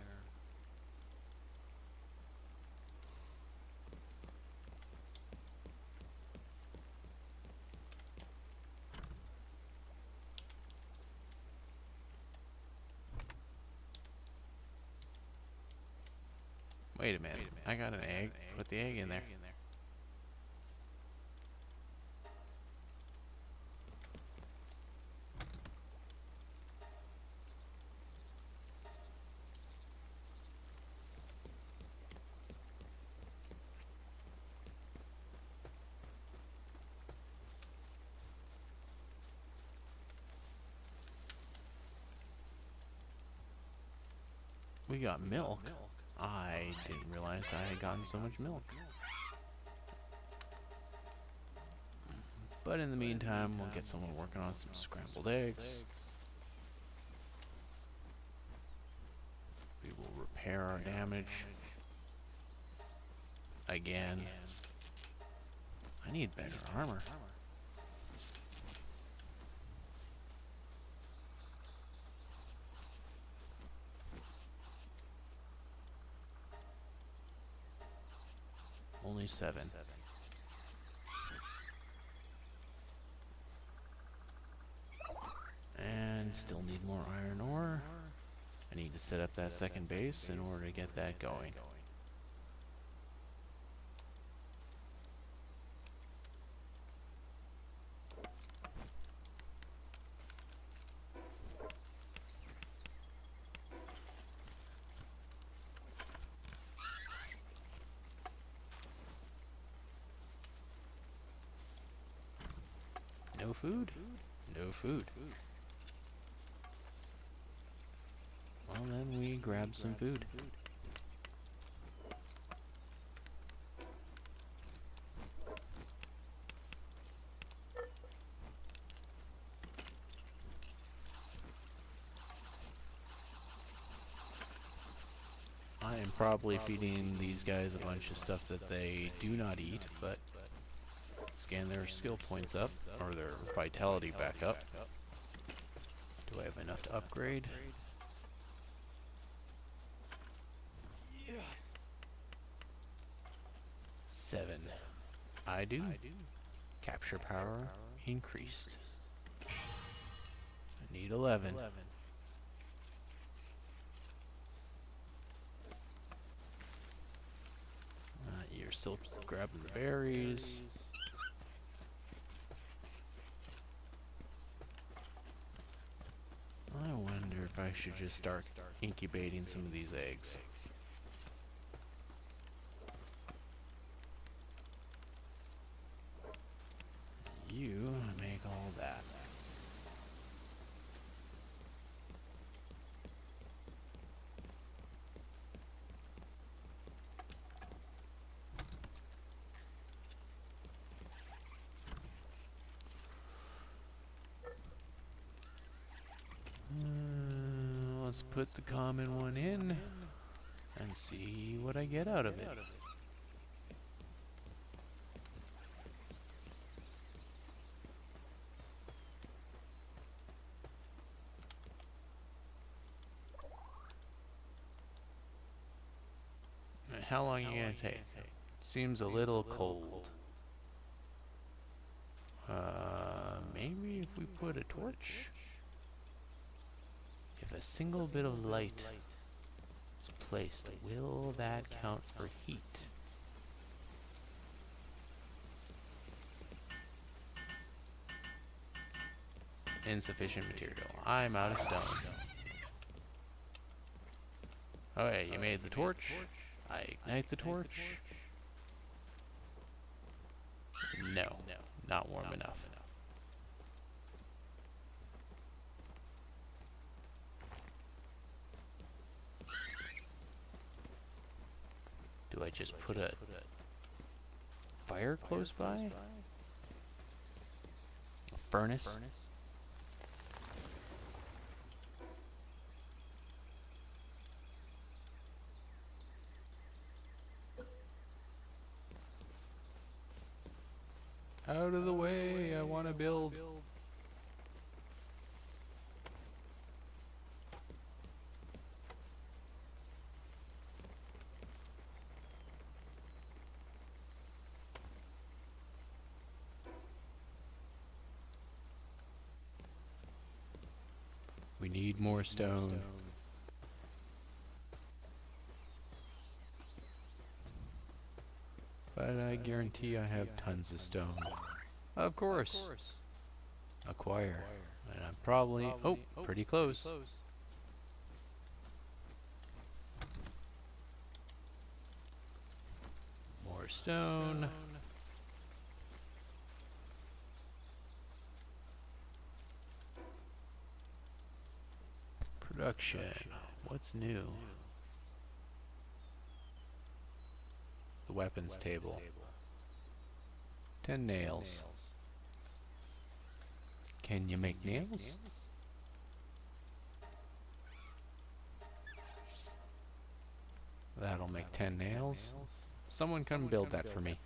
Wait a minute. I got an egg. Put the egg in there. We got milk. I didn't realize I had gotten so much milk. But in the meantime, we'll get someone working on some scrambled eggs. We will repair our damage. Again. I need better armor. Only 7. And still need more iron ore. I need to set up that second base in order to get that going. No food? No food. Well, then we grab some food. I am probably feeding these guys a bunch of stuff that they do not eat, but scan their skill points up, or their vitality back up. Do I have enough to upgrade? Yeah. 7. I do. Capture power increased. I need 11. You're still grabbing the berries. I wonder if I should just start incubating some of these eggs. You make all that. Let's put the common one in and see what I get out of it. How long are you gonna take? Seems a little cold. Maybe if we put a torch? If a single bit of light is placed, will that count for heat? Insufficient material. I'm out of stone. Okay, you made the torch. I ignite the torch. No, not warm enough. Do I just put a fire close by? A furnace? Out of the way, I want to build. We need more stone. But I guarantee I have tons of stone. Of course. Acquire. And I'm probably, oh, pretty close. More stone. Production. What's new? The weapons table. 10 nails. Can you make nails? That'll make 10 nails. Someone come build that for me.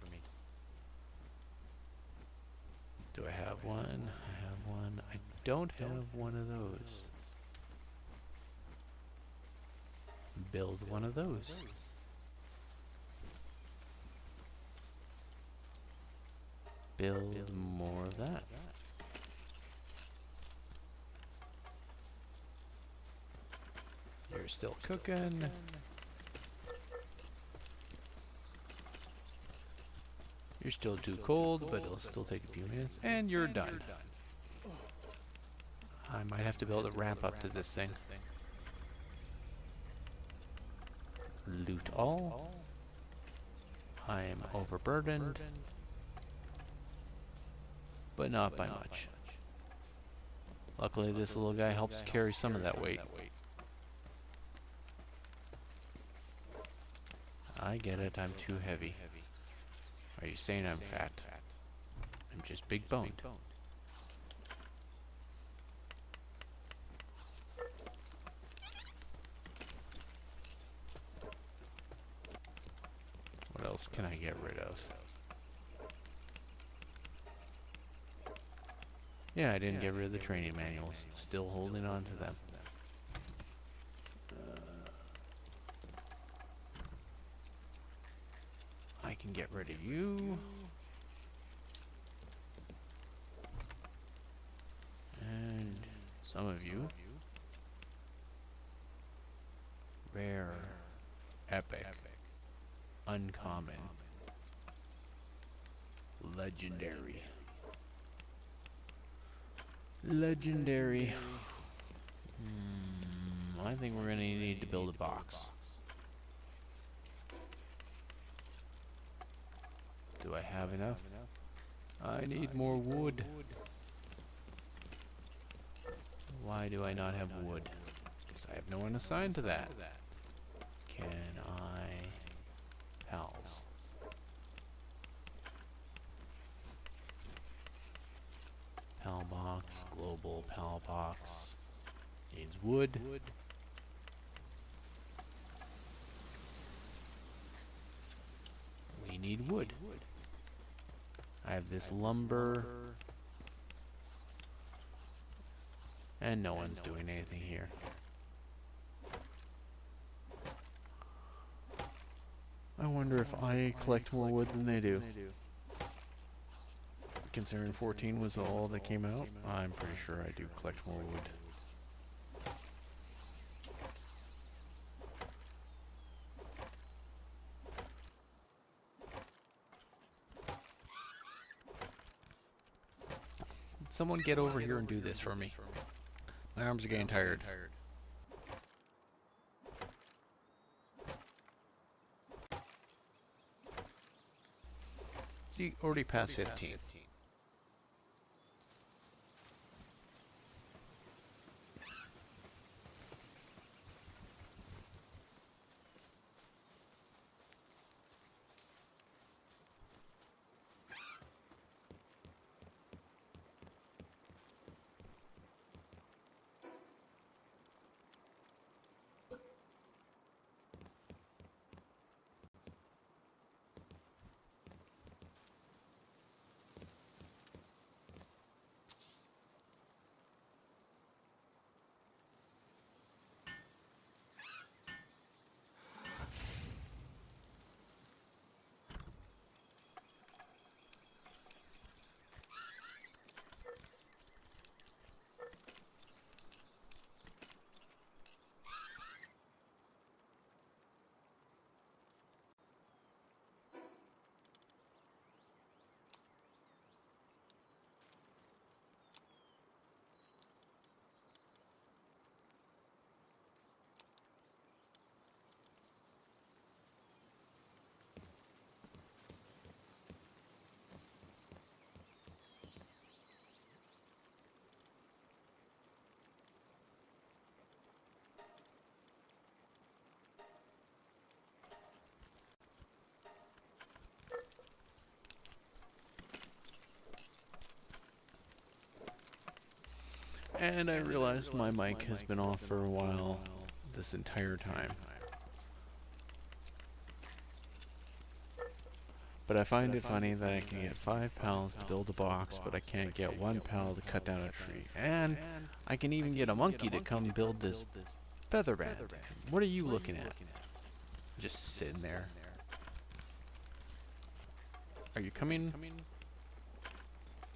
Do I have one? I have one. I don't have one of those. Build one of those. Build more of that. You're still cooking. You're still too cold, but it'll still take a few minutes, and you're done. I might have to build a ramp up to this thing. Loot all. I am overburdened, but not by much. Luckily, this little guy helps carry some of that weight. I get it, I'm too heavy. Are you saying I'm fat? I'm just big boned. What else can I get rid of? Yeah, I didn't get rid of the training manuals. Still holding on to them. I can get rid of you. And some of you. Rare. Epic. Uncommon. Legendary. Legendary. I think we're gonna need to build a box. Do I have enough? I need more wood. Why do I not have wood? Because I have no one assigned to that. Can I... Pals. Pal box, global pal box. Needs wood. We need wood. I have this lumber. And no one's doing anything here. I wonder if I collect more wood than they do. Considering 14 was all that came out, I'm pretty sure I do collect more wood. Someone get over here and do this for me. My arms are getting tired. So you already passed 15. And I realized my mic has been off for a while this entire time. But I find it funny that I can get 5 pals to build a box, but I can't get 1 pal to cut down a tree. And I can even get a monkey to come build this feather band. What are you looking at? Just sitting there. Are you coming?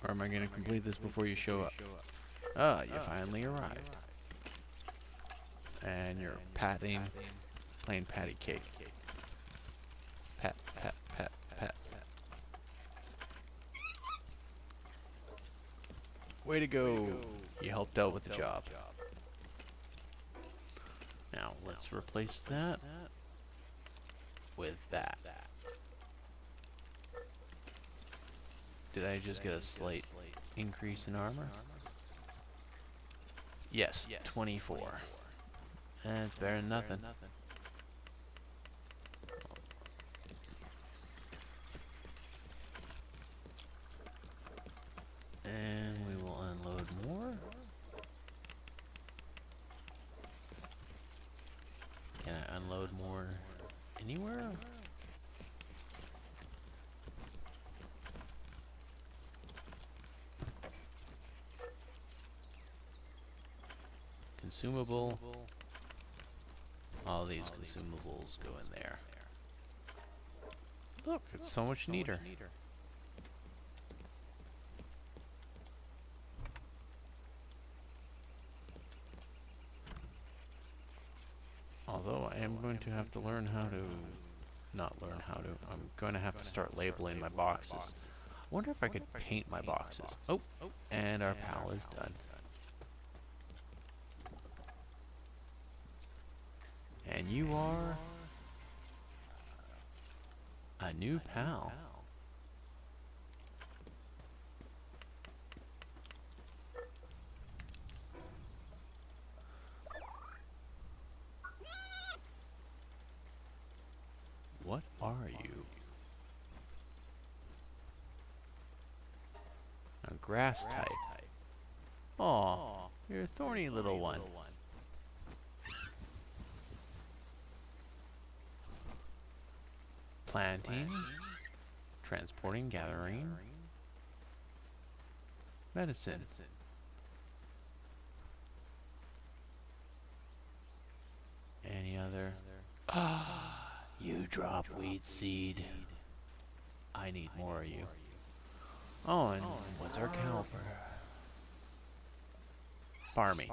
Or am I going to complete this before you show up? Ah, you finally arrived. And you're patting, playing patty cake. Pat, pat, pat, pat. Way to go. You helped out with the job. Now, let's replace that with that. Did I just get a slight increase in armor? Yes, 24. That's better than nothing. And we will unload more. Can I unload more anywhere? Consumable. All these consumables go in there. Look, it's so much neater. Although I am going to have to learn how to... Not learn how to. I'm going to have to start labeling my boxes. I wonder if I could paint my boxes. Oh, and our pal is done. And you are a new pal. What are you? A grass type. Aw, you're a thorny little one. Planting, transporting, gathering, medicine. Any other? Ah, you drop weed seed. I need more of you. Oh, and what's our caliber? Farming.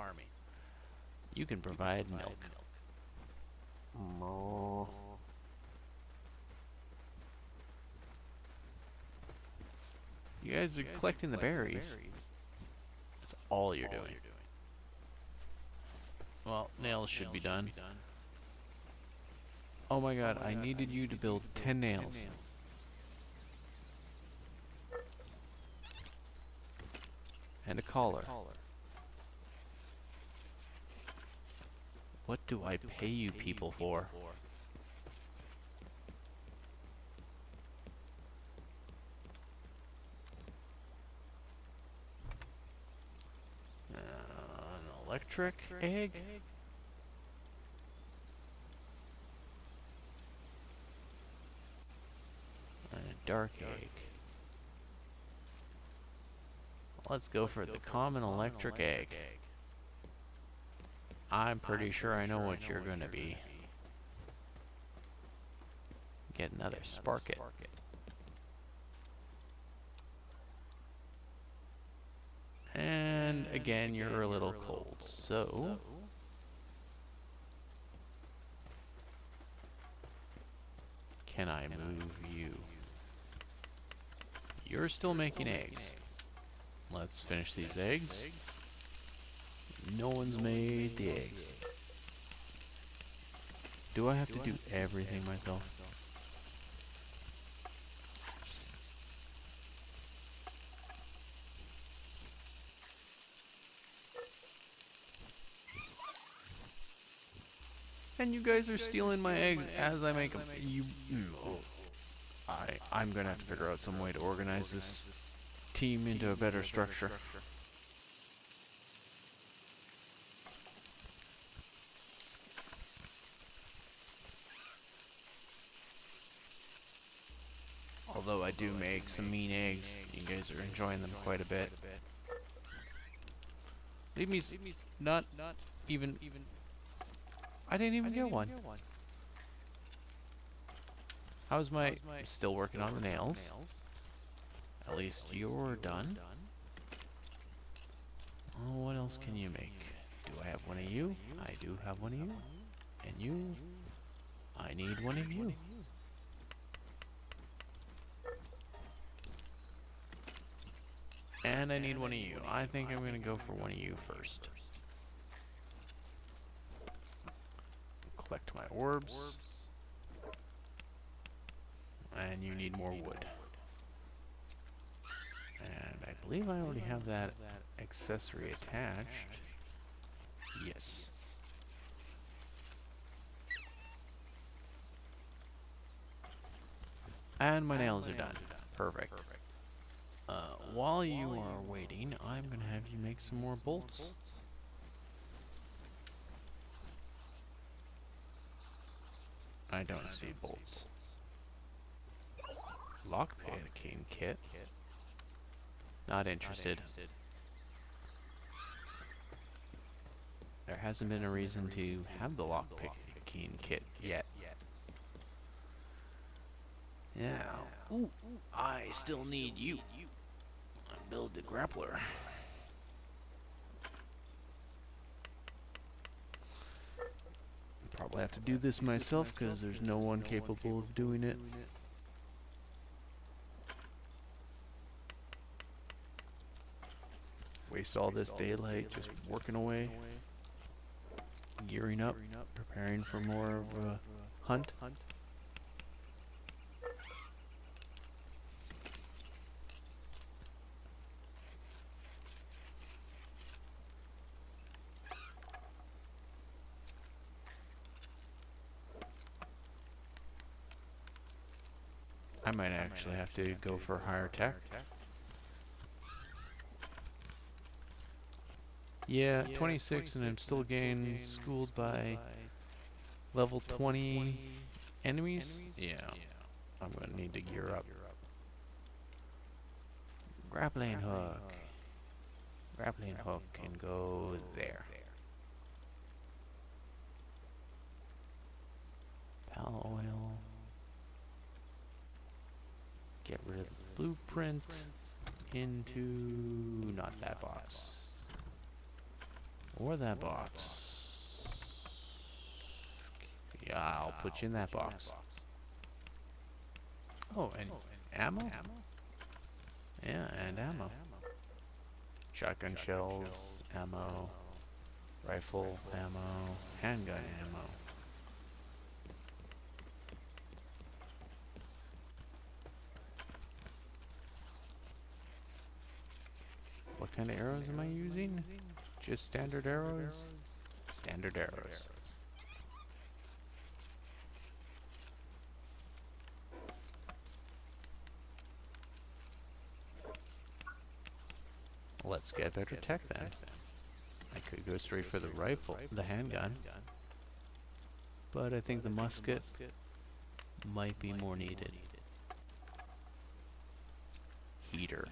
You can provide milk. Moo. You guys are collecting the berries. That's all you're doing. Well, nails should be done. Oh my god, I needed you to build 10 nails. And a collar. What do I pay you people for? An electric egg? And a dark egg. Let's go for the common electric egg. I'm pretty sure I know what you're gonna be. Get another Sparket. And again, you're a little cold, so can I move you? You're still making eggs. Let's finish these eggs. No one's made the eggs. Do I have to do everything myself? And you guys are stealing my eggs as I make them. I'm gonna have to figure out some way to organize this team into a better structure. Although I do make some mean eggs, you guys are enjoying them quite a bit. Leave me not even. I didn't even get one. How's my? Still working on the nails. At least you're done. Oh, what else can you make? Do I have one of you? I do have one of you. And you? I need one of you. And I need one of you. I think I'm gonna go for one of you first. Collect my orbs. And you need more wood. And I believe I already have that accessory attached. Yes. And my nails are done. Perfect. While you are waiting, I'm gonna have you make some more bolts. I don't see bolts. Lockpicking kit. Not interested. There hasn't been a reason to have the lockpicking kit yet. Yeah. Ooh, I still need you. Build the grappler. Probably have to do this myself because there's no one capable of doing it. Waste all this daylight just working away, gearing up, preparing for more of a hunt. I might actually have to go for higher tech. Yeah, 26 and I'm still getting schooled by level 20 enemies? Yeah, I'm gonna need to gear up. Grappling hook. Grappling hook can go there. Pal oil. Get rid of the blueprint into not that box. Or that box. Yeah, I'll put you in that box. Oh, and ammo? Yeah, and ammo. Shotgun shells, ammo, rifle ammo, handgun ammo. What kind of arrows am I using? Just standard arrows? Standard arrows. Let's get better tech then. I could go straight for the rifle, the handgun. But I think the musket might be more needed. Heater.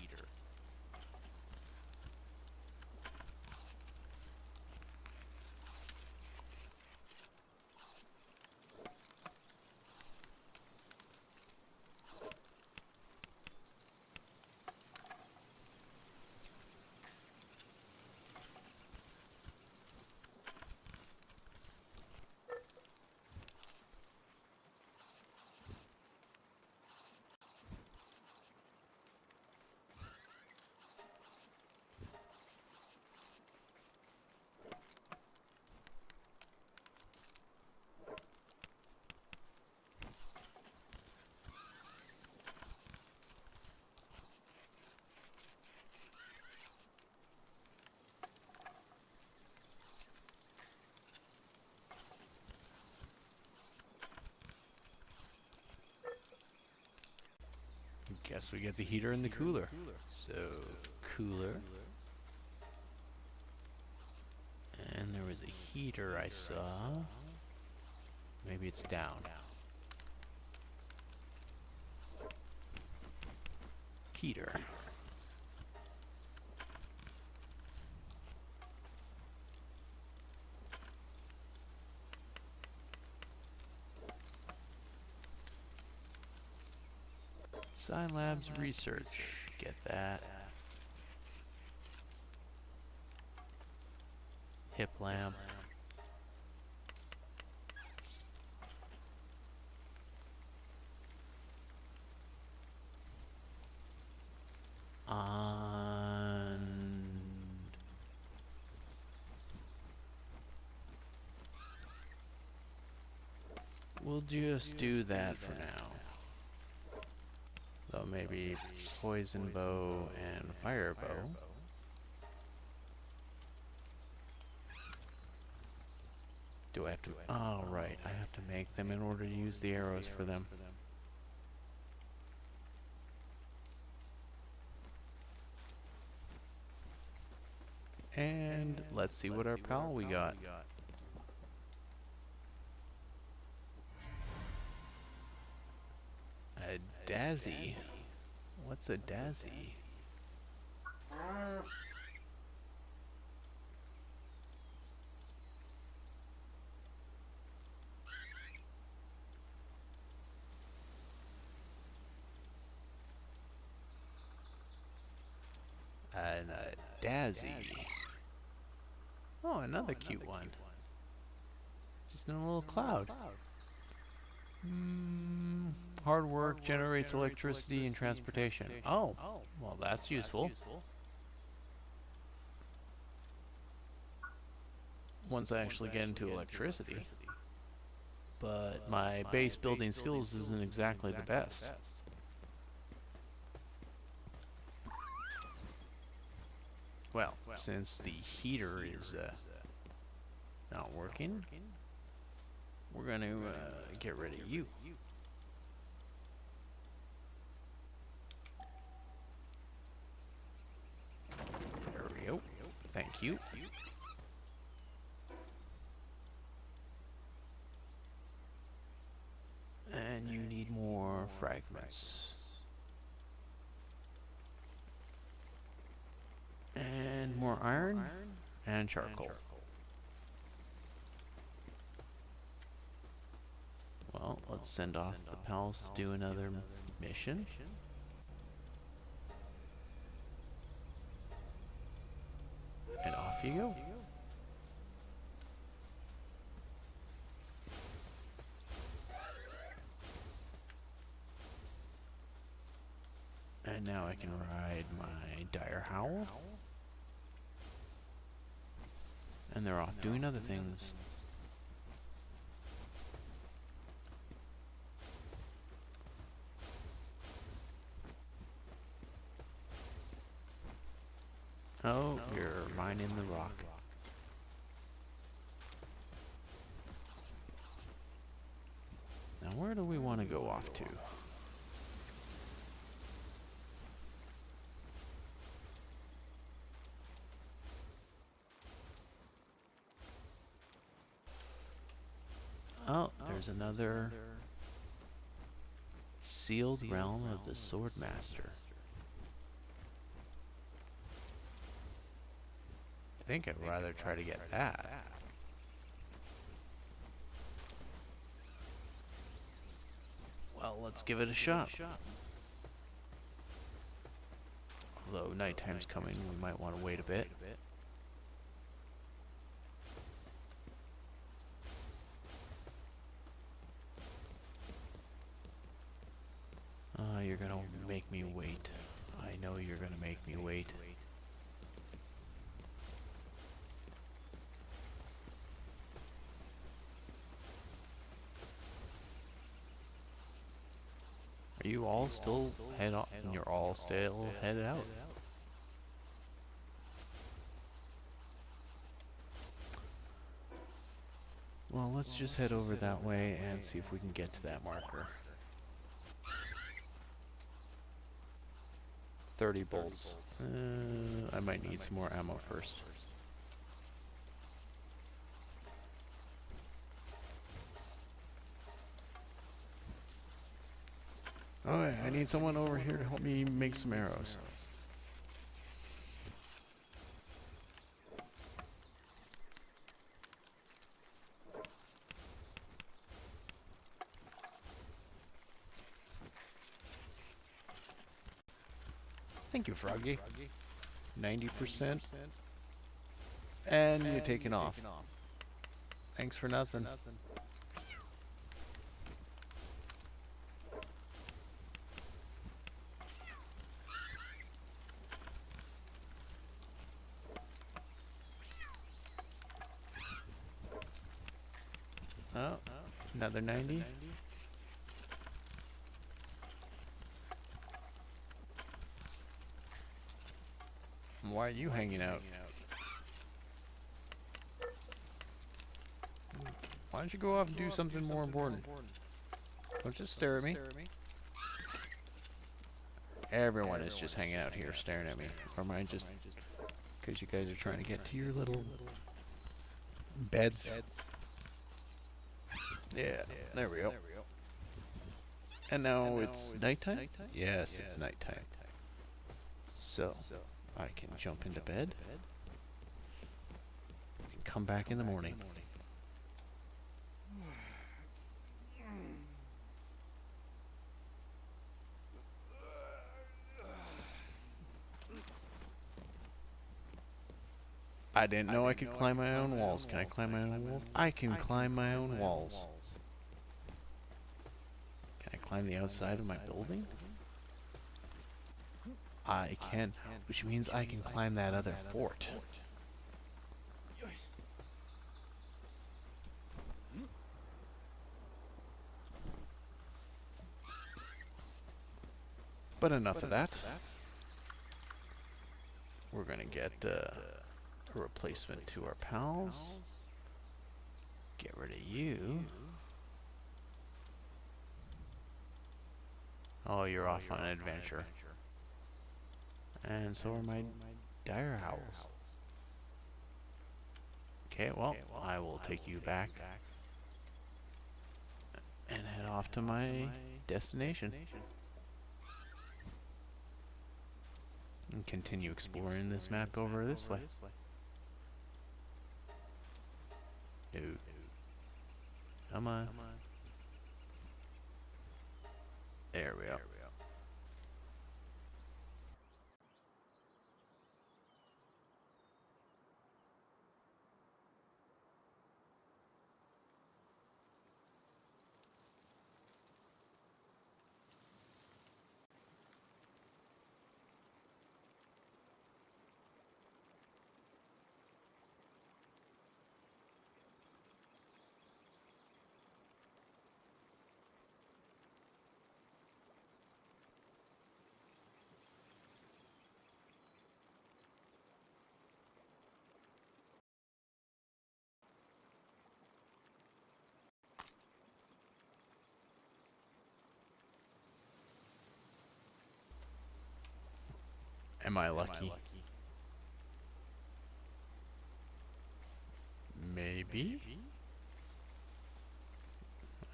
Guess we get the heater and the cooler. So, cooler. And there was a heater I saw. Maybe it's down. Heater. Scilab's research. Get that. Hip lamp. We'll just do that for now. So maybe poison bow and fire bow. Do I have to? Oh, right. I have to make them in order to use the arrows for them. And let's see what our pal we got. A Dazzy. What's a Dazzy? And a Dazzy. Oh, another cute one. Just in a little cloud. Hard work generates electricity and transportation. Oh, well, that's useful. Once I actually get into electricity. But my base building skills isn't exactly the best. Well, since the heater is not working, we're going to get rid of you. There we go. Thank you. And you need more fragments. And more iron and charcoal. Well, let's send off the pals to do another mission. And off you go. And now I can ride my dire howl. And they're off doing other things. Oh, you're mining the rock. Now where do we want to go off to? Oh, there's another sealed realm of the Swordmaster. I think I'd rather try to get that. Well, let's give it a shot. Although nighttime's coming, we might want to wait a bit. You're gonna make me wait. I know you're gonna make me wait. Are you all still head on? You're all still headed out. Well, let's just head over that way and see if we can get to that marker. 30 bolts. I might need some more ammo first. Oh, yeah, I need someone over here to help me make some arrows. Thank you, Froggy. 90%. And you're taking off. Thanks for nothing. Oh, another 90. Why are you hanging out? Why don't you go off and do something more important? Don't just stare at me. Everyone is just hanging out here staring at me. Or am I just... because you guys are trying to get to your little... beds? Yeah, there we go. And now it's nighttime? Yes, it's nighttime. So, I can jump into bed and come back in the morning. I didn't know I could climb my own walls. Can I climb my own walls? I can climb my own walls. Can I climb the outside of my building? I can, which means I can climb that other fort. But enough of that. We're gonna get a replacement to our pals. Get rid of you. Oh, you're off on an adventure. And so are my dire owls. Okay, well, I will take you back and head off to my destination. And continue exploring this map over this way. Dude. Come on. There we go. Am I lucky? Maybe.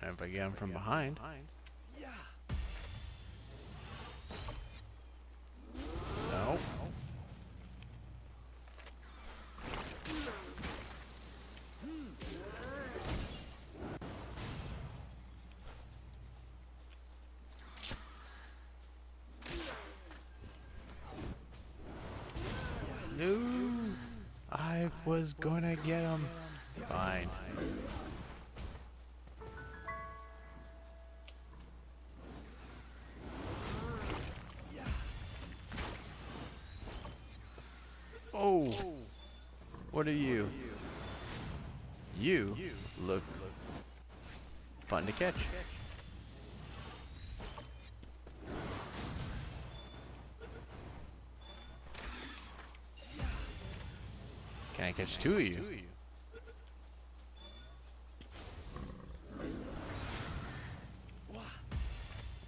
If I get him from behind. No. No. I was gonna get him. Fine. Oh, what are you? You look fun to catch. Can I catch two of you?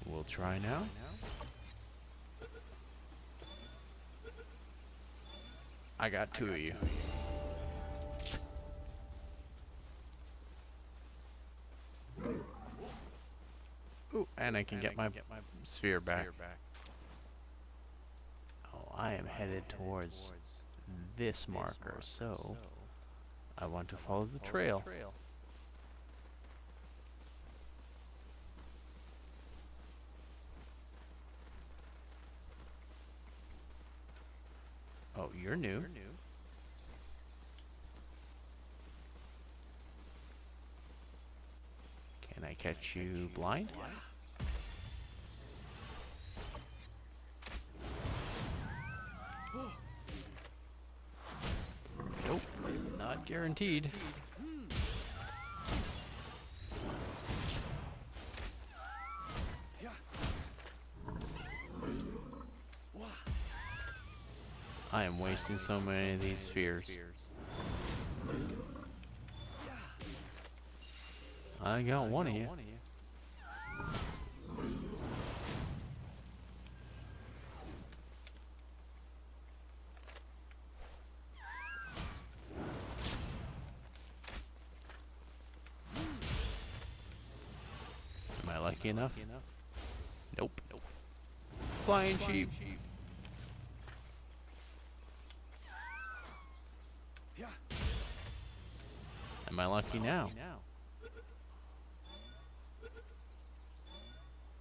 We'll try now. I got two of you. Ooh, and I can get my sphere back. Oh, I am headed towards this marker, so I want to follow the trail. Oh, you're new. Can I catch you blind? Nope, not guaranteed. I am wasting so many of these spheres. I got one of you. Am I lucky enough? Nope. Flying sheep. Am I lucky now?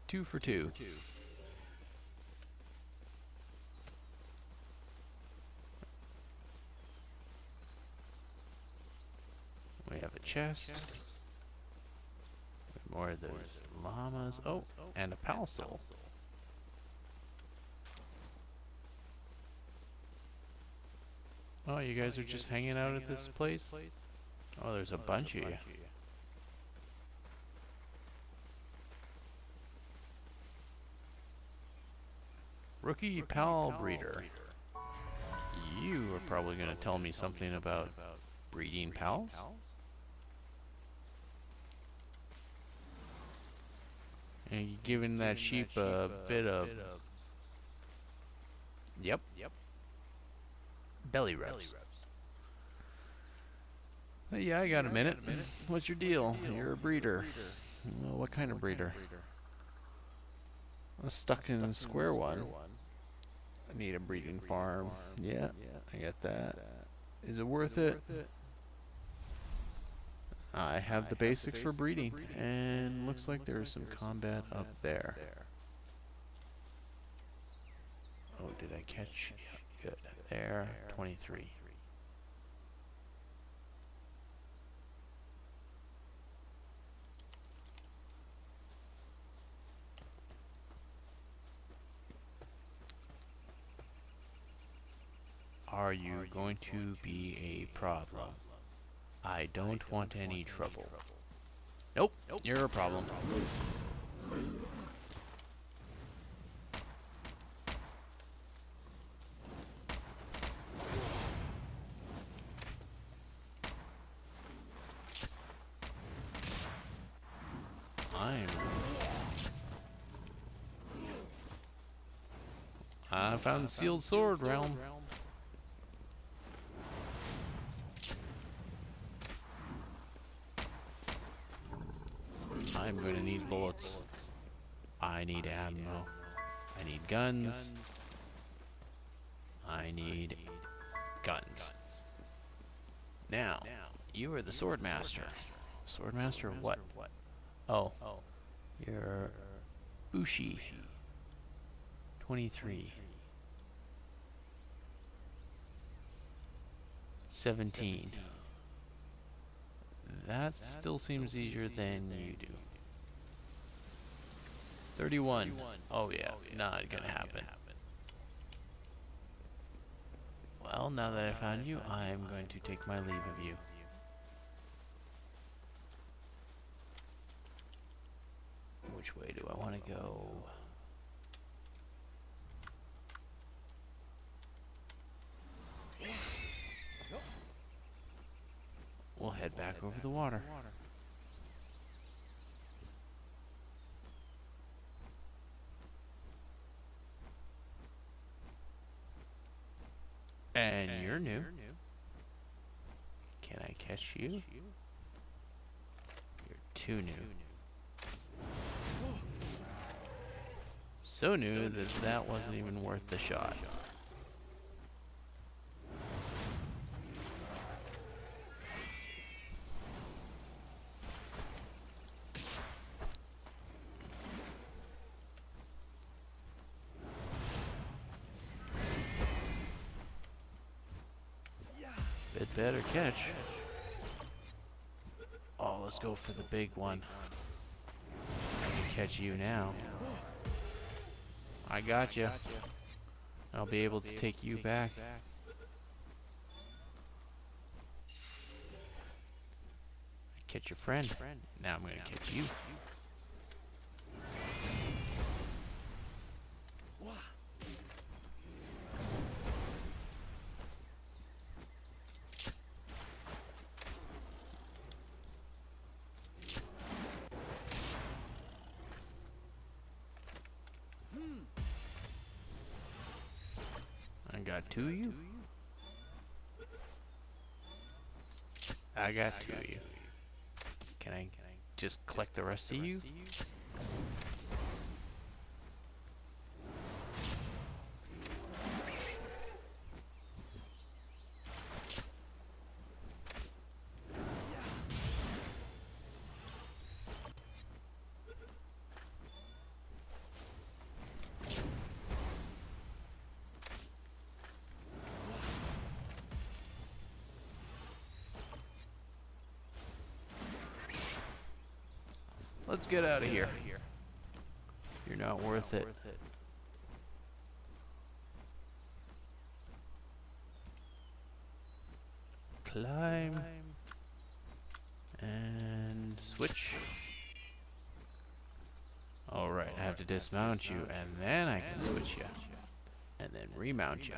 2 for 2. We have a chest. More of those llamas. Oh, and a pal soul. Oh, you guys are just hanging out at this place? Oh, there's a bunch of you. Rookie pal breeder. You are probably going to tell me something about breeding pals? And you're giving that sheep a bit of... Yep. Belly rubs. Yeah, I got a minute. What's your deal? You're a breeder. Well, what kind of breeder? I'm stuck in a square one. I need a breeding farm. Yeah, I got that. Is it worth it? I have the basics for breeding, and looks like there's some combat up there. Oh, did I catch? Yeah, good. There, 23. Are you going to be a problem? I don't want any trouble. Nope, you're a problem. found the sealed sword realm. I'm going to need bullets. I need ammo. I need guns. I need guns. Now, you are the sword master. Sword master of what? Oh, you're Bushi. 23. 17. That still seems easier than you do. 31. Oh yeah, not gonna happen. Well, now that I found you, I'm going to take my leave of you. Which way do I want to go? We'll head back over the water. And you're new. Can I catch you? You're too new. So new that that wasn't even worth the shot. Bit better catch. Oh, let's go for the big one. I can catch you now. I got you. I'll be able to take you back. Catch your friend. Now I'm gonna catch you. I got two of you. I got two of you. Can I just collect the rest of you? Let's get out of here. You're not worth it. Climb. And switch. Alright, I have to dismount you, and then I can switch you. And then remount you.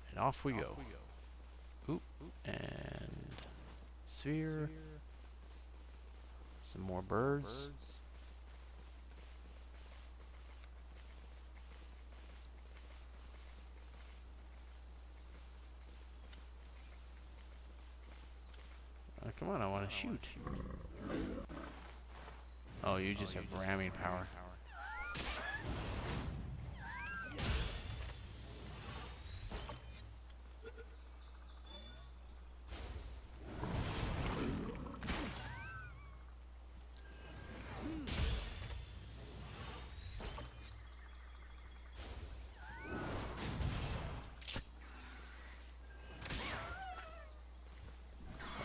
And off we go. Oop. And sphere. Some more birds. Come on, I want to shoot. Oh, you just have ramming power.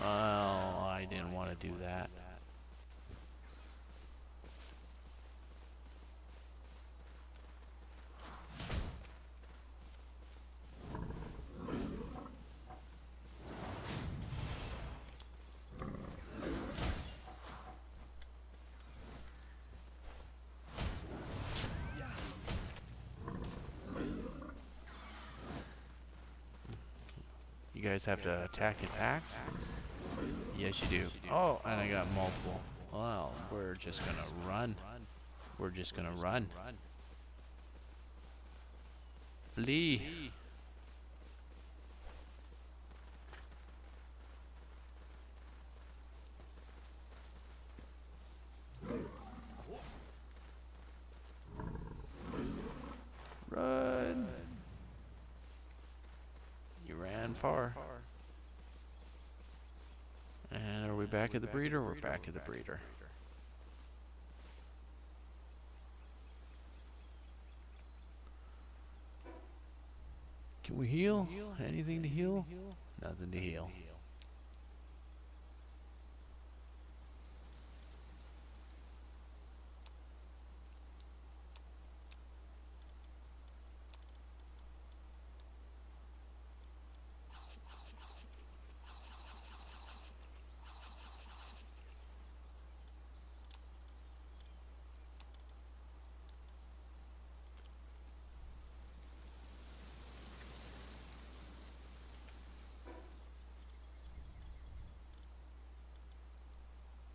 Well, I didn't want to do that. You guys have to attack in packs? Yes, you do. Oh, and I got multiple. Well, we're just gonna run. We're just gonna run. Flee. Run. You ran far. And are we back at the breeder? We're back at the breeder. Can we heal? Anything to heal? Nothing to heal.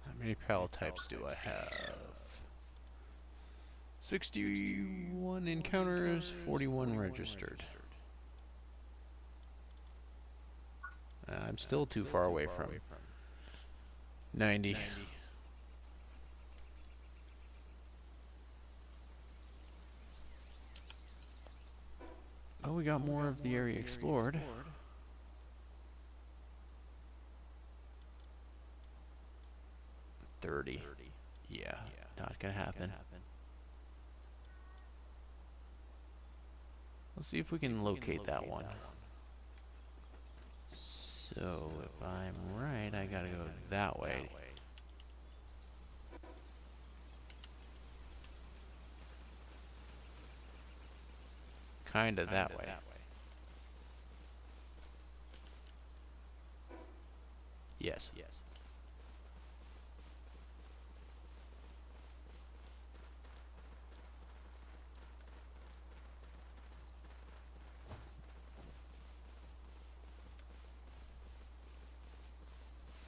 How many pal types do I have? 61 encounters, 41 registered. I'm still too far away from 90. Oh, we got more of the area explored. Yeah, not gonna happen. Let's see if we can locate that one. So, if I'm right, I gotta go that way. Kinda that way. Yes.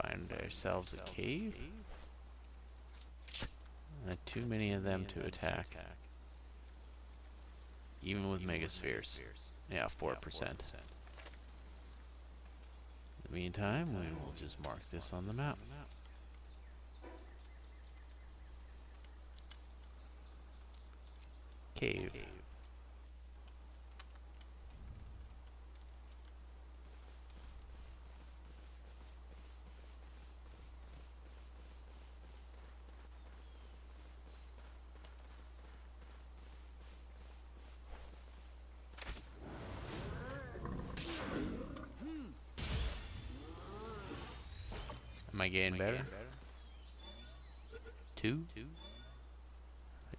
Find ourselves a cave. Too many of them to attack. Even with megaspheres. Yeah, 4%. In the meantime, we will just mark this on the map. Cave. Am I getting better? 2?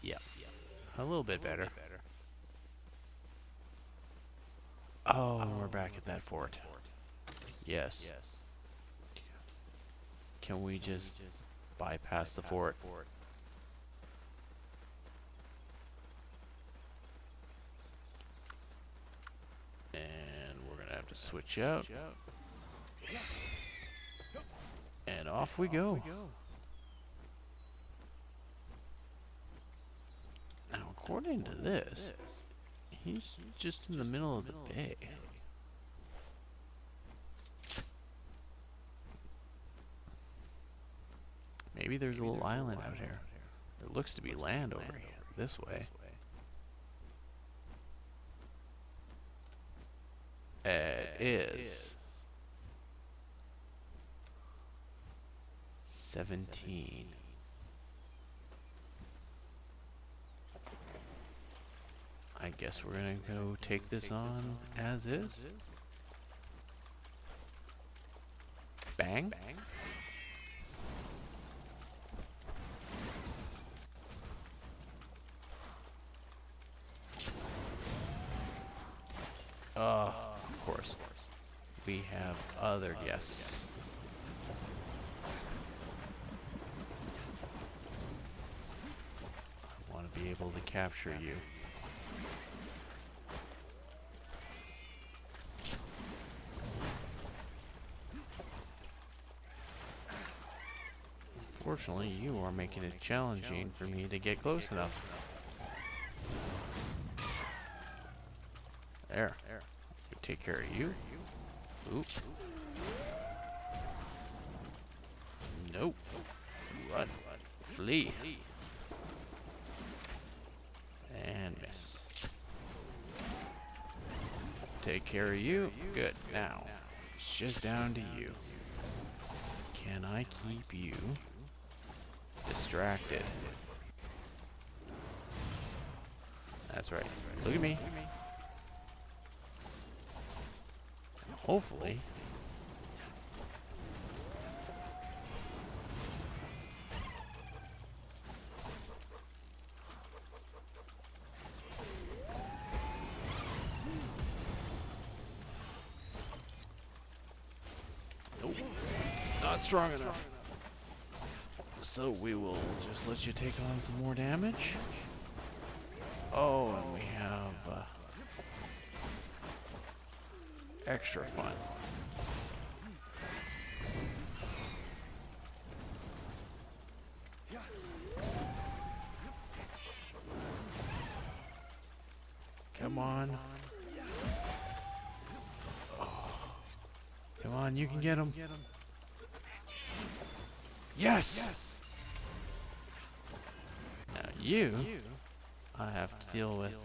Yeah. A little bit better. Oh, we're back at that fort. Yes. Can we just bypass the fort? And we're gonna have to switch out. And off we go. Now, according to this, he's just in the middle of the bay. Maybe there's a little island out here. There looks to be land over here, this way. It is 17. I guess we're gonna go take this on as is. Bang. Of course. We have other guests. I want to be able to capture you. Unfortunately, you are making it challenging for me to get close enough. There. We take care of you. Oop. Nope. Run. Flee. And miss. Take care of you. Good. Now, it's just down to you. Can I keep you distracted? That's right. Look at me. And hopefully, nope, not strong enough. So we will just let you take on some more damage. Oh, and we have extra fun. Come on. Oh. Come on, you can get him. Yes! Now you, I have to deal with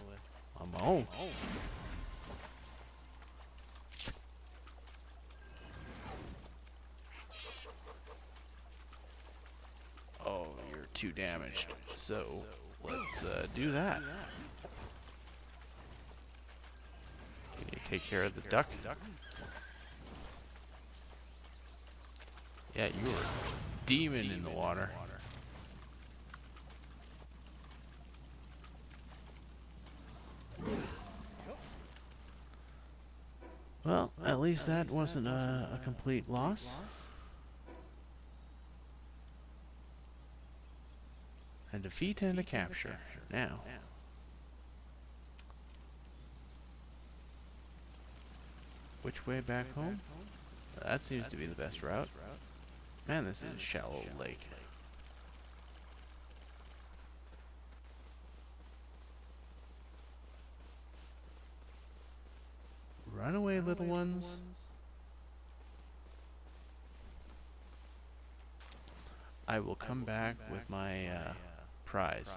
on my own. Oh, you're too damaged. So, let's do that. Can you take care of the duck? Yeah, you were a demon in the water. Well, at least that wasn't a complete loss. A defeat and a capture. Now. Which way back home? That seems to be the best route. Man, this is a shallow lake. Run away, little ones. I will come back with my prize.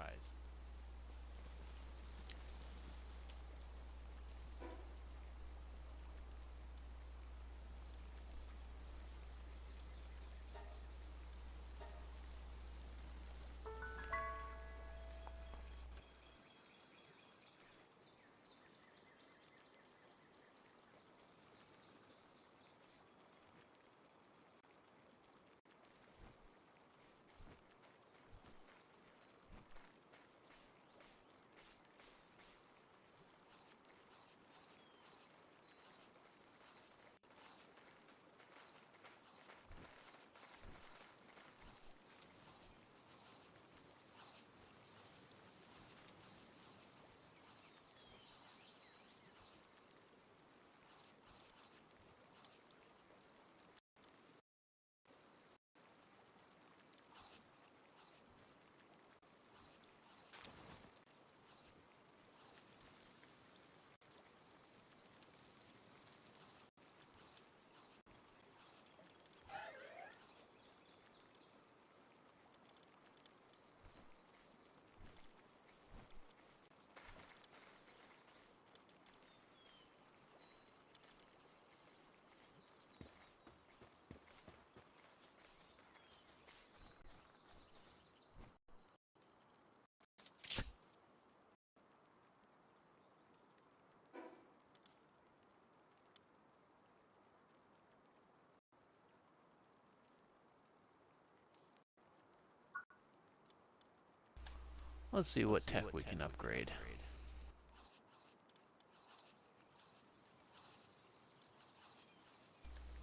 Let's see what tech we can upgrade.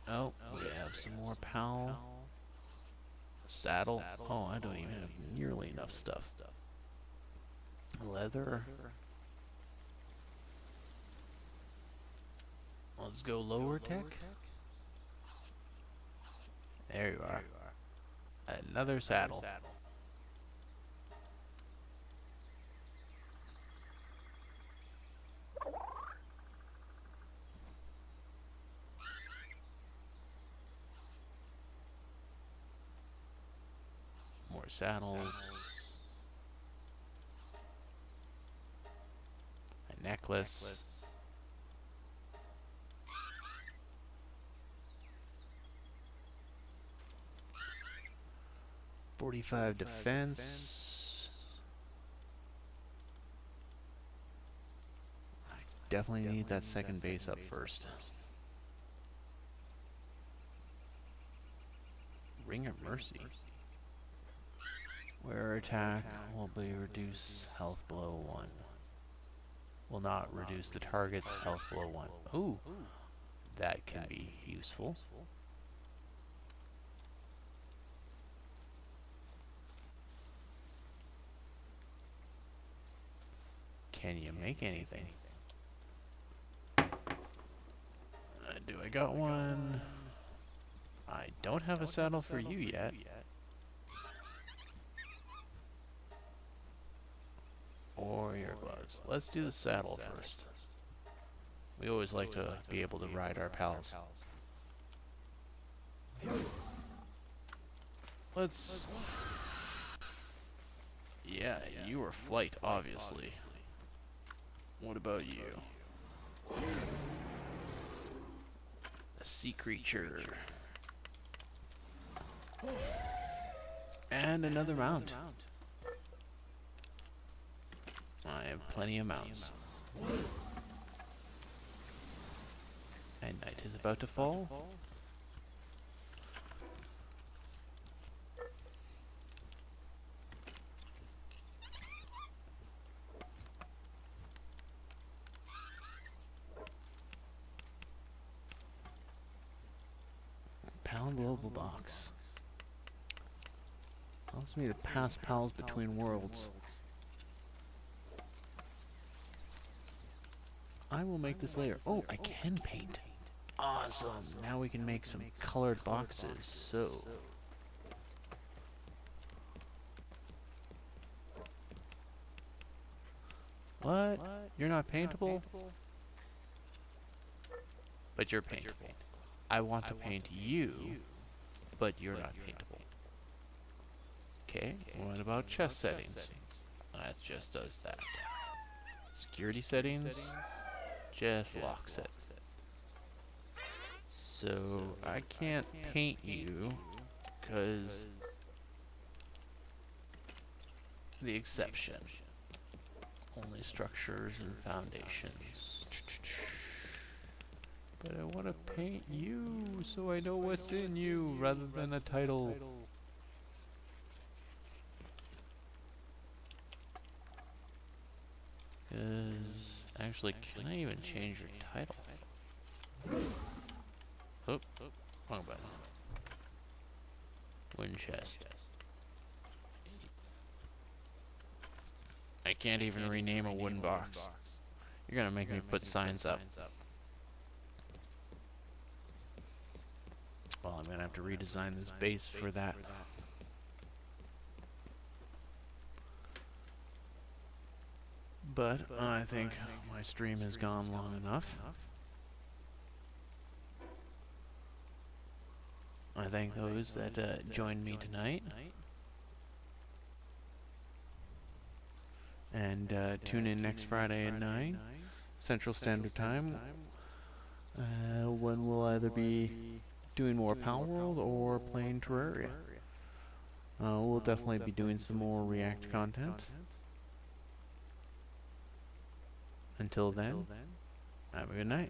Oh, we have some more PAL. Saddle. Oh, I don't even have nearly enough stuff. Leather. Let's go lower tech. There you are. Another saddle. saddles. A necklace. $45 defense. I definitely need that second base up first. Ring of Mercy. Where attack will be reduce health below 1. Will not reduce the target's health below 1. Ooh, that can be useful. Can you make anything? Do I got one? I don't have a saddle for you yet. Or your gloves. Let's do the saddle first. We always like to be able to ride our pals. Let's... Yeah, you are flight, obviously. What about you? A sea creature. And another mount. I have plenty of mounts. And night is about to fall. Palworld box. Allows me to pass pals between worlds. I will make this later. Oh, I can paint. Awesome. Now we can make some colored boxes. So. What? You're not paintable? But you're paintable. I want to paint you, but you're not paintable. Okay, what about chest settings? That just does that. Security settings, just locks it. So I can't paint you because the exception. Only structures and foundations. But I want to paint you so I know what's in you rather than a title. Because, actually, can I even change your title? Oh, wrong button. Wind chest. I can't even rename a wooden box. You're gonna make me put signs up. Well, I'm gonna have to redesign this base for that. But I think my stream has gone long enough. I thank those that joined me tonight. And tune in next Friday at 9 Central Standard Time. When we'll either be doing more Palworld or playing Terraria. We'll definitely be doing some more React content. Until then, have a good night.